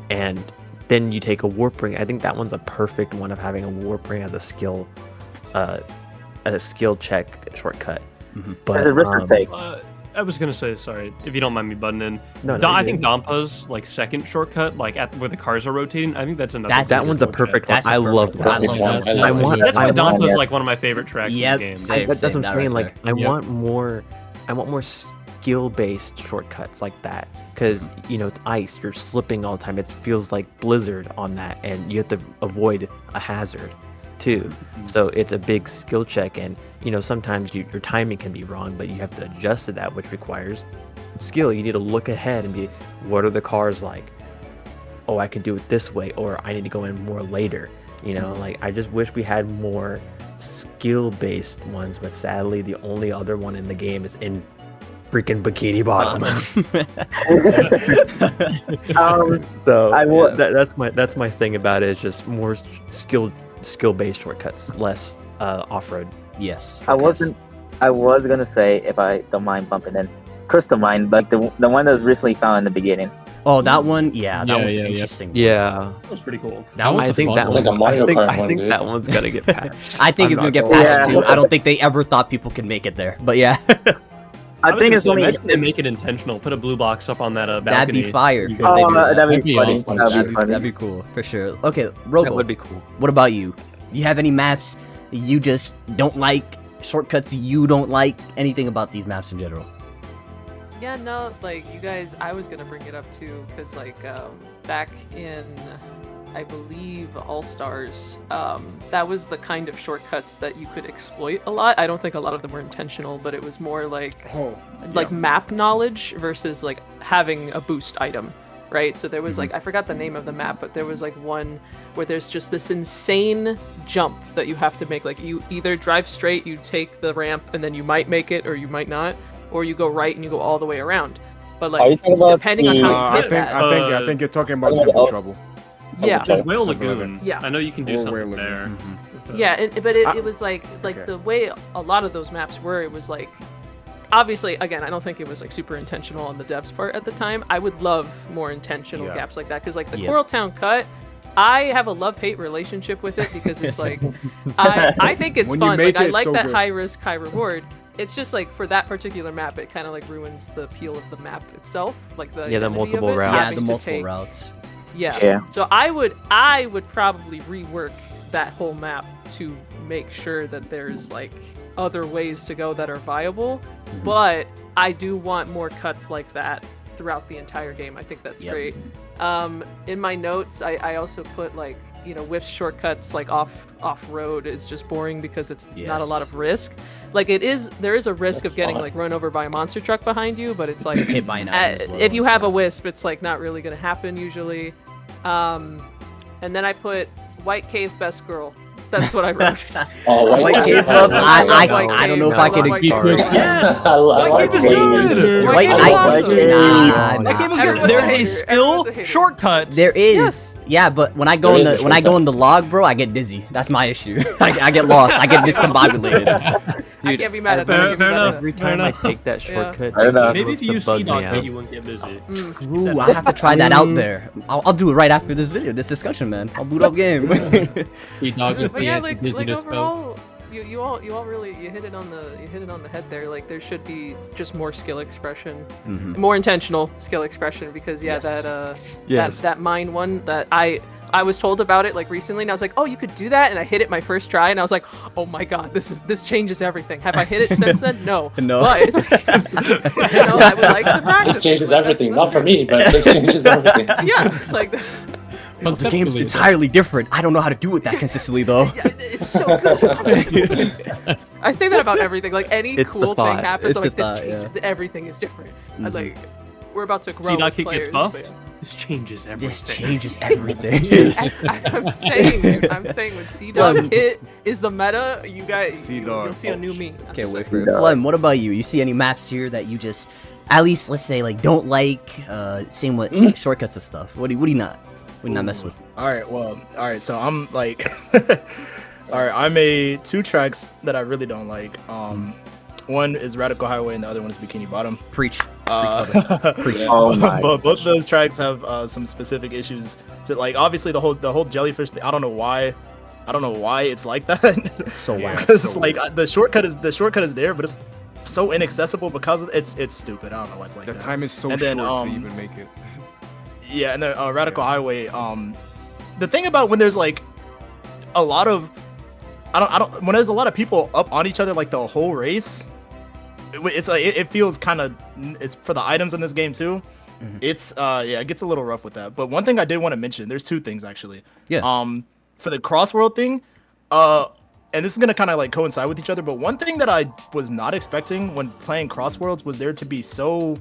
and then you take a warp ring. I think that one's a perfect one of having a warp ring as a skill check shortcut. But There's a risk to take. I was gonna say, sorry, if you don't mind me butting in. No, I you're think good. Dampa's like second shortcut, like at where the cars are rotating. I think that's another. That's- good that one's a skill check. perfect one. That's a I love perfect one. I that. love that one. I want. That's why I want Dampa's like one of my favorite tracks Yep, in the game. same. that's what I'm that saying. right Like, I Yep. want more. I want more skill-based shortcuts like that, because it's ice. You're slipping all the time. It feels like Blizzard on that, and you have to avoid a hazard, too. So it's a big skill check, and sometimes your timing can be wrong, but you have to adjust to that, which requires skill. You need to look ahead and be, what are the cars like? Oh, I can do it this way, or I need to go in more later. Like, I just wish we had more skill-based ones, but sadly the only other one in the game is in freaking Bikini Bottom. So I will- that's my thing about it, is just more skill-based shortcuts, less off-road. Yes. I was gonna say, if I don't mind bumping in, Crystal Mine, like the one that was recently found in the beginning. Oh, that one. Yeah, that Yeah, one's yeah, yeah. interesting. Yeah, That was pretty cool. That one's I a think fun that one. It's like a Mario Kart I one, think dude. that one's gonna get patched. I think I'm it's gonna not get gonna patched lie. too. I don't think they ever thought people could make it there, but yeah, I think it's only. Imagine they make it intentional. Put a blue box up on that balcony. that'd be fire. You if can- they do that. That'd That'd be be funny. awesome. That'd be funny. That'd be cool for sure. Okay, Robo, That would be cool. what about you? You have any maps you just don't like? Shortcuts you don't like? Anything about these maps in general? Yeah, no, like you guys, I was gonna bring it up too, because like back in, I believe All Stars, that was the kind of shortcuts that you could exploit a lot. I don't think a lot of them were intentional, but it was more like map knowledge versus like having a boost item, right? So there was like, I forgot the name of the map, but there was like one where there's just this insane jump that you have to make. Like you either drive straight, you take the ramp, and then you might make it or you might not, or you go right and you go all the way around. But Are you like talking about depending on the- how you I hit think that, I think you're talking about Temple Trouble. yeah. There's Whale Something like Lagoon. Yeah. I know you can do Or something Whale Lagoon. there. Mm-hmm. Yeah, but it, Ah, it was like okay. the way a lot of those maps were, it was like, obviously, again, I don't think it was like super intentional on the devs part at the time. I would love more intentional Yeah. gaps like that, because like the Yep. Coral Town cut, I have a love-hate relationship with it, because it's like, I think it's When you fun. make Like I it, like so that good. high risk, high reward. It's just like for that particular map, it kind of like ruins the appeal of the map itself, like the Yeah, the identity of multiple it, routes. Yeah, having the to multiple take- routes. Yeah. Yeah. So I would probably rework that whole map to make sure that there's like other ways to go that are viable. Mhm. But I do want more cuts like that throughout the entire game. I think that's Yep. great. In my notes, I also put like, whiff shortcuts like off road is just boring because it's not a lot Yes. of risk. Like there is a risk of That's getting fine. like run over by a monster truck behind you, but it's like Hit by an item as well, if you have so. a wisp, it's like not really gonna happen usually. And then I put White Cave Best Girl. That's what I wrote. Oh, White Cave Love. I don't know if I White can. Cave. Yes! I White like Cave is White good! White Cave is I- awesome. Nah, White Cave is nah. good. There's a Everyone's skill a hater. shortcut. There is, yeah, but when I go There in is the a when I go shortcut. in the log, bro, I get dizzy. That's my issue. I get lost. I get discombobulated. I can't be mad at that. I Fair can't be mad enough. at Every Fair time I enough. take that Yeah. shortcut, Fair enough. Maybe if you use bug Sea me Dog, out. you won't get busy. that. Mm. Ooh, I have to try that out there. I'll do it right after this video, this discussion, man. I'll boot up game. Sea Dog is But the yeah, anti-dizziness spell. overall, you all really hit it on the head there. Like there should be just more skill expression, more intentional skill expression, because that mine one that I was told about it like recently, and I was like, oh, you could do that, and I hit it my first try, and I was like, oh my god, this changes everything. Have I hit it since then? No. No. But I would like to practice. This changes everything. Not for me, but this changes everything. Yeah, like The game's entirely different. I don't know how to do it that consistently though. it's so good. I say that about everything. Like any cool thing happens, I'm like everything is different. Like we're about to grow as players. Gets buffed. This changes everything. This changes everything. I'm saying when C-Dog Kit is the meta, you guys you'll see a new me. Can't wait for it. Flem, what about you? You see any maps here that you just, at least let's say like don't like? Same with shortcuts and stuff. What do you not? What do you not mess with? Alright, so I'm like alright, I made 2 tracks that I really don't like. One is Radical Highway and the other one is Bikini Bottom. Preach. Preach. But both of those tracks have some specific issues to, like, obviously the whole jellyfish thing. I don't know why it's like that. It's so wild. Because the shortcut is there, but it's so inaccessible because it's stupid. I don't know why it's like that. The time is so short to even make it. Yeah, and then Radical Highway. The thing about when there's like a lot of when there's a lot of people up on each other like the whole race, it's like it feels kind of, it's for the items in this game too. It's it gets a little rough with that. But one thing I did want to mention, there's 2 things actually. Yeah. For the Crossworld thing, and this is gonna kind of like coincide with each other, but one thing that I was not expecting when playing Crossworlds was there to be so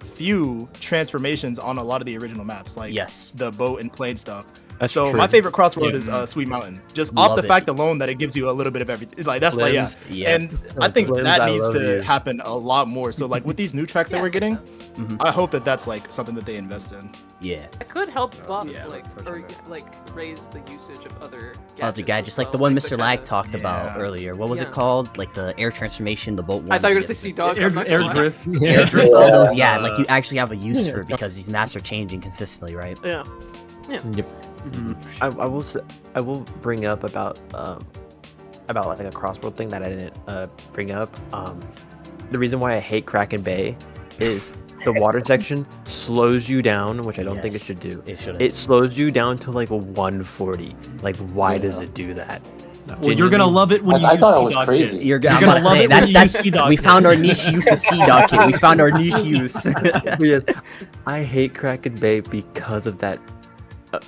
few transformations on a lot of the original maps, like the boat and plane stuff. That's so true. my favorite Crossworld is Sweet Mountain, just off the fact alone that it gives you a little bit of everything. Like that's Limbs, and I think that needs to happen a lot more. So like with these new tracks that we're getting, I hope that that's like something that they invest in. Yeah. It could help buff raise the usage of other gadgets, like the one Mr. Lag talked about earlier. What was it called? Like the air transformation, the boat one. I thought you were gonna say Sea-Dog. Air drift. Air drift, all those. Yeah, like you actually have a use for it because these maps are changing consistently, right? Yeah. Yep. I will bring up about like a Crossworld thing that I didn't bring up. The reason why I hate Kraken Bay is the water section slows you down, which I don't think it should do. It slows you down to like 140. Like, why does it do that? Well, you're gonna love it when you. I use thought it was C-Dog crazy. Kit. You're gonna love say it. That's we found our niche use of C-Dog Kit. We found our niche use. Yes, I hate Kraken Bay because of that.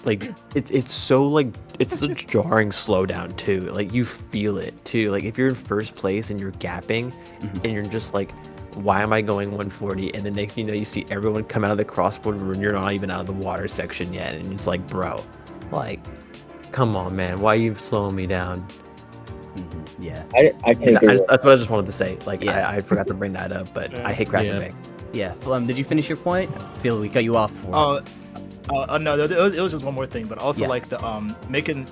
Like it's so like it's such jarring slowdown too. Like you feel it too. Like if you're in first place and you're gapping, and you're just like, why am I going 140? And the next thing you know, you see everyone come out of the crossboard and you're not even out of the water section yet, and it's like, bro, like, come on, man, why are you slowing me down? Yeah. That's what I just wanted to say. Like I forgot to bring that up, but I hate Kraken Bay. Yeah. Flem, did you finish your point? I feel we cut you off for. No, it was just one more thing, but also like the making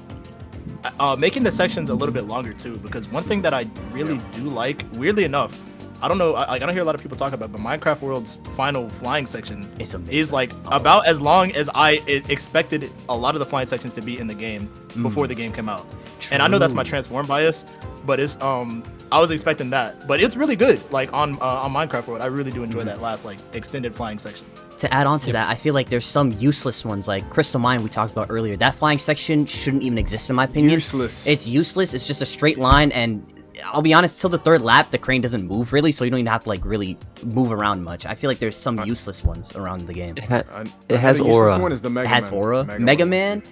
the sections a little bit longer too, because one thing that I really do like, weirdly enough, I don't know, I don't hear a lot of people talk about, but Minecraft World's final flying section is like about as long as I expected a lot of the flying sections to be in the game before the game came out. And I know that's my transform bias, but it's I was expecting that, but it's really good. Like on Minecraft World, I really do enjoy that last like extended flying section. To add on to that, I feel like there's some useless ones, like Crystal Mine we talked about earlier. That flying section shouldn't even exist in my opinion. Useless. It's useless. It's just a straight line, and I'll be honest, till the 3rd lap, the crane doesn't move really, so you don't even have to like really move around much. I feel like there's some useless ones around the game. It has aura. One is the It has aura. Mega Man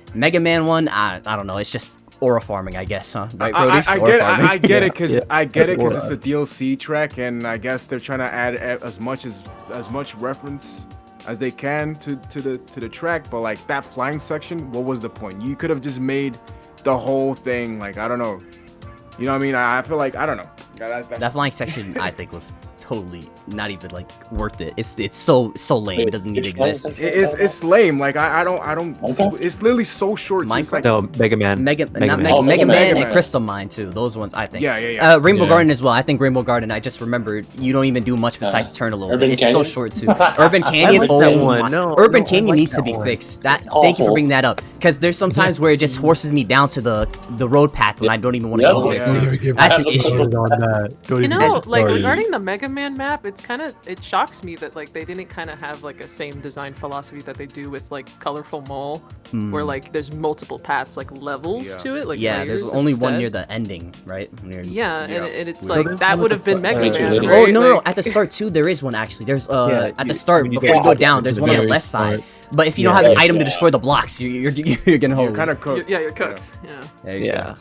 one, I don't know. It's just aura farming, I guess, huh? Right, I get it because it's a DLC track, and I guess they're trying to add as much reference as they can to the track. But like that flying section, what was the point? You could have just made the whole thing like, I don't know. You know what I mean? I feel like, I don't know. That flying section, I think, was totally not even like worth it. It's so lame. It doesn't need to exist. It's lame. Like I don't. Okay. It's literally so short. It's like No, Mega Man. Mega Man. Man and Man. Crystal Mine too. Those ones I think. Yeah. Rainbow Yeah. Garden as well. I think Rainbow Garden. I just remembered you don't even do much besides turn a little Urban bit. It's so Canyon? short too. Urban Canyon. like Oh that my! one. No, Urban no, I Canyon like needs to that be one. fixed. Thank you for Awful. bringing that up because there's sometimes where it just forces me down to the road path when I don't even want to Yep. go there Yeah. too. Don't even get That's me an issue. started on that. Don't You even know, get like started. regarding the Mega Man map, it shocks me that like they didn't kind of have like a same design philosophy that they do with like Colorful Mall, where like there's multiple paths, like levels Yeah. to it. Like Yeah, there's layers only one instead. near the ending, right? Yeah, and it's So like there's that one would at have been the Mega front. Man. Oh, Oh right? no, Like- at the start too there is one actually. There's Yeah, at the you- start when you before get you go out down, to there's the one on the very left side. start. But if you don't Yeah. have an Yeah. item to destroy the blocks, you're gonna hold. You're kind of cooked. You're cooked. Yeah. There you Yeah.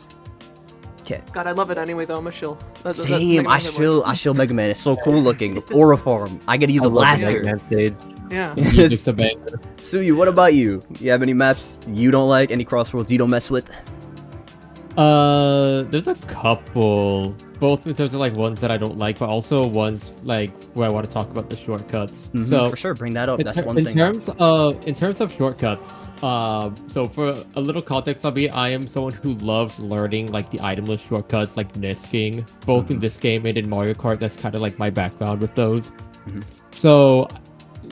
go. God, I love it anyway though. I'm a shill. That's Same. Mega I Man Hit Boy. shill Mega Man. It's so cool looking. Aura form. I gotta use a I love the blaster. Mega Man stage. Yeah. Music's a banger. Suyu, what about you? You have any maps you don't like? Any Crossworlds you don't mess with? There's a couple, both in terms of like ones that I don't like, but also ones like where I want to talk about the shortcuts. So for sure, bring that up. in, That's ter- one in thing. terms of shortcuts, so for a little context on me, I am someone who loves learning like the itemless shortcuts, like nisking, both in this game and in Mario Kart. That's kind of like my background with those. Mhm. So,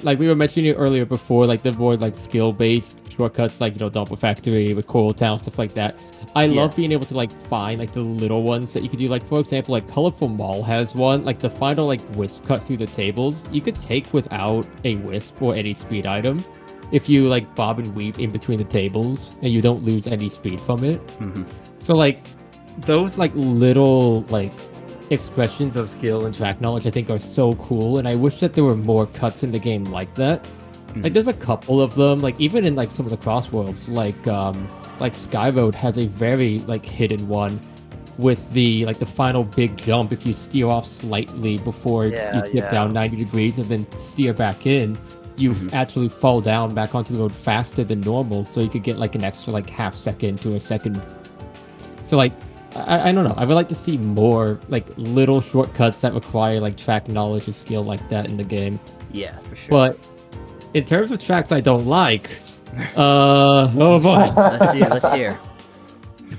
like we were mentioning earlier before, like the more like skill-based shortcuts, like Dumper Factory with Coral Town, stuff like that. I love being able to like find like the little ones that you could do. Like for example, like Colorful Mall has one, like the final like wisp cut through the tables. You could take without a wisp or any speed item if you like bob and weave in between the tables and you don't lose any speed from it. Mhm. So like those like little like expressions of skill and track knowledge I think are so cool, and I wish that there were more cuts in the game like that. Like there's a couple of them, like even in like some of the Crossworlds, like Sky Road has a very like hidden one with the like the final big jump. If you steer off slightly before Yeah, you dip down 90 degrees and then steer back in, you actually fall down back onto the road faster than normal, so you could get like an extra like half second to a second. So like I don't know, I would like to see more like little shortcuts that require like track knowledge and skill like that in the game. Yeah, for sure. But in terms of tracks I don't like, oh boy. Let's hear.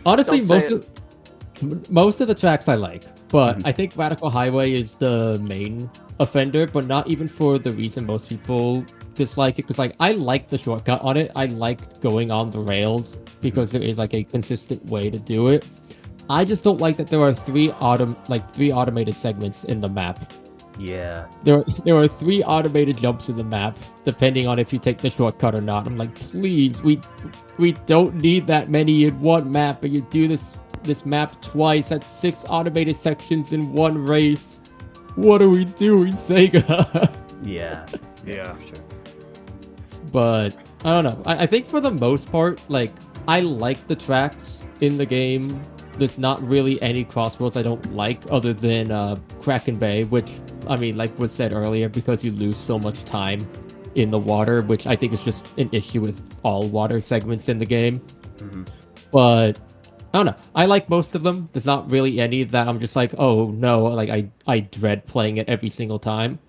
Honestly, Don't say most of the tracks I like, but I think Radical Highway is the main offender, but not even for the reason most people dislike it. Because like I like the shortcut on it, I like going on the rails because there is like a consistent way to do it. I just don't like that there are three automated segments in the map. Yeah. There are 3 automated jumps in the map, depending on if you take the shortcut or not. I'm like, please, we don't need that many in one map, but you do this map twice. That's 6 automated sections in one race. What are we doing, Sega? Yeah. Yeah. For sure. But I don't know. I think for the most part, like I like the tracks in the game. There's not really any Crossworlds I don't like other than Kraken Bay, which I mean, like was said earlier, because you lose so much time in the water, which I think is just an issue with all water segments in the game. But I don't know. I like most of them. There's not really any that I'm just like, oh no, like I dread playing it every single time.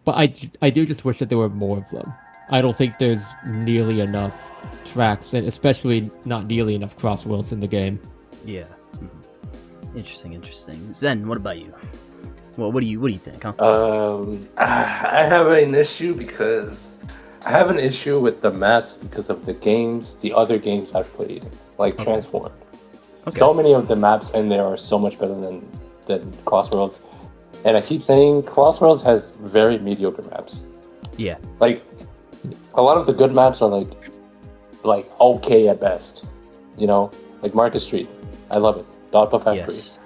But I do just wish that there were more of them. I don't think there's nearly enough tracks, and especially not nearly enough Crossworlds in the game. Yeah. Interesting. Zen, what about you? Well, what do you think, huh? I have an issue because I have an issue with the maps because of the other games I've played, like Transform. So many of the maps in there are so much better than Crossworlds, and I keep saying Crossworlds has very mediocre maps. Yeah. Like a lot of the good maps are like okay at best, like Market Street. I love it. Donpa Factory. Yes.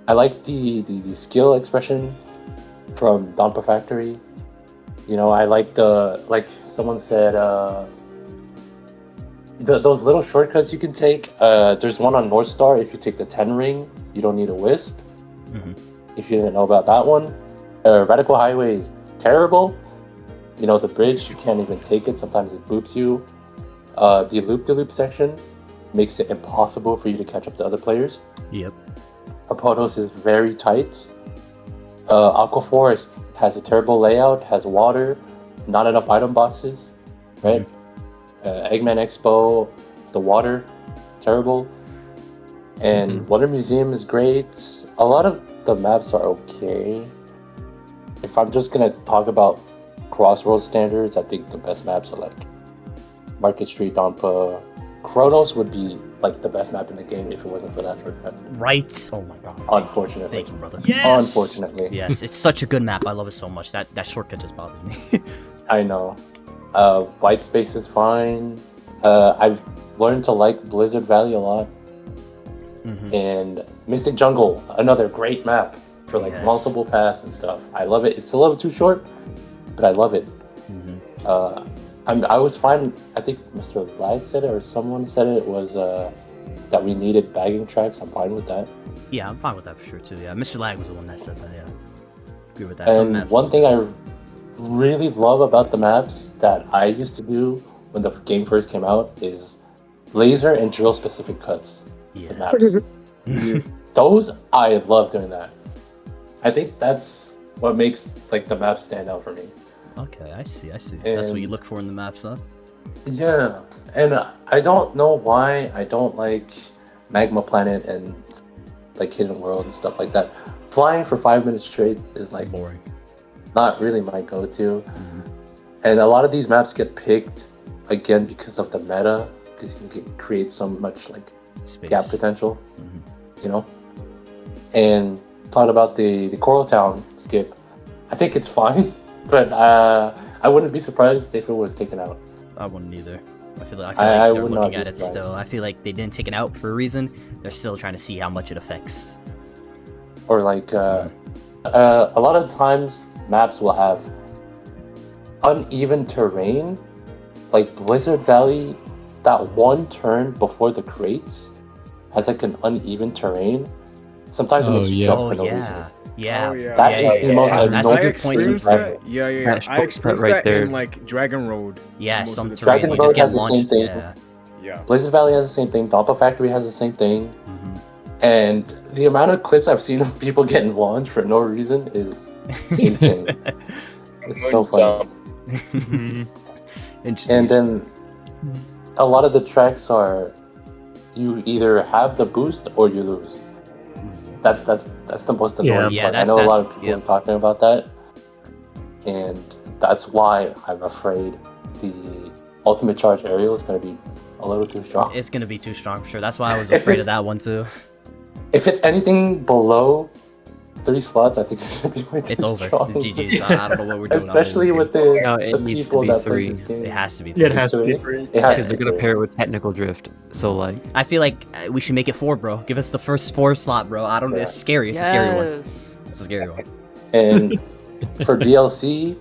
I like the skill expression from Donpa Factory. I like like someone said, those little shortcuts you can take. There's one on North Star. If you take the 10 ring, you don't need a wisp. If you didn't know about that one. Radical Highway is terrible. The bridge, you can't even take it. Sometimes it boops you. The loop-de-loop section makes it impossible for you to catch up to other players. Yep. Apodos is very tight. Aqua has a terrible layout, has water, not enough item boxes, right? Eggman Expo, the water, terrible. And Wonder Museum is great. A lot of the maps are okay. If I'm just gonna talk about Crossworlds standards, I think the best maps are like Market Street, Donpa. Kronos would be like the best map in the game if it wasn't for that shortcut. Right. Oh my god. Unfortunately. Thank you, brother. Unfortunately. Yes, it's such a good map. I love it so much. That shortcut just bothers me. I know. White Space is fine. I've learned to like Blizzard Valley a lot. And Mystic Jungle, another great map for like multiple paths and stuff. I love it. It's a little too short, but I love it. I was fine. I think Mr. Lag said it or someone said it was that we needed bagging tracks. I'm fine with that. Yeah, I'm fine with that for sure too. Yeah, Mr. Lag was the one that said that. Yeah, agree with that. And one thing I really love about the maps that I used to do when the game first came out is laser and drill specific cuts. The maps. Those, I love doing that. I think that's what makes like the maps stand out for me. Okay, I see. That's what you look for in the maps, huh? Yeah, and I don't know why I don't like Magma Planet and like Hidden World and stuff like that. Flying for 5 minutes straight is like boring. Not really my go-to. And a lot of these maps get picked again because of the meta, because you can create so much like space gap potential, you know. And thought about the Coral Town skip. I think it's fine, but I wouldn't be surprised if it was taken out. I wouldn't either. I feel like they're looking at it still. I feel like they didn't take it out for a reason. They're still trying to see how much it affects. Or like a lot of times maps will have uneven terrain. Like Blizzard Valley, that one turn before the crates has like an uneven terrain. Sometimes it makes you jump for no reason. Yeah. That is the most annoying. That's a good point to that. Yeah. I experienced that in like Dragon Road. Yeah, some Dragon terrain, Road just get has the same launched. thing. Yeah. Blizzard Valley has the same thing. Donpa Factory has the same thing. And the amount of clips I've seen of people getting launched for no reason is insane. It's so funny. Interesting. And then a lot of the tracks are you either have the boost or you lose. That's the most annoying part. I know a lot of people are talking about that, and that's why I'm afraid the ultimate charge aerial is going to be a little too strong. It's going to be too strong for sure. That's why I was afraid of that one too. If it's anything below 3 slots, I think it's going to be way too strong. It's over. It's GG's. I don't know what we're doing. Especially with the people that play this game. It has to be 3. Yeah, it has to be 3. Because they're going to pair it with technical drift. So like, I feel like we should make it 4, bro. Give us the first 4 slot, bro. I don't know. It's scary. It's a scary one. It's a scary one. And for DLC,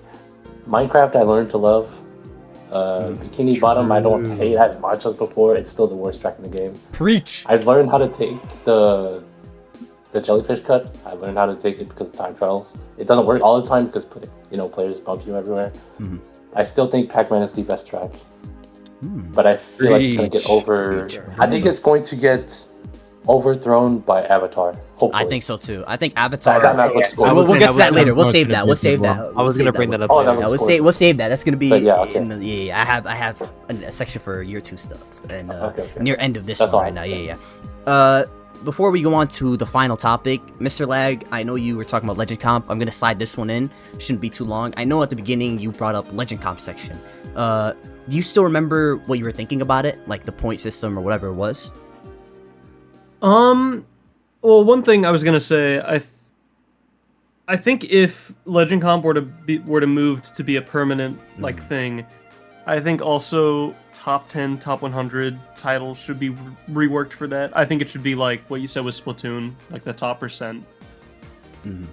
Minecraft I learned to love. Bikini Bottom I don't hate as much as before. It's still the worst track in the game. Preach! I've learned how to take the jellyfish cut. I learned how to take it because of time trials. It doesn't work all the time because players bump you everywhere. I still think Pac-Man is the best track. But I feel like it's going to get I think it's going to get overthrown by Avatar. Hopefully. I think so too. I think Avatar. That map looks cool. We'll get to that later. We'll save that. We'll save that. I was gonna bring that up. We'll save that. That's gonna be. Okay. I have a section for year 2 stuff and okay. near end of this That's one right now. Yeah. Before we go on to the final topic, Mr. Lag, I know you were talking about Legend Comp. I'm gonna slide this one in. Shouldn't be too long. I know at the beginning you brought up Legend Comp section. Do you still remember what you were thinking about it, like the point system or whatever it was? Well, one thing I was gonna say, I think if Legend Comp were to move to be a permanent like thing, I think also top 10, top 100 titles should be reworked for that. I think it should be like what you said with Splatoon, like the top percent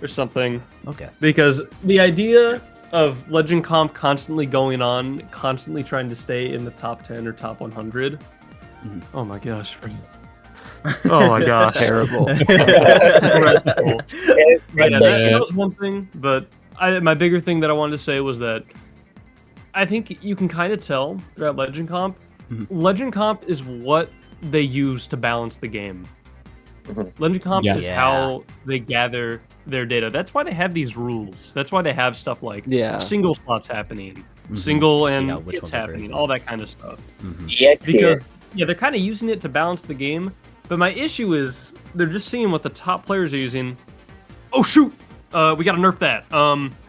or something. Okay. Because the idea of Legend Comp constantly going on, constantly trying to stay in the top 10 or top 100. Oh my gosh. Oh my gosh. Terrible. That was one thing, but my bigger thing that I wanted to say was that I think you can kind of tell throughout Legend Comp. Legend Comp is what they use to balance the game. Legend Comp is how they gather their data. That's why they have these rules. That's why they have stuff like Yeah. single slots happening, single To see and how- which hits ones are happening, crazy. all that kind of stuff. EX gear. Because yeah, they're kind of using it to balance the game. But my issue is they're just seeing what the top players are using. Oh shoot, we gotta nerf that.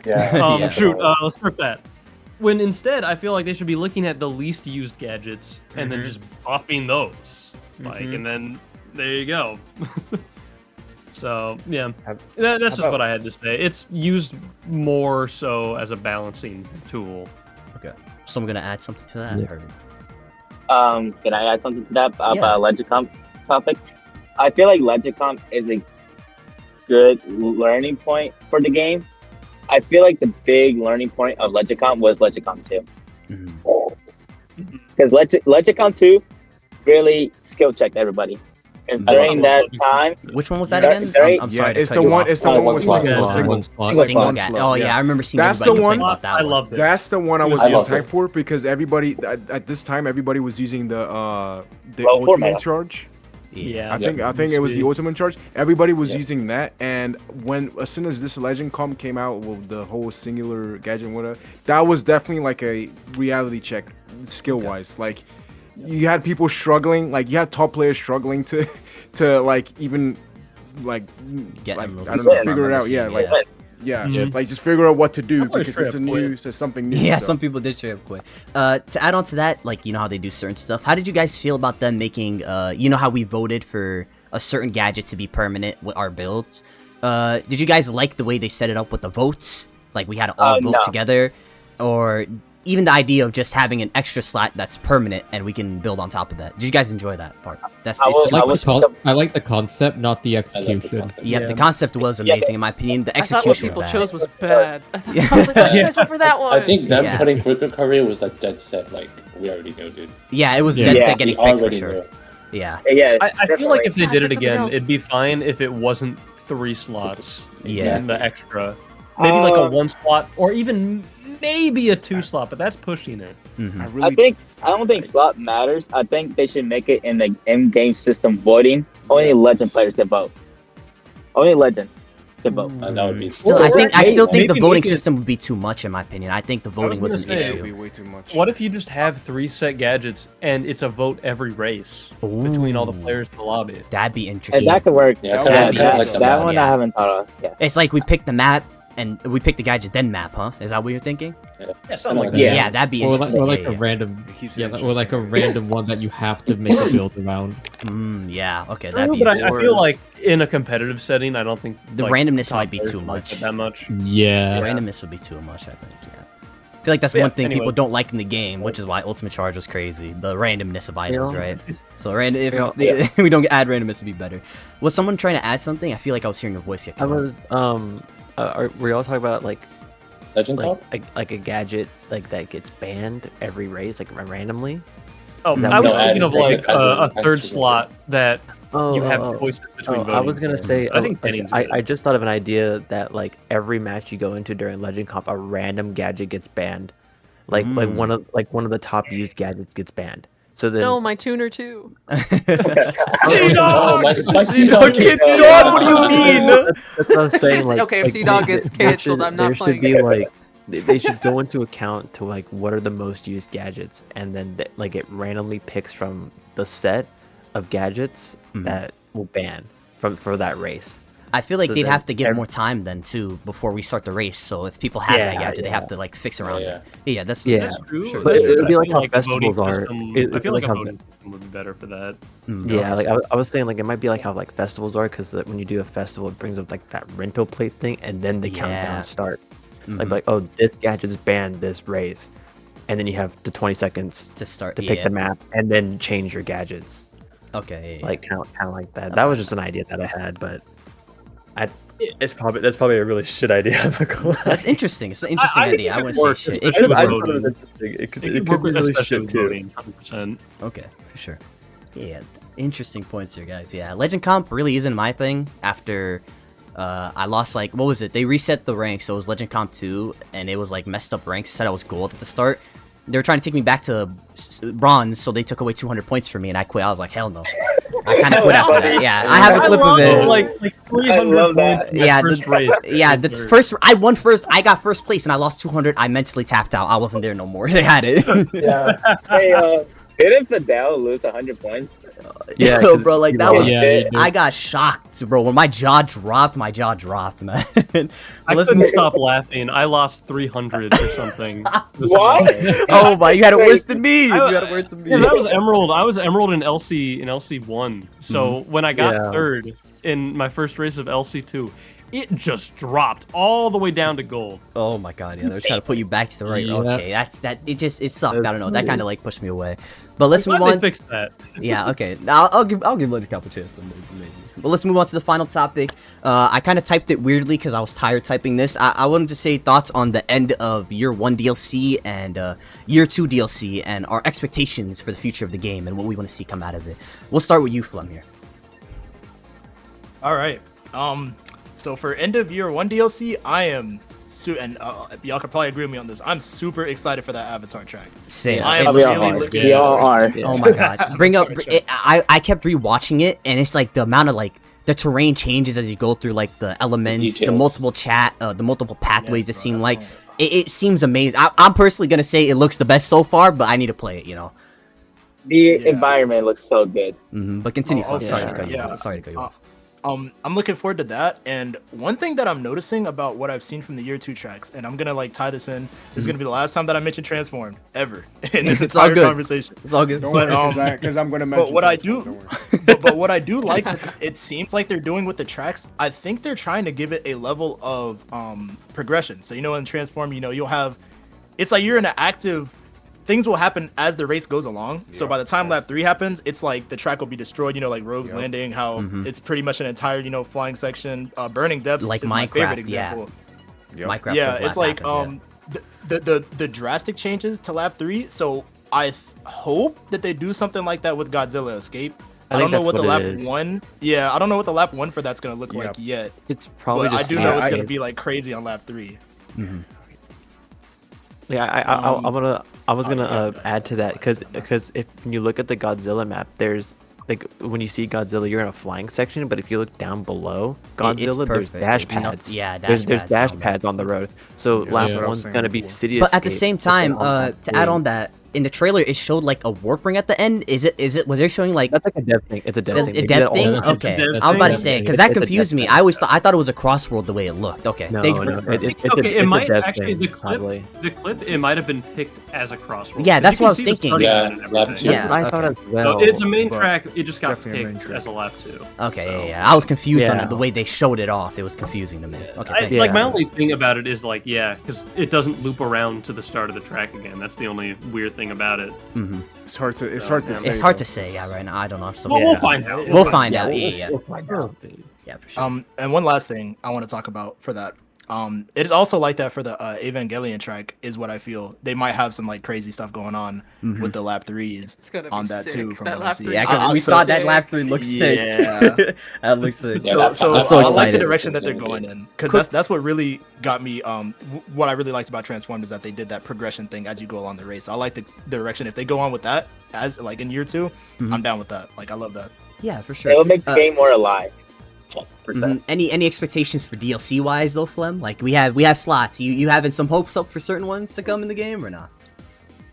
Yeah. Shoot, let's nerf that. When instead, I feel like they should be looking at the least used gadgets and then just buffing those. Like, and then there you go. So yeah, that's just what I had to say. It's used more so as a balancing tool. Okay. So I'm gonna add something to that. Yeah. Can I add something to that about Legend Comp topic? I feel like Legend Comp is a good learning point for the game. I feel like the big learning point of Legend Comp was Legend Comp 2. Because Legend Comp 2 really skill checked everybody. Because during that time, Which one was that That's again? great. I'm sorry. to it's cut the you one. off. It's the one with slot. single Single one gat. slot, Oh yeah, I remember seeing That's everybody the one. complaining about that I one. loved it. That's the one I was I most love hyped it. for because everybody at this time everybody was using the Well, ultimate format. charge. Yeah, I think it was the Sweet. ultimate charge. Everybody was Yeah. using that, and as soon as this Legend Comp came out with the whole singular gadget and whatever, that was definitely like a reality check skill wise. Like you had people struggling, like you had top players struggling to like even like Get like them a I little don't know, bit. figure it out. Remember Yeah, seeing like it, yeah, Mhm. like just figure out what to do Some players because it's straight up quit. something new. Yeah, so. some people did straight up quit. To add on to that, like, you know how they do certain stuff. How did you guys feel about them making, you know how we voted for a certain gadget to be permanent with our builds? Did you guys like the way they set it up with the votes? Like, we had to all vote No. together? Or even the idea of just having an extra slot that's permanent and we can build on top of that? Did you guys enjoy that part? That's I it's will- too I Like will- much. I like the concept, not the I love the execution. concept. Yep, Yeah. the concept was amazing in my opinion. The I thought what execution people was chose bad. was bad. I was like, why did you guys vote for that one? I think them Yeah. putting quick recovery was like dead set. Like we already know, dude. Yeah, it was Yeah. dead Yeah. set getting We picked for already sure. knew. Yeah. yeah, I feel like if they Ah, did it pick something again, else. it'd be fine if it wasn't 3 slots. Yeah. And the extra. Maybe like a Uh, 1 slot, or even maybe a 2 slot, but that's pushing it. Mhm. I really I don't think slot matters. I think they should make it in the in-game system voting. Only legend players can vote. Only legends can vote. That would be Still, Or I still think the maybe voting make it- system would be too much in my opinion. I think the voting was was an gonna say, it would issue. be way too much. What if you just have 3 set gadgets and it's a vote every race between all the Ooh. players in the lobby? That'd be And interesting. that could work. Yeah, That kinda would like- be kinda nice. like the that map. one yeah. I haven't thought of. Yes. It's like we pick the map and we pick the gadget then map, huh? Is that what you're thinking? Yeah, something like that. Yeah, Yeah. that'd be Or like, interesting. or like yeah, a yeah. random, It keeps it yeah, or like a interesting. random one that you have to make a build around. Yeah, okay, True, that'd be but I interesting. feel like in a competitive setting, I don't think The like, randomness top might be players too would like much. it that much. Yeah. The randomness would be too much, I think. Yeah. I feel like that's Yeah, one thing people anyways. don't like in the game, which is why Ultimate Charge was crazy. The randomness of items, Yeah. right? So random, if Yeah. we don't add randomness, it'd be better. Was someone trying to add something? I feel like I was hearing a voice yet. I was were y'all talking about like Legend Comp? like a gadget like that gets banned every race like randomly? Oh, Is that I was what- thinking No, of add- like as a a third extra slot that Oh, you have choices between voting. I was gonna say, I think like, banning's I good. just thought of an idea that like every match you go into during Legend Comp, a random gadget gets banned, like one of the top used gadgets gets banned. So then No, my tuner too. Oh, my Sea-Dog gets gone, what do you mean? that's what I'm saying. Like, Okay, if like, Sea-Dog gets there canceled, should- I'm not there playing should be it. like they should go into account to like what are the most used gadgets, and then like it randomly picks from the set of gadgets that will ban for that race. I feel like So they'd then have to give every- more time then too before we start the race. So if people have that Yeah, gadget, they have yeah. to like fix around Yeah. it. Yeah, that's Yeah. That's true. Sure, But that's it true. would be I like feel how voting festivals are. system- It- I feel like like a how- voting system would be better for that. Yeah, like I was saying, like it might be like how like festivals are, because when you do a festival, it brings up like that rental plate thing, and then the Yeah. countdown starts. Mhm. Like oh, this gadget's banned this race, and then you have the 20 seconds to start. to pick Yeah. the map, and then change your gadgets. Okay. Yeah, Like kind of like that. That was just an idea that I had, but that's probably a really shit idea. I'm not gonna lie. that's interesting. It's an interesting I think idea. I it wouldn't could work, say shit. It especially could with work. voting. It could, It it could could work be with really especially shit with too. voting, 100%. Okay, for sure. Yeah, interesting points here, guys. Yeah, Legend Comp really isn't my thing. After I lost, like, what was it? They reset the ranks, so it was Legend Comp 2, and it was like messed up ranks. It said I was gold at the start, they were trying to take me back to bronze, so they took away 200 points from me, and I quit. I was like, hell no. I kind of quit after that. Yeah, I have a clip of it. Like 300 points in yeah, first race. Yeah, the first I won first. I got first place, and I lost 200. I mentally tapped out. I wasn't there no more. They had it. Yeah. Hey, didn't Fidel lose 100 points? Yeah, Yo, bro, like that was. Yeah, I got shocked, bro. When my jaw dropped, man. I couldn't stop laughing. I lost 300 or something. What? Oh my, you had it worse than me. You had it worse than me. Yeah, that was Emerald. I was Emerald in LC1. So when I got third in my first race of LC2, it just dropped all the way down to gold. Oh my god, yeah, they're trying to put you back to the right. Yeah. Okay, it sucked. I don't know. That kind of like pushed me away. But let's move on. They fixed that. Yeah, okay. I'll give Lindy Cup a chance then, maybe. But let's move on to the final topic. I kind of typed it weirdly because I was tired typing this. I wanted to say thoughts on the end of Year 1 DLC and Year 2 DLC and our expectations for the future of the game and what we want to see come out of it. We'll start with you, Flem, here. All right. So for end of Year 1 DLC, I am y'all could probably agree with me on this. I'm super excited for that Avatar track. Same. I am We all really are. looking. We all are. Oh my god. Bring up. I kept rewatching it, and it's like the amount of like the terrain changes as you go through like the elements, the multiple the multiple pathways. It seem like it seems amazing. I'm personally gonna say it looks the best so far, but I need to play it. You know. The environment looks so good. But continue. Oh, Sorry yeah. to cut you Yeah. off. Sorry to cut you off. I'm looking forward to that. And one thing that I'm noticing about what I've seen from the Year 2 tracks, and I'm gonna like tie this in. This is gonna be the last time that I mention Transformed ever in this It's all entire good. conversation. It's all good. Don't worry, because I'm gonna mention. But what I Transform, do, don't worry. but what I do like, it seems like they're doing with the tracks. I think they're trying to give it a level of progression. So in Transform, you'll have, it's like you're in an active. Things will happen as the race goes along. So by the time lap 3 happens, it's like the track will be destroyed. Like Rogue's Landing, how it's pretty much an entire flying section. Burning Depths Like is my Minecraft, favorite example. Minecraft. Yeah, with it's black like happens, the drastic changes to lap 3. So I hope that they do something like that with Godzilla Escape. I don't know what the lap 1. Yeah, I don't know what the lap 1 for that's gonna look like yet. It's probably But I just do know it's escape. gonna be like crazy on lap 3. Yeah, I was gonna add to that because if you look at the Godzilla map, there's like when you see Godzilla, you're in a flying section, but if you look down below Godzilla, there's perfect. dash You know, pads. yeah, there's dash pads dash down pads on the road. So Yeah, last that's what I was one's saying gonna be before. city. But at the escape, same but then time, on lap to add 3 on that, in the trailer it showed like a warp ring at the end. Was they showing like That's like a dev thing. It's a dev a thing. They do dev that all thing? the time. Okay, dev I was about to thing. say because It's that a dev confused me. thing. I thought it was a Crossworld the way it looked. Okay, No, thank you for no, confirming. it's Okay, a it might dev actually thing, probably. the clip it might have been picked as a Crossworld. Yeah, that's You what I can was see the thinking. starting Yeah, line and lap everything. two. Yeah, I thought okay. as well. So it's a main but track. It just got definitely a main picked track. as a lap 2. Okay, So, yeah. I was confused on Yeah. the way they showed it off. It was confusing to me. Okay, I, thank you. like my Yeah. only thing about it is like because it doesn't loop around to the start of the track again. That's the only weird thing about it. It's hard to man. say. It's hard though. to say. Yeah, right now I don't know. I'm so Well, we'll find out. We'll find out. Yeah, We'll find out. yeah, for sure. And one last thing I want to talk about for that. It is also like that for the Evangelion track, is what I feel. They might have some like crazy stuff going on with the lap 3s It's gonna be on that sick, too. From that what I lap see. three. Yeah, because we So- saw that lap 3 looks sick. Yeah. That looks sick. Yeah, So, that- so, that's so I like the excited. direction that they're That's going good. in, because that's what really got me. What I really liked about Transformed is that they did that progression thing as you go along the race. So I like the direction. If they go on with that as like in year 2, I'm down with that. Like I love that. Yeah, for sure. It'll make the game more alive. 100%. Any expectations for DLC wise though, Flem? Like we have slots. You having some hopes up for certain ones to come in the game or not?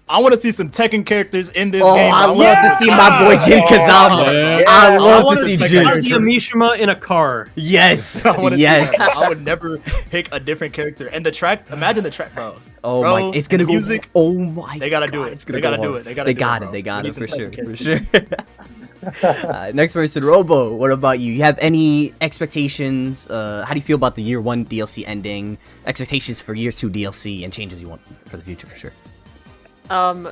I want to see some Tekken characters in this Oh, game. I love to see my boy Jin Kazama. Yeah. I love want to see see Jin. Kazuya Mishima in a car. Yes, I wanna see yes. that. I would never pick a different character. And the track, imagine the track, bro. Oh Bro, my, it's gonna go. music, Oh my, they gotta God, do it. It's gonna They gotta go do hard. it. They gotta They do got it, it. bro. They got We it need for some sure. Tekken For sure. Next person, Robo. What about you? You have any expectations? How do you feel about the year 1 DLC ending? Expectations for year 2 DLC and changes you want for the future, for sure.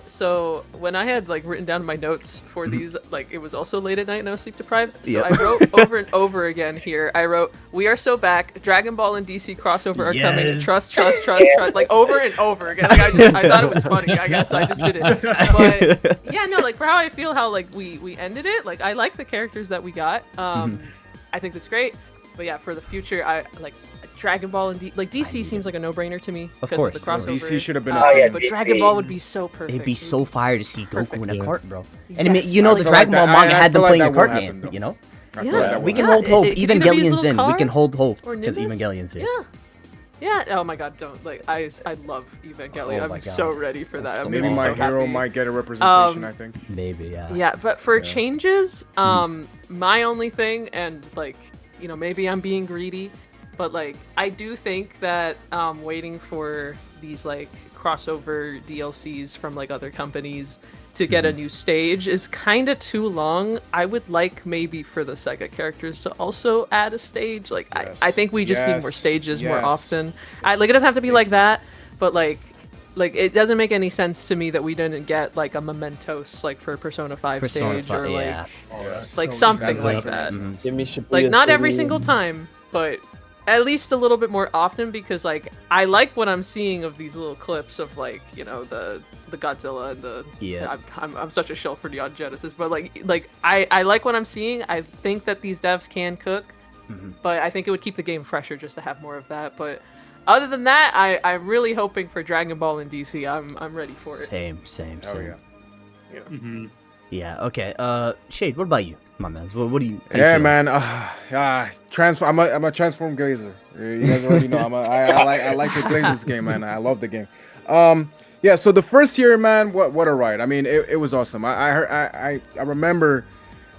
So when I had like written down my notes for these, like it was also late at night and I was sleep deprived. So Yep. I wrote over and over again here. I wrote, "We are so back. Dragon Ball and DC crossover are coming. Yes. Trust, trust, trust, trust." Like over and over again. Like I thought it was funny. I guess I just did it. But yeah, no, like for how I feel, how like we ended it. Like I like the characters that we got. I think that's great. But yeah, for the future, I like Dragon Ball and DC seems like a no-brainer to me Of because course, of the crossover. DC should have been. Oh, yeah, but DC. Dragon Ball would be so perfect. It'd be so fire to see Goku in a Yeah. cart, bro. And I mean, Yes. you know, I the feel Dragon like Ball that- manga I had them feel like playing a that will cart happen, game, though. you know? I feel Yeah. like that We will can happen. hold hope. It could either be his Evangelion's little in. We can car hold hope or because Nimbus. Evangelion's here. Yeah. Yeah. Oh my God! Don't like. I love Evangelion. Oh my I'm God. so ready for that. so I'm Maybe gonna be my so hero happy. might get a representation. Um, I think. Maybe, yeah. Yeah, but for Yeah. changes, my only thing, and like, you know, maybe I'm being greedy, but like, I do think that waiting for these like crossover DLCs from like other companies to get a new stage is kind of too long. I would like maybe for the Sega characters to also add a stage. Like, Yes. I think we just need more Yes. stages more Yes. often. Like, it doesn't have to be like that, but like it doesn't make any sense to me that we didn't get like a mementos like for Persona 5 Persona stage 5, or like yeah. like something That's like so that. true. Give me Shibuya Like not every City. single time, but at least a little bit more often because like I like what I'm seeing of these little clips of like, you know, the Godzilla and the Yeah. I'm such a shell for Neon Genesis, but like I like what I'm seeing. I think that these devs can cook, but I think it would keep the game fresher just to have more of that. But other than that, I'm really hoping for Dragon Ball and DC. I'm ready for it. Same. Oh yeah. Hmm. Yeah, okay. Shade, what about you, my man? What do you? how you Yeah, feel? man. I'm a transform glazer. You guys already know. I like to glaze this game, man. I love the game. Yeah. So the first year, man, what a ride. I mean, it was awesome. I remember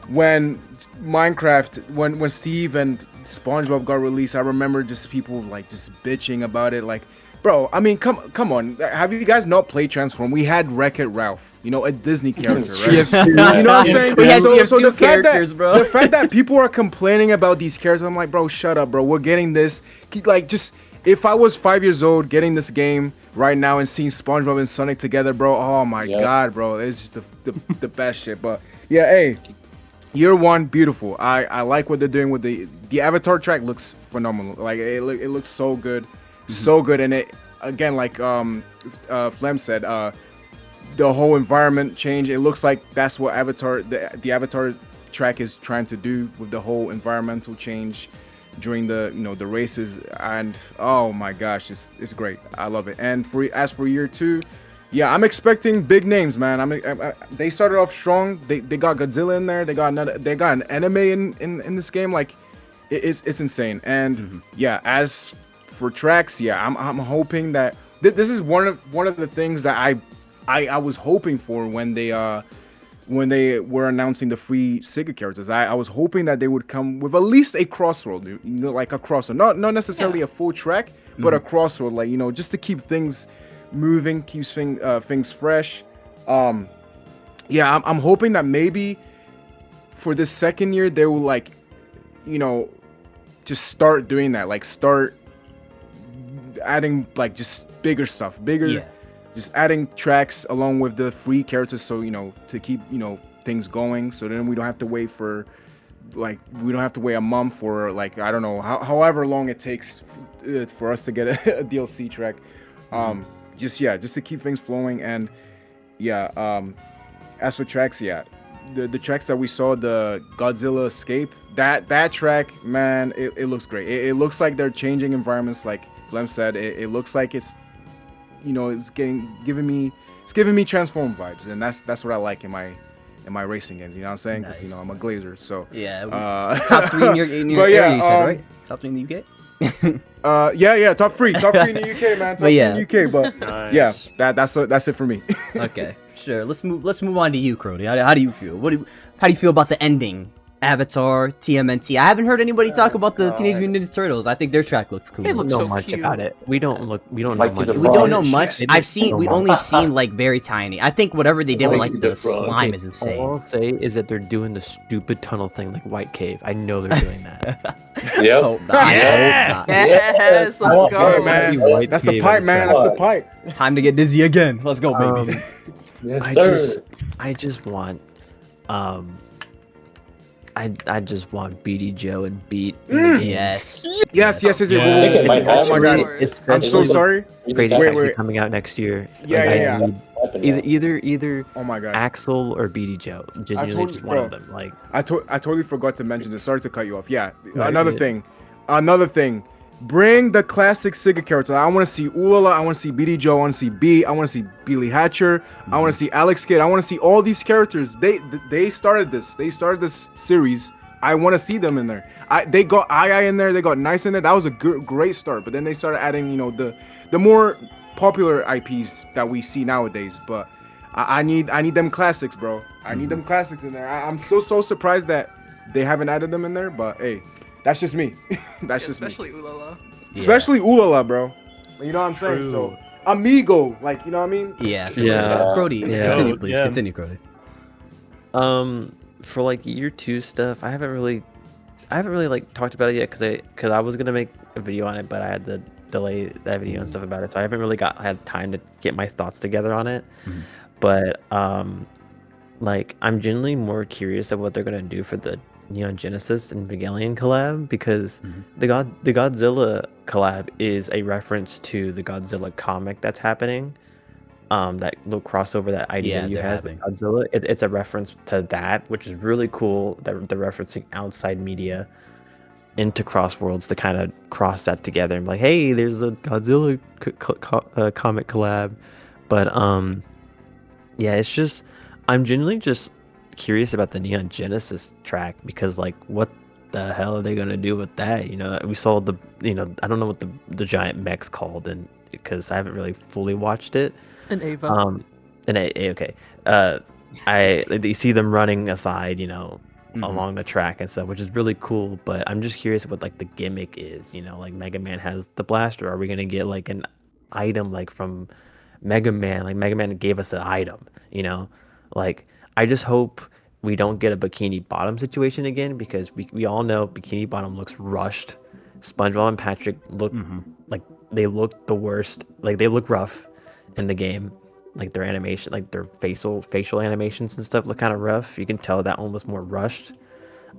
when Minecraft, when Steve and SpongeBob got released. I remember just people like just bitching about it, like. Bro, I mean, come on. Have you guys not played Transform? We had Wreck-It Ralph, you know, a Disney character, right? You know what I'm saying? We had so TF2 the fact characters, that, bro. The fact that people are complaining about these characters, I'm like, bro, shut up, bro. We're getting this. Like, just if I was 5 years old getting this game right now and seeing SpongeBob and Sonic together, bro, oh my God, bro, it's just the best shit. But yeah, hey. Year one, beautiful. I like what they're doing with the Avatar track. Looks phenomenal. Like it looks so good, so good. And it again, like Flem said, the whole environment change. It looks like that's what the Avatar track is trying to do with the whole environmental change during the the races. And oh my gosh, it's great. I love it. And as for year two. Yeah, I'm expecting big names, man. They started off strong. They got Godzilla in there. They got an anime in this game. Like, it's insane. And yeah, as for tracks, yeah, I'm hoping that this is one of the things that I was hoping for when they were announcing the free Sega characters. I was hoping that they would come with at least a crossroad, like a crossroad, not necessarily a full track, but a crossroad, like just to keep things moving, keeps things fresh. Yeah, I'm hoping that maybe for this second year they will like just start doing that, like start adding like just bigger stuff, just adding tracks along with the free characters, so to keep things going, so then we don't have to wait a month or like I don't know however long it takes for us to get a DLC track. Just to keep things flowing. And as for tracks, the tracks that we saw, the Godzilla Escape, that track, man, it looks great. It looks like they're changing environments, like Flem said. It looks like it's giving me Transform vibes, and that's what I like in my racing games. You know what I'm saying? Because I'm a glazer. So yeah, top three in your area, you said, right? Top three in the UK. Top three in the UK, man. Top three in the UK, but Nice. that's it for me. Okay, sure. Let's move on to you, Crody. How do you feel? How do you feel about the ending? Avatar, TMNT. I haven't heard anybody talk about the Teenage Mutant Ninja Turtles. I think their track looks cool. It We looks don't know so much cute. about it. We don't know Mikey much. the We don't know Frog. much. We only seen like very tiny. I think whatever they did with like the slime is insane. All I'll say is that they're doing the stupid tunnel thing like White Cave. I know they're doing that. Yep. Hope not. Yes, Yes. let's Hey, go. man. White That's the Cave pipe, on man. track. That's the pipe. Time to get dizzy again. Let's go, baby. Yes, sir. I just want I just want BD Joe and Beat. in the game. yes. Yes. Yeah. I think it might Oh my happen. god. It's I'm so sorry. Crazy Wait, Taxi coming out next year. Yeah, Like, yeah, I need either Oh my god. Axel or BD Joe. Genuinely totally- just one of bro. them. Like I totally forgot to mention this. Sorry to cut you off. Yeah. No, Another you're thing. Bring the classic Sega characters. I want to see Ulala. I want to see BD Joe. I want to see B. I want to see Billy Hatcher. I want to see Alex Kidd. I want to see all these characters. They started this. They started this series. I want to see them in there. They got II in there. They got Nice in there. That was a great start. But then they started adding, the more popular IPs that we see nowadays. But I need them classics, bro. I need them classics in there. I'm so surprised that they haven't added them in there. But hey, that's just me. That's just especially me. Ulala. Yeah. Especially Ulala, bro. You know what I'm saying? True. So Amigo, like, you know what I mean? Yeah. Yeah. Crody, Yeah. continue, please. Yeah. Continue, Crody. For like year 2 stuff, I haven't really like talked about it yet because I was gonna make a video on it, but I had to delay that video and stuff about it, so I haven't really had time to get my thoughts together on it. But like I'm genuinely more curious of what they're gonna do for the Neon Genesis and Evangelion collab, because the Godzilla collab is a reference to the Godzilla comic that's happening. That little crossover that IDW has with Godzilla, it's a reference to that, which is really cool. That they're referencing outside media into Crossworlds to kind of cross that together and be like, hey, there's a Godzilla comic collab. But yeah, it's just I'm genuinely just curious about the Neon Genesis track, because like what the hell are they gonna do with that? We saw the I don't know what the giant mech's called, and because I haven't really fully watched it. And Ava. Okay. You see them running aside, along the track and stuff, which is really cool. But I'm just curious what like the gimmick is. Like Mega Man has the blaster. Are we gonna get like an item like from Mega Man? Like Mega Man gave us an item. Like I just hope we don't get a Bikini Bottom situation again, because we all know Bikini Bottom looks rushed. SpongeBob and Patrick look like they look the worst. Like they look rough in the game. Like their animation, like their facial animations and stuff look kind of rough. You can tell that one was more rushed.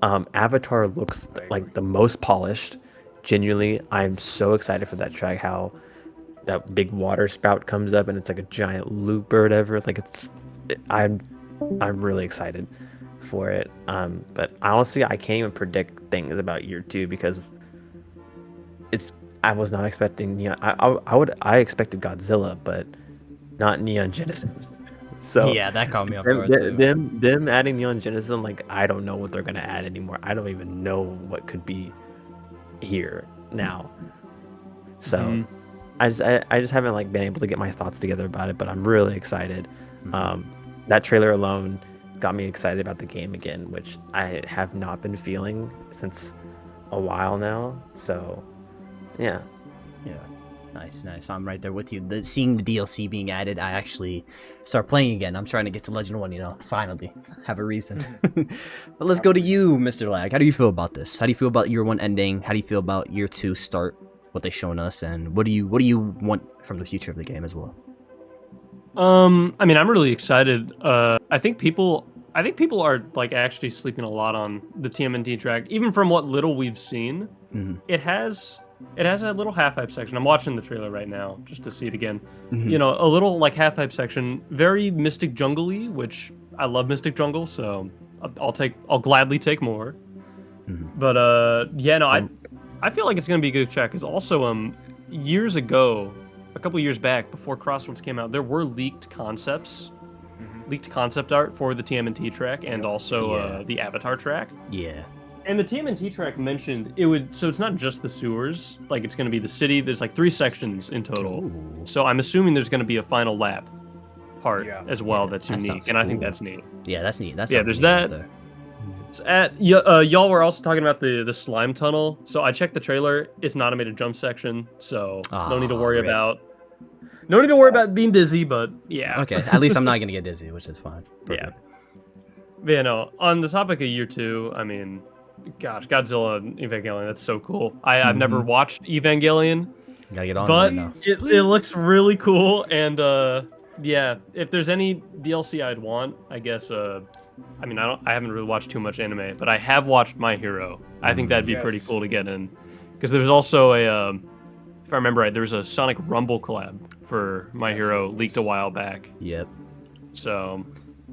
Avatar looks like the most polished. Genuinely, I'm so excited for that track. How that big water spout comes up and it's like a giant loop or whatever. Like I'm really excited for it. But honestly, I can't even predict things about year 2, because I was not expecting I expected Godzilla, but not Neon Genesis. So Yeah, that caught me off guard too. them adding Neon Genesis, I'm like, I don't know what they're gonna add anymore. I don't even know what could be here now. So I just haven't like been able to get my thoughts together about it, but I'm really excited. That trailer alone got me excited about the game again, which I have not been feeling since a while now. So yeah. Nice. I'm right there with you. Seeing the DLC being added, I actually start playing again. I'm trying to get to Legend 1, finally have a reason. But let's go to you, Mr. Lag. How do you feel about this? How do you feel about year 1 ending? How do you feel about year 2 start, what they've shown us, and what do you want from the future of the game as well? I mean, I'm really excited. I think people are like actually sleeping a lot on the TMNT track, even from what little we've seen. It has a little half-pipe section. I'm watching the trailer right now just to see it again. A little like half-pipe section, very Mystic Jungle-y, which I love Mystic Jungle, so I'll gladly take more. But I feel like it's gonna be a good track. Because also years ago, a couple years back, before Crossworlds came out, there were leaked concept art for the TMNT track and also the Avatar track. Yeah. And the TMNT track mentioned so it's not just the sewers, like it's going to be the city. There's like 3 sections in total. Ooh. So I'm assuming there's going to be a final lap part as well that's that unique, sounds and I think cool. that's neat. Yeah, that's neat. There's that. Y'all were also talking about the slime tunnel. So I checked the trailer. It's an automated jump section, so no need to worry about being dizzy. But yeah. Okay, at least I'm not gonna get dizzy, which is fine. Perfect. But on the topic of year 2, I mean, gosh, Godzilla and Evangelion, that's so cool. I've never watched Evangelion, Gotta get on but right now. it looks really cool. And if there's any DLC I'd want, I guess I mean, I haven't really watched too much anime, but I have watched My Hero. I think that'd be pretty cool to get in, because there's also if I remember right, there was a Sonic Rumble collab for My Hero leaked a while back. Yep. So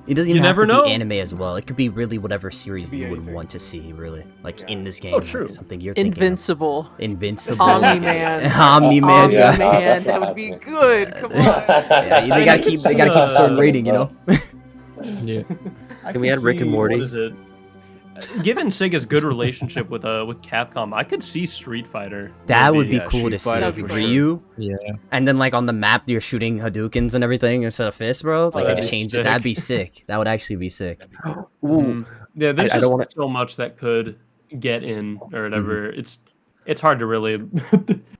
It doesn't even You have never to know. be anime as well. It could be really whatever series Be you would anything. want to see, really. Like in this game. Oh, like, true. something you're thinking of. Invincible. Invincible. Omni-Man. Omni-Man. Yeah, Oh no, yeah. man, that's that not would be happening. good. Come on. Yeah, they I gotta mean, keep it's, they gotta keep a certain uh, rating, you know? Yeah. Can we add Rick and Morty? What is it? Given Sega's good relationship with Capcom, I could see Street Fighter. That would be yeah, cool Street to see. Fighter for Ryu. Yeah. And then like on the map you're shooting Hadoukens and everything instead of fists, bro. Like they that'd just be changed it. That'd be sick. That would actually be sick. Ooh, Yeah, there's I just don't wanna- so much that could get in or whatever. It's hard to really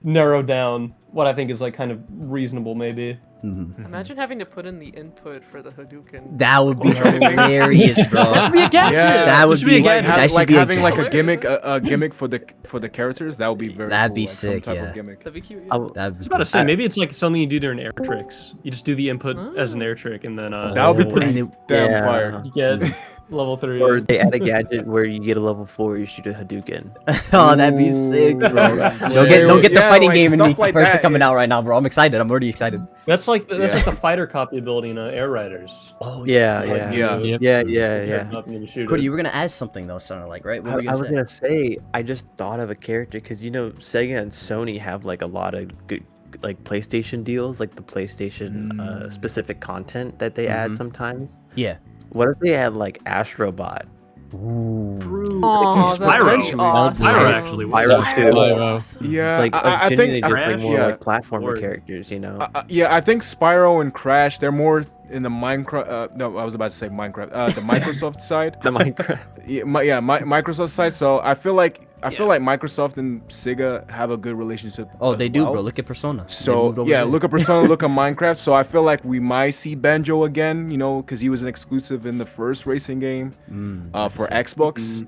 narrow down what I think is like kind of reasonable, maybe. Imagine having to put in the input for the Hadouken. That would be hilarious, bro. Be a gadget. Yeah, That would It should be a be Like, gadget. that should like be having like a gadget. gimmick, a gimmick for the characters. That would be very. That'd cool, be like some sick, type yeah. of gimmick. That'd be cute. I Yeah. w- That'd I be was about to say, maybe it's like something you do during air tricks. You just do the input as an air trick, and then That would be pretty and damn Yeah. fire. you get level 3. or they add a gadget where you get a level 4, you shoot a Hadouken. Oh, that'd be sick, bro. Don't get the Yeah, fighting like, game in me stuff like person that coming out is- right now, bro. I'm excited. I'm already excited. That's like that's Yeah. like the fighter copy ability in Air Riders. Oh Yeah, Like, yeah. Yeah. Yep. Yeah. Nothing in the shooter. Cody, you were gonna add something though, sounded like, right? What were you I gonna was say? gonna say, I just thought of a character because Sega and Sony have like a lot of good like PlayStation deals, like the PlayStation specific content that they add sometimes. Yeah. What if they had like Astrobot? Oh, that'd Potentially. be awesome. Pyro actually. Pyro too. Pyro. Yeah, Like I genuinely think just like more yeah. like platformer Word. characters, you know? Yeah, I think Spyro and Crash, they're more in the Minecraft. No, I was about to say Minecraft. The Microsoft side. The Minecraft. Microsoft side. So I feel like Microsoft and Sega have a good relationship. Oh, as they do, well. bro. Look at Persona. They moved So over yeah, there. look at Persona, look at Minecraft. So I feel like we might see Banjo again, because he was an exclusive in the first racing game for Xbox.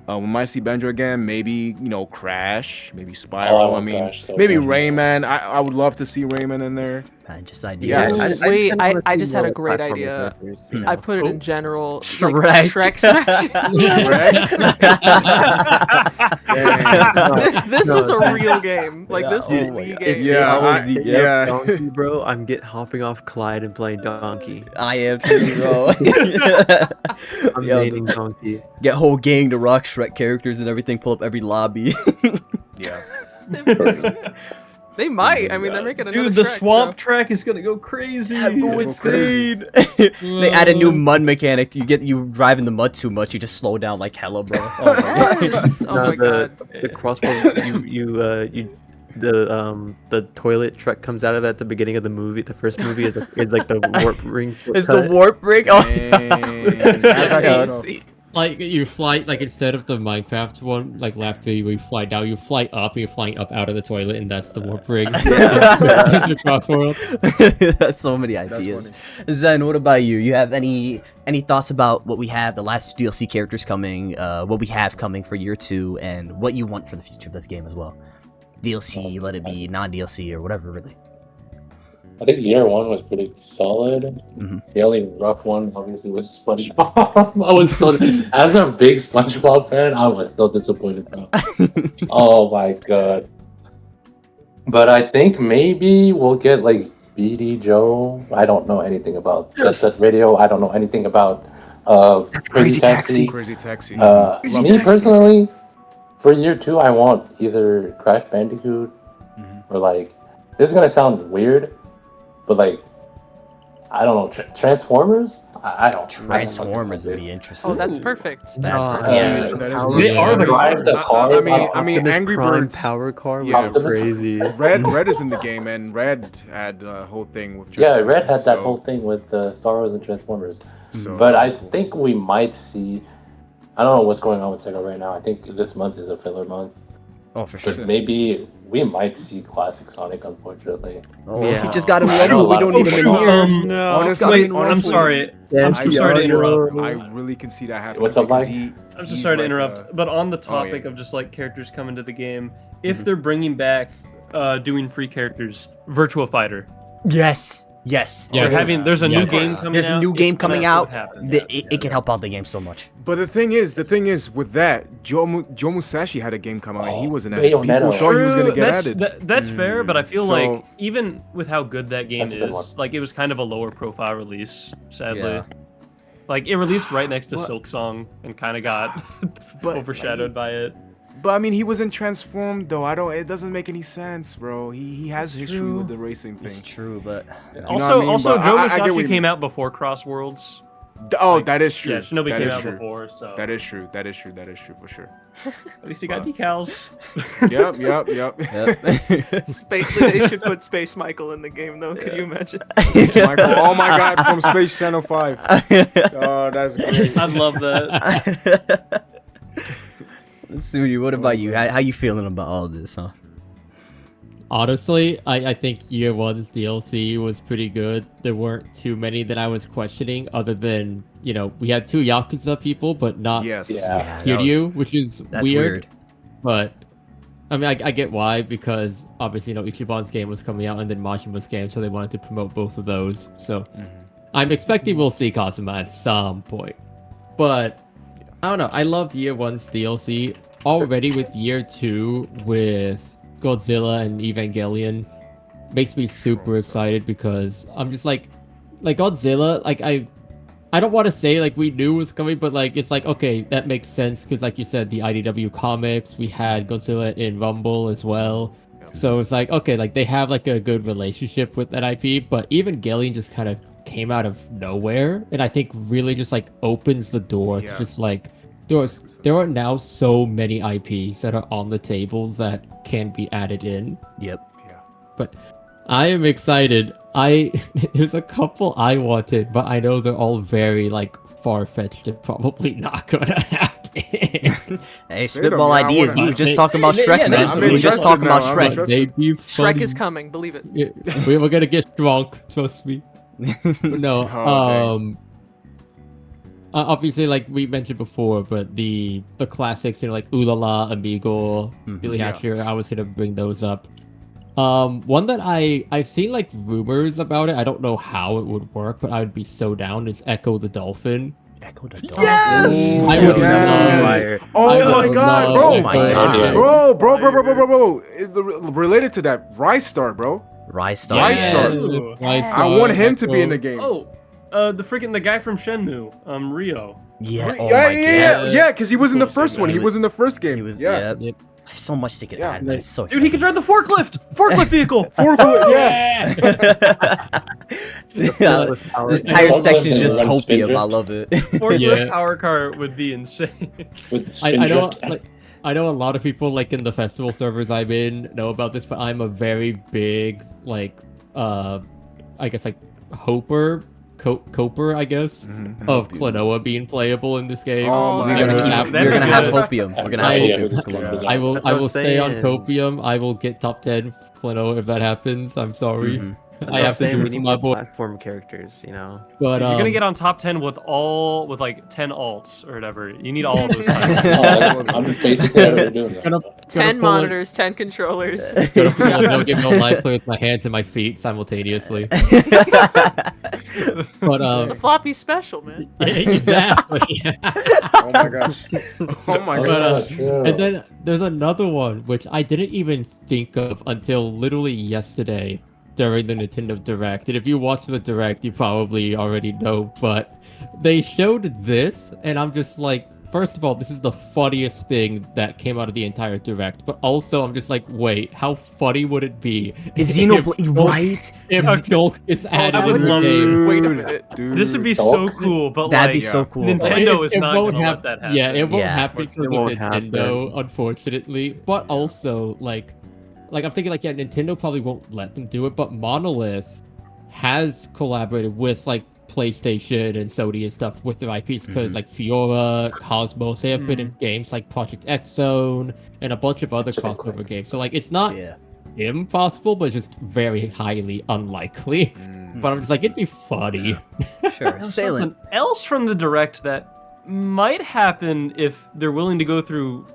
We might see Banjo again. Maybe Crash. Maybe Spyro. Oh, I I want mean, Crash so maybe bad. Rayman. I would love to see Rayman in there. Man, just Yeah, ideas. I Ooh, just wait, kinda wanna I see just had a more great platformer idea. characters, you know? I put it in general. Shrek. Like, Shrek. This was a real game. Like this was Oh my the God. game. Yeah, yeah. Donkey, bro, I'm hopping off Clyde and playing Donkey. I am too, bro. I'm Yo, making Donkey. get whole gang to rock Shrek characters and everything. Pull up every lobby. Yeah. They might. I mean, they're making another Dude, the Shrek, swamp so- track is gonna go crazy. Go insane. They add a new mud mechanic. You drive in the mud too much, you just slow down like hella, bro. Oh my God. Yes. Oh No, my god. the Crossworlds, the toilet truck comes out of at the beginning of the movie. The first movie is like the warp ring. It's the warp rig. Oh, That's actually tough. Like you fly, like instead of the Minecraft one, like left where you fly down, you fly up. You're flying up out of the toilet, and that's the warp rig. The Crossworld. That's so many ideas. Zen, what about you? You have any thoughts about what we have, the last DLC characters coming, what we have coming for year 2, and what you want for the future of this game as well? DLC, let it be non-DLC or whatever, really. I think year 1 was pretty solid. Mhm. The only rough one, obviously, was SpongeBob. I was so, as a big SpongeBob fan, I was so disappointed. Though. Oh my god! But I think maybe we'll get like BD Joe. I don't know anything about Jet Set Radio. I don't know anything about Crazy Taxi. Crazy Taxi. Me personally, for year 2, I want either Crash Bandicoot or like, this is gonna sound weird, but like, I don't know, Transformers. I don't. Transformers would be interesting. Oh, that's perfect. That's Nah, perfect. Yeah. That is They good. are the Drive the cars. I mean, Angry Prime Birds. power car was Yeah. Optimus- crazy. Red is in the game, and Red had a whole thing with. Yeah, Red had that so- whole thing with Star Wars and Transformers. So, But I think we might see. I don't know what's going on with Sega right now. I think this month is a filler month. Oh, for But sure. maybe we might see Classic Sonic, unfortunately. Oh, Yeah. he just got him I know ready. a We lot don't of need him in people- here. No, Honestly- wait, I'm honestly- sorry. Yeah, I'm so sorry to interrupt. I really can see that happening. What's up, because Mike? I'm so he's sorry to like, interrupt, but on the topic yeah. of just like characters coming to the game, if they're bringing back doing free characters, Virtua Fighter. Yes. Yes. Yeah, There's a new Yeah. game coming out. There's a new it's game gonna coming have out. to happen. It can help out the game so much. But the thing is with that, Joe Musashi had a game come out, and he wasn't added. Bayonetta. People thought he was gonna True, get that's, added. that's fair, but I feel So- like even with how good that game That's a good one. is, like it was kind of a lower profile release, sadly. Yeah. Like it released right next to Silk Song and kind of got But, overshadowed by it. But I mean, he wasn't transformed though. It doesn't make any sense, bro. He has history true. with the racing thing. It's true, but Also, But Joe I get what Musashi you came mean. out before Crossworlds. Oh, Like, that is true. Yeah, Shinobi That came is out true. before, so That is true. That is true. That is true for sure. at least he got decals. Yep. Space, they should put Space Michael in the game, though. Could you imagine? Michael, oh my God, from Space Channel 5. Oh, that's great. I love that. Sudi, what about you? How you feeling about all this, huh? Honestly, I think Year 1's DLC was pretty good. There weren't too many that I was questioning, other than, you know, we had 2 Yakuza people, but not Yes. Yeah. Kiryu, which is That's weird. But, I mean, I get why, because obviously, you know, Ichiban's game was coming out and then Majima's game, so they wanted to promote both of those. So, I'm expecting we'll see Kazuma at some point. But, I don't know, I loved Year 1's DLC. Already with Year 2, with Godzilla and Evangelion, makes me super excited, because I'm just like Godzilla, like I don't want to say like we knew it was coming, but like it's like, okay, that makes sense, because like you said, the IDW comics, we had Godzilla in Rumble as well, so it's like, okay, like they have like a good relationship with that IP. But Evangelion just kind of came out of nowhere, and I think really just like opens the door to just like there are now so many IPs that are on the tables that can be added in. Yep. Yeah. But I am excited. There's a couple I wanted, but I know they're all very like far-fetched and probably not gonna happen. Hey, spitball ideas. We were just talking about Hey, Shrek, yeah, man. I'm We were just interested talking now, about I'm Shrek. interested. They'd be Shrek funny. is coming, believe it. We're gonna get drunk, trust me. But no, Oh, dang. obviously, like we mentioned before, but the classics, you know, like Ooh La La, Amigo, Billy Yeah. Hatcher, I was gonna bring those up. One that I've seen like rumors about it. I don't know how it would work, but I would be so down. Is Echo the Dolphin. Echo the Yes! I would Yes! love- Oh I my would God, love bro! Oh my God. Bro! Related to that, Rise Star, bro. Rise Star. Rise Star. Ooh. I want him to be in the game. Oh, the guy from Shenmue, Rio. Yeah. Oh yeah, my yeah, because he was in the Cool, first same one. guy. He was in the first game. He was. Yeah. Yeah. There's so much they could Yeah. add, man. It's so Dude, he can drive the forklift vehicle. Yeah. Yeah. This entire Forklift section and just run hopium. spindrift. I love it. Forklift Yeah. power car would be insane. With I know, Spindrift. like, I know a lot of people like in the festival servers I'm in know about this, but I'm a very big like I guess like Coper, I guess, of Klonoa being playable in this game. Oh my We're gonna God. keep. That'd We're be gonna have good. hopium. We're gonna I- have Yeah, hopium. with for Klonoa. Klonoa. I will That's I what will I'm stay on saying. Copium. I will get top 10 Klonoa if that happens. I'm sorry. I have to do we it need for more my boy. platform characters, you know. But You're gonna get on top 10 with like 10 alts or whatever. You need all of those. I'm basically already doing that. gonna 10 pull it- monitors, 10 controllers. gonna pull a no give no life play with my hands and my feet simultaneously. But It's the floppy special, man. exactly. Oh my gosh. Oh my But, God. and then there's another one which I didn't even think of until literally yesterday during the Nintendo Direct. And if you watched the Direct, you probably already know, but they showed this, and I'm just like, first of all, this is the funniest thing that came out of the entire Direct, but also I'm just like, wait, how funny would it be Is if Xenoblade right? if Shulk is added I would in the love game? Wait a minute. Dude. This would be so cool, but That'd like be so cool. but- Nintendo is It not won't gonna hap- let that happen. Yeah, it won't Yeah. happen It because of won't Nintendo, unfortunately. But also, like I'm thinking, like, yeah, Nintendo probably won't let them do it, but Monolith has collaborated with like PlayStation and Sony and stuff with their IPs because like Fiora, Cosmos, they have been in games like Project X Zone and a bunch of other crossover games. So like, it's not Yeah. impossible, but just very highly unlikely. But I'm just like, it'd be funny. Sure. Sailing. Something else from the Direct that might happen if they're willing to go through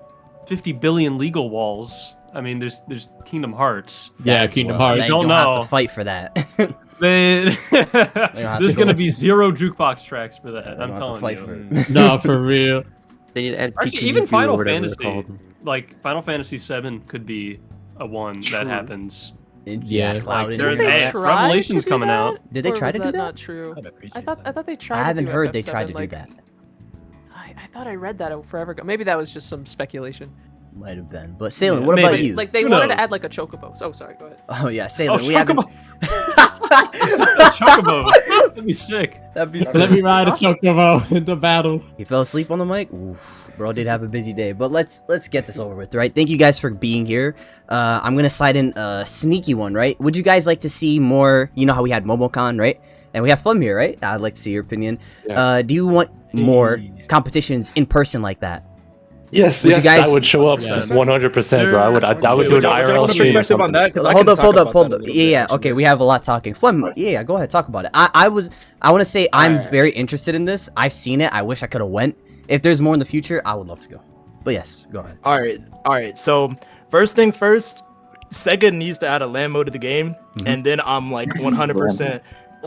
50 billion legal walls. I mean, there's Kingdom Hearts. Yeah, Kingdom Hearts. They don't have know. to fight for that. They, have there's to gonna go- be 0 jukebox tracks for that. They I'm don't have to telling fight you. for it. No, for real. They need Actually, even Final Fantasy, like Final Fantasy VII, could be a one that happens. Yeah, Did They're- they Hey, try Revelation's to do coming that? out. Did they Or try was to do that? Not true. I'd appreciate I thought they tried. I to haven't do heard they FF7, tried to do like, that. I thought I read that forever ago. Maybe that was just some speculation. Might have been. But Salem, Yeah, what about maybe. you? Like they Who wanted knows? to add like a chocobo. Oh, sorry. Go ahead. Oh yeah, Salem. Oh, we haven't. Chocobo. That'd be sick. That'd be Let me sick. ride a chocobo into battle. He fell asleep on the mic. Oof, bro did have a busy day. But let's get this over with, right? Thank you guys for being here. I'm gonna slide in a sneaky one, right? Would you guys like to see more? You know how we had MomoCon, right? And we have Flum here, right? I'd like to see your opinion. Yeah. Do you want more competitions in person like that? Yes, Would you yes, guys- I would show up Yes. 100%, bro. I would do an IRL stream or something. on that? 'Cause I Hold can up, talk hold up, about hold that a up. little Yeah, bit, yeah. actually. Okay, we have a lot talking. Flem, yeah, go ahead, talk about it. I want to say I'm Alright. very interested in this. I've seen it. I wish I could have went. If there's more in the future, I would love to go. But yes, go ahead. All right. So first things first, Sega needs to add a land mode to the game, and then I'm like 100%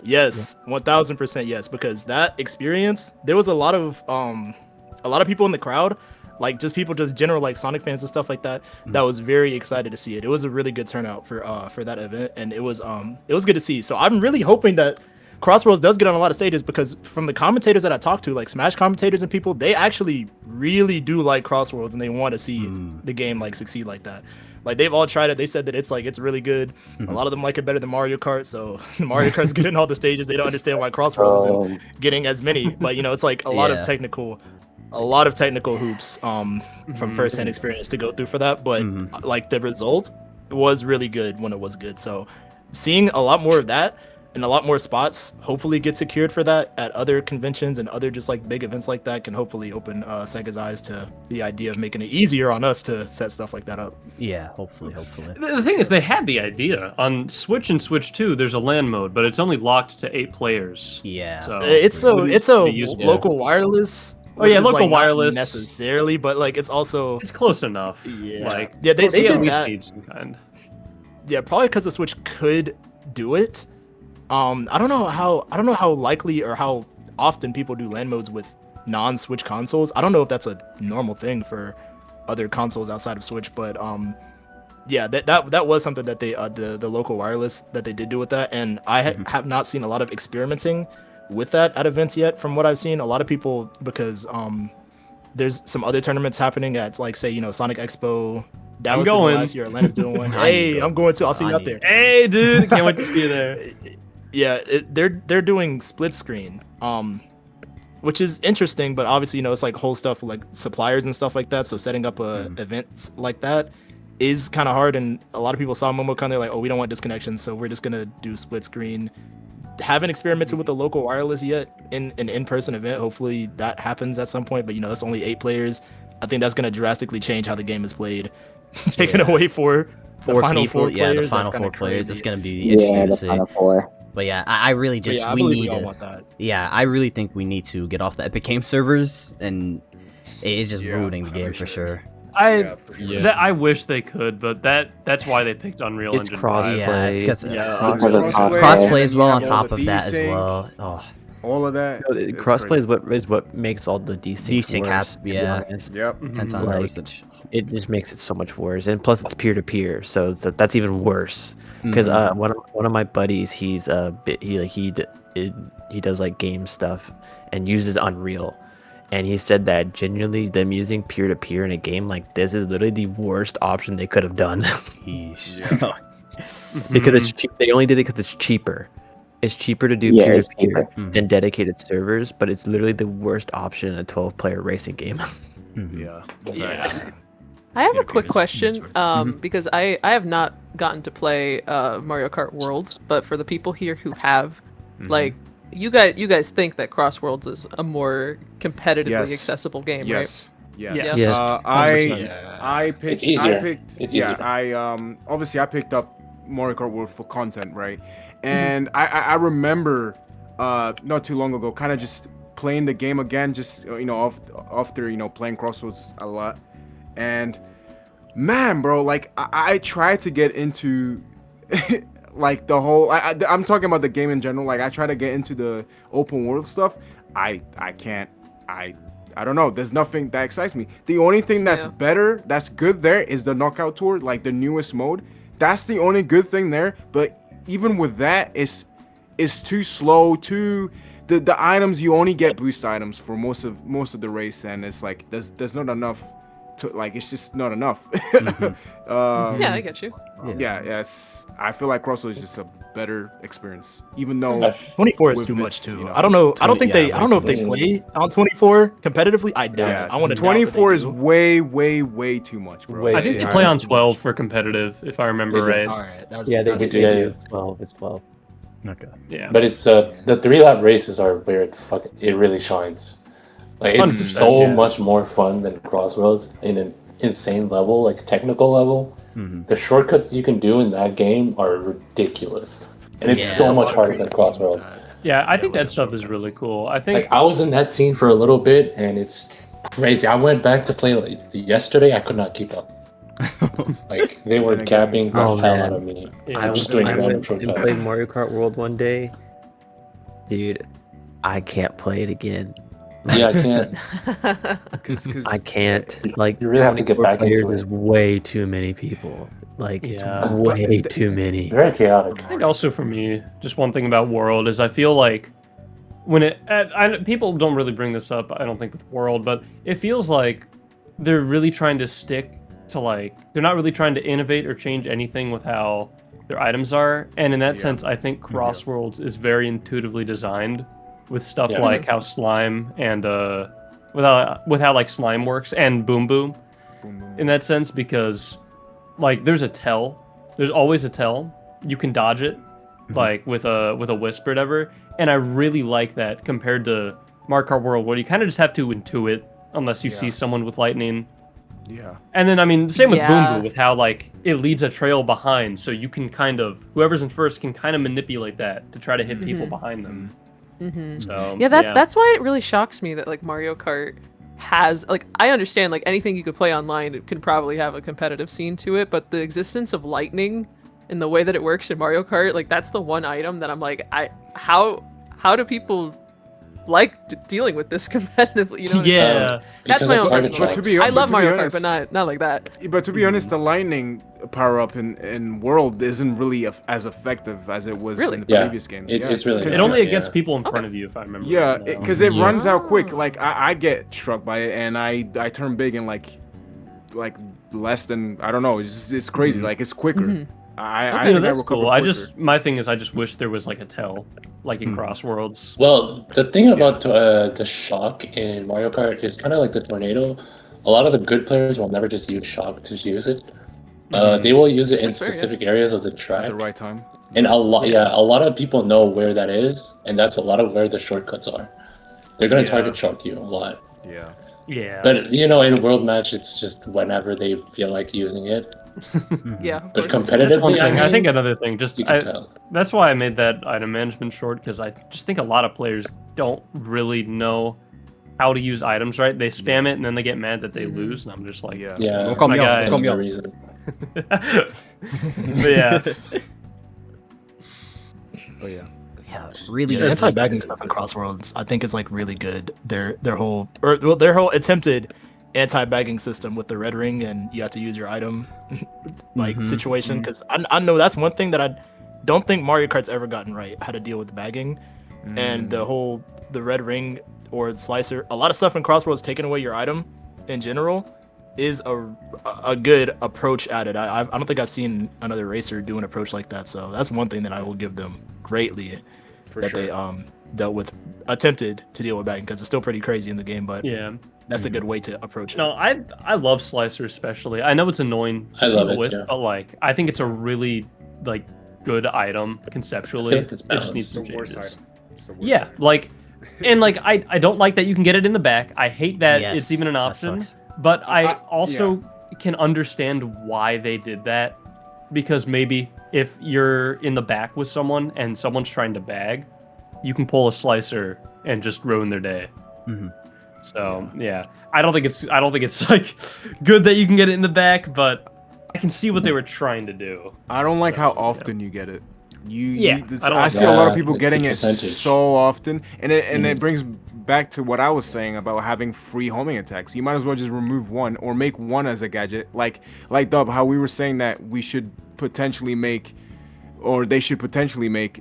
yes, 1000% yes, because that experience, there was a lot of people in the crowd, like just people, just general like Sonic fans and stuff like that, that was very excited to see it. It was a really good turnout for that event, and it was good to see. So I'm really hoping that Crossworlds does get on a lot of stages, because from the commentators that I talked to, like Smash commentators and people, they actually really do like Crossworlds and they want to see the game like succeed like that. Like they've all tried it. They said that it's really good. A lot of them like it better than Mario Kart. So Mario Kart's getting all the stages. They don't understand why Crossworlds isn't getting as many. But it's like a lot of technical hoops from first-hand experience to go through for that. But like the result was really good when it was good. So seeing a lot more of that and a lot more spots hopefully get secured for that at other conventions and other just like big events like that can hopefully open Sega's eyes to the idea of making it easier on us to set stuff like that up. Yeah, hopefully. The thing is, they had the idea on Switch and Switch 2. There's a LAN mode, but it's only locked to 8 players. Yeah. So It's a pretty usable. local wireless. Oh, yeah, which is, local like, not wireless. necessarily, but like it's also it's close enough. Yeah. Like Yeah, they close enough did we that. speed some kind. yeah, probably because the Switch could do it. I don't know how likely or how often people do LAN modes with non-Switch consoles. I don't know if that's a normal thing for other consoles outside of Switch, but yeah, that was something that they the local wireless that they did do with that, and I have not seen a lot of experimenting with that at events yet. From what I've seen, a lot of people, because there's some other tournaments happening at, like, say, Sonic Expo. Dallas did one going. last year. Atlanta's doing one. Hey, I'm going too. I'll see you out there. Hey, dude, can't wait to see you there. Yeah, they're doing split screen, which is interesting, but obviously, it's like whole stuff like suppliers and stuff like that. So setting up a event like that is kind of hard, and a lot of people saw MomoCon. They're like, oh, we don't want disconnections, so we're just gonna do split screen. Haven't experimented with the local wireless yet in an in-person event. Hopefully that happens at some point, but that's only 8 players. I think that's gonna drastically change how the game is played. Taken away for the final people, 4 yeah, players. the final that's 4 kinda players. crazy. It's gonna be interesting Yeah, to the see. final 4. But yeah, I really But just yeah, I we believe need we all to. want that. Yeah, I really think we need to get off the Epic Game servers, and it's just Yeah, ruining the game for 100%. sure. Yeah, for sure. I wish they could, but that's why they picked Unreal It's Engine cross 5. Yeah, it's play. got Yeah, crossplay as and well you on have all top the of that as desync, well. Oh, All of that. it's Crossplay crazy. is what makes all the desync Desync worse, apps, to be yeah. honest. Yep. 10 times Like, worse. It just makes it so much worse, and plus it's peer to peer, so that's even worse. Because one of my buddies, he's he does like game stuff and uses Unreal, and he said that genuinely them using peer to peer in a game like this is literally the worst option they could have done. Yeah. Because it's cheap. They only did it because it's cheaper. It's cheaper to do Yeah, peer it's to peer cheaper. than dedicated servers, but it's literally the worst option in a 12-player racing game. Yeah. Yeah. I have a Peer-to-peer quick is question, sort because I have not gotten to play Mario Kart World, but for the people here who have, like, you guys think that Crossworlds is a more competitively Yes. accessible game, Yes. Yes. Yes. Yes. 100%. Yeah. I picked. It's easier. I picked. It's yeah. easier. I obviously I picked up Mario Kart World for content, right? And I remember not too long ago, kind of just playing the game again, just after playing Crossroads a lot, and man, bro, like I tried to get into like the whole. I'm talking about the game in general. Like I try to get into the open world stuff. I can't. I don't know. There's nothing that excites me. The only thing that's Yeah. better, that's good there, is the knockout tour, like the newest mode. that's the only good thing there. But even with that, it's too slow. The items, you only get boost items for most of the race, and it's like there's not enough to, like, it's just not enough. Yeah, I get you. Yes, I feel like Crossworlds is just a better experience, even though 24 is with too its, much too. you know, I don't know. I don't think yeah, I don't know if they play on 24 competitively. I doubt yeah, it. I want to. 24 is way too much, bro. Way I think they Yeah, play on that's too 12 much. for competitive, if I remember They do. right. All right. That's, Yeah, they that's do. Yeah. It's 12. It's 12. Okay. Yeah. But it's the 3-lap races are where it really shines. Like, it's 100%, so yeah. much more fun than Crossworlds in an insane level, like technical level. The shortcuts you can do in that game are ridiculous, and it's Yeah, so there's a much lot of harder than creativity with Crossworlds. that. Yeah, I Yeah, think with that the stuff is shortcuts. really cool. I think Like, I was in that scene for a little bit, and it's crazy. I went back to play like yesterday. I could not keep up. Like, they were Then again, capping the oh, hell man. out of me. Yeah, I'm just doing I random went and shortcuts. played Mario Kart World one day. Dude, I can't play it again. Yeah, I can't. because I can't. Like, You really have to get 24 back players into is it. way too many people. Like, Yeah. it's way too many. Very chaotic. I think also for me, just one thing about World is I feel like when people don't really bring this up, I don't think, with World, but it feels like they're really trying to stick to, like, they're not really trying to innovate or change anything with how their items are. And in that sense, I think Crossworlds is very intuitively designed with stuff Yeah. like how slime and with how like slime works and boom boom in that sense, because like there's always a tell. You can dodge it like with a wisp or whatever. And I really like that compared to Mario Kart World, where you kind of just have to intuit unless you see someone with lightning. yeah, And then, I mean, same with Boom Yeah. Boom, with how, like, it leads a trail behind, so you can kind of, whoever's in first can kind of manipulate that to try to hit people behind them. So, Yeah, that's why it really shocks me that, like, Mario Kart has, like, I understand, like, anything you could play online, it can probably have a competitive scene to it, but the existence of lightning and the way that it works in Mario Kart, like, that's the one item that I'm like, how do people like dealing with this competitively? You know what I mean? Yeah. That's Because my of own target personal. But to tracks. be I but love to be Mario Kart, honest- but not like that. But to be honest, the lightning power up in World isn't really as effective as it was Really? in the Yeah. previous games. It's really It not. only Yeah. gets people in front of you, if I remember. Yeah, right now. because it Yeah. runs out quick. Like I get struck by it, and I turn big in like less than, I don't know. It's crazy. Like, it's quicker. I Okay, think I that's recover cool. quicker. My thing is, I just wish there was like a tell, like in Crossworlds. Well, the thing about the shock in Mario Kart is kind of like the tornado. A lot of the good players will never just use shock to use it. They will use it in That's fair, yeah. specific areas of the track. At the right time. And a lot of people know where that is, and that's a lot of where the shortcuts are. They're gonna target shock you a lot. Yeah. Yeah. But you know, in World Match, it's just whenever they feel like using it. Yeah. of But course. That's one competitively, thing. I mean, think another thing, just you can tell. that's why I made that item management short, because I just think a lot of players don't really know how to use items right. They spam it and then they get mad that they lose, and I'm just like, Yeah. Yeah, Don't call me My out. guy. Don't call me another out. reason. but yeah, But yeah. Yeah, really. Yeah, anti-bagging stuff in Crossworlds, I think is like really good. Their whole attempted anti-bagging system with the red ring, and you have to use your item like situation. Because I know that's one thing that I don't think Mario Kart's ever gotten right, how to deal with bagging, and the red ring or the slicer. A lot of stuff in Crossworlds taking away your item in general is a good approach at it. I don't think I've seen another racer do an approach like that. So that's one thing that I will give them greatly. They dealt with, attempted to deal with bagging, because it's still pretty crazy in the game, but yeah. that's a good way to approach it. No, I love Slicer especially. I know it's annoying to I love deal it, with, too. but like I think it's a really like good item conceptually. I feel like it's It just needs balanced. some It's the worst changes. item. It's the worst Yeah, item. like, and like I don't like that you can get it in the back. I hate that Yes, it's even an that option. sucks. But I I- also can understand why they did that, because maybe if you're in the back with someone and someone's trying to bag, you can pull a slicer and just ruin their day. So yeah, I don't think it's like good that you can get it in the back, but I can see what they were trying to do. I don't like how often you get it. Yeah, I don't I like see a lot of that. people It's the getting it percentage. so often, and it brings back to what I was saying about having free homing attacks. You might as well just remove one or make one as a gadget, like Dub. How we were saying that we should potentially make, or they should potentially make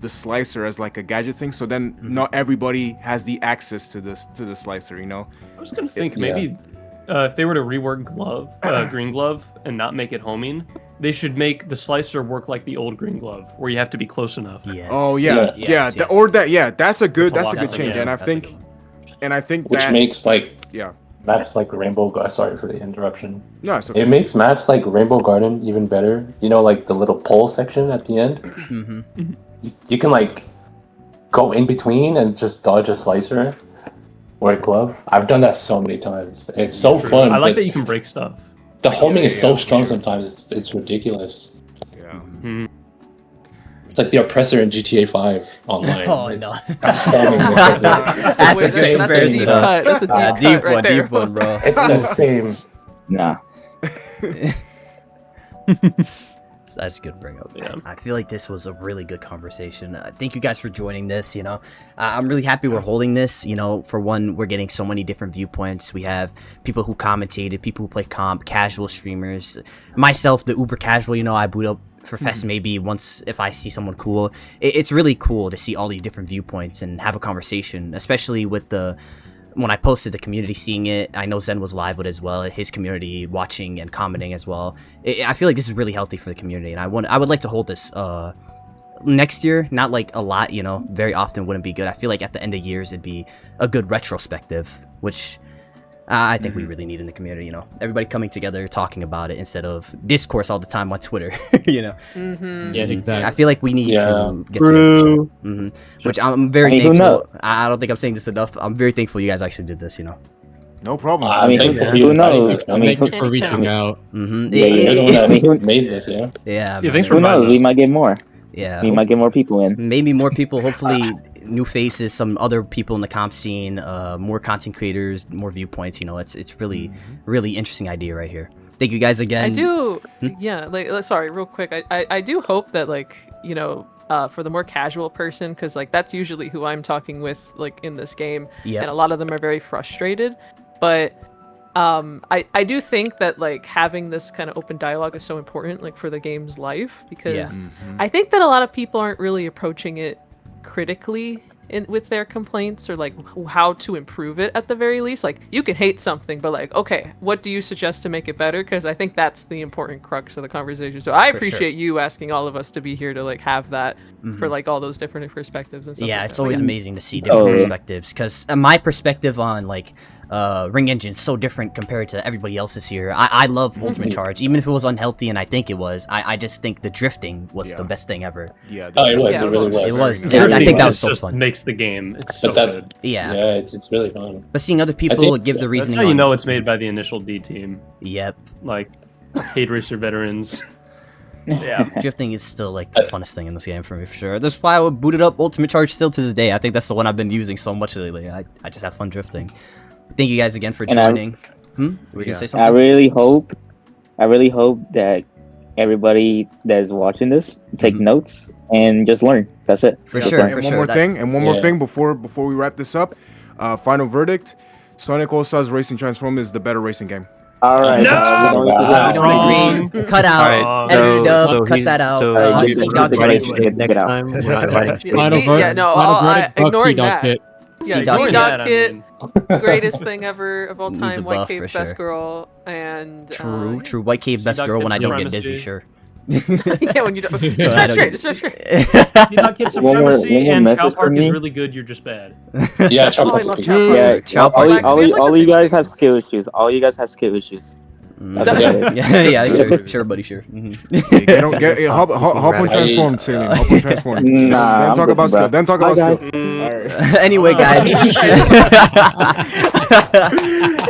the slicer as like a gadget thing. So then not everybody has the access to the slicer. You know. I was gonna think maybe if they were to rework Green Glove, and not make it homing, they should make the slicer work like the old Green Glove, where you have to be close enough. Yes. Oh yeah, Yes. That's a good That's a change, good- and I that's a think, good one. and I think Which that makes like yeah, maps like sorry for the interruption. no, it's okay. It makes maps like Rainbow Garden even better. You know, like the little pole section at the end. You can like go in between and just dodge a slicer or a glove. I've done that so many times. It's so fun. I like but that you can break stuff. the homing is so for strong sure. sometimes. It's ridiculous. Yeah. It's like the oppressor in GTA 5 online. Oh, It's no. the homing is like that. That's Wait, a good that's a deep comparison. cut. That's a deep cut right there. deep one, bro. It's the same. Nah. That's a good bring up. Yeah. I feel like this was a really good conversation. Thank you guys for joining this. You know, I'm really happy we're holding this. You know, for one, we're getting so many different viewpoints. We have people who commentated, people who play comp, casual streamers, myself, the uber casual. You know, I boot up for Fest maybe once if I see someone cool. It's really cool to see all these different viewpoints and have a conversation, especially with when I posted the community seeing it. I know Zen was live with it as well, his community watching and commenting as well. I feel like this is really healthy for the community, and I would like to hold this next year. Not like a lot, you know, very often wouldn't be good. I feel like at the end of years it'd be a good retrospective, which I think we really need in the community. You know, everybody coming together talking about it instead of discourse all the time on Twitter. You know, Yeah, exactly. I feel like we need to get True. to which I'm very I mean, who thankful. knows? I don't think I'm saying this enough. I'm very thankful you guys actually did this. You know. No problem. I mean, Thank you for who you inviting knows? us, I man. mean, Thank you for Anytime. reaching out. You're the one that made this, yeah. Yeah, Yeah, man. thanks for who knows? reminding We us. might get more. Yeah, We might get more people in. maybe more people. Hopefully, new faces, some other people in the comp scene, more content creators, more viewpoints. You know, it's really interesting idea right here. Thank you guys again. I do, yeah. Sorry, real quick. I do hope that you know, for the more casual person, because that's usually who I'm talking with in this game, Yep. and a lot of them are very frustrated. But I do think that having this kind of open dialogue is so important for the game's life, because Yeah. I think that a lot of people aren't really approaching it critically with their complaints, or how to improve it at the very least. You can hate something, but okay, what do you suggest to make it better? Because I think that's the important crux of the conversation. So I For appreciate you asking all of us to be here to have that for all those different perspectives and stuff. Yeah, like it's that. always amazing to see different yeah. perspectives, because my perspective on Ring Engine is so different compared to everybody else's here. I love Ultimate Charge, even if it was unhealthy, and I think it was. I just think the drifting was the best thing ever. Yeah. Oh, it was. Yeah, it really was. It was. Very I nice. think that was It so just fun. makes the game. It's so But that's good. Yeah. yeah, it's really fun. But seeing other people think- give the That's reasoning. how you on- know it's made by the initial D team, Yep. like Arcade Racer veterans. Yeah. Drifting is still the funnest thing in this game for me, for sure. That's why I would boot it up Ultimate Charge still to this day. I think that's the one I've been using so much lately. I just have fun drifting. Thank you guys again for And joining. Were you gonna say I something? really hope that everybody that's watching this take notes and just learn. That's it. For Just sure, learn. for And one sure. more That- thing, and one more Yeah. thing before we wrap this up. Final verdict: Sonic All Stars Racing Transform is the better racing game. All right. No! we don't We need to don't Wrong. agree. Cut out. Alright, Editor dub. so cut he's- that out. so you- C you- dot you- Grace. you- Next Get it out. time, we're not inviting Final See, verdict. yeah, no, final I- verdict. Buck ignoring C-Dot that. Kit. Yeah, C-Dot C Kit. Dot I Kit, mean, greatest thing ever of all Needs a time. White buff, Cave, for best sure. girl, and True, true. White Cave best C-Dot girl when I Kid's don't get supremacy. dizzy, sure. yeah, when you don't. Just I straight don't straight, get- just straight. C-Dot Kid One more Supremacy and message Chow from Park is me. really good. You're just bad. Yeah, Chow Oh, I Park love is Chow good. Park. Yeah, Chow Park. all you guys have skill issues. All you guys have skill issues. That's Yeah. what it is. yeah, sure, sure, buddy, sure. Hop on Transform, Taylor. Hop on Transform. Nah, Then I'm talk good, about bro. skill. Then talk Bye, about guys. skill. Mm, Anyway, guys.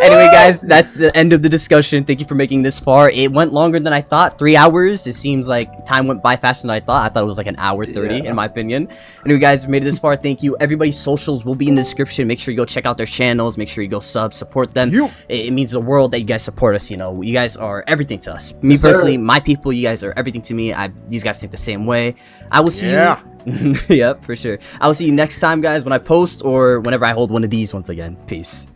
Anyway, guys, that's the end of the discussion. Thank you for making this far. It went longer than I thought. 3 hours. It seems like time went by faster than I thought. I thought it was like an hour 30, in my opinion. Anyway, guys, made it this far. Thank you. Everybody's socials will be in the description. Make sure you go check out their channels. Make sure you go sub, support them. It means the world that you guys support us. You know, you guys are everything to us. Me personally, my people, you guys are everything to me. These guys think the same way. I will see you. Yep, for sure. I will see you next time, guys, when I post or whenever I hold one of these once again. Peace.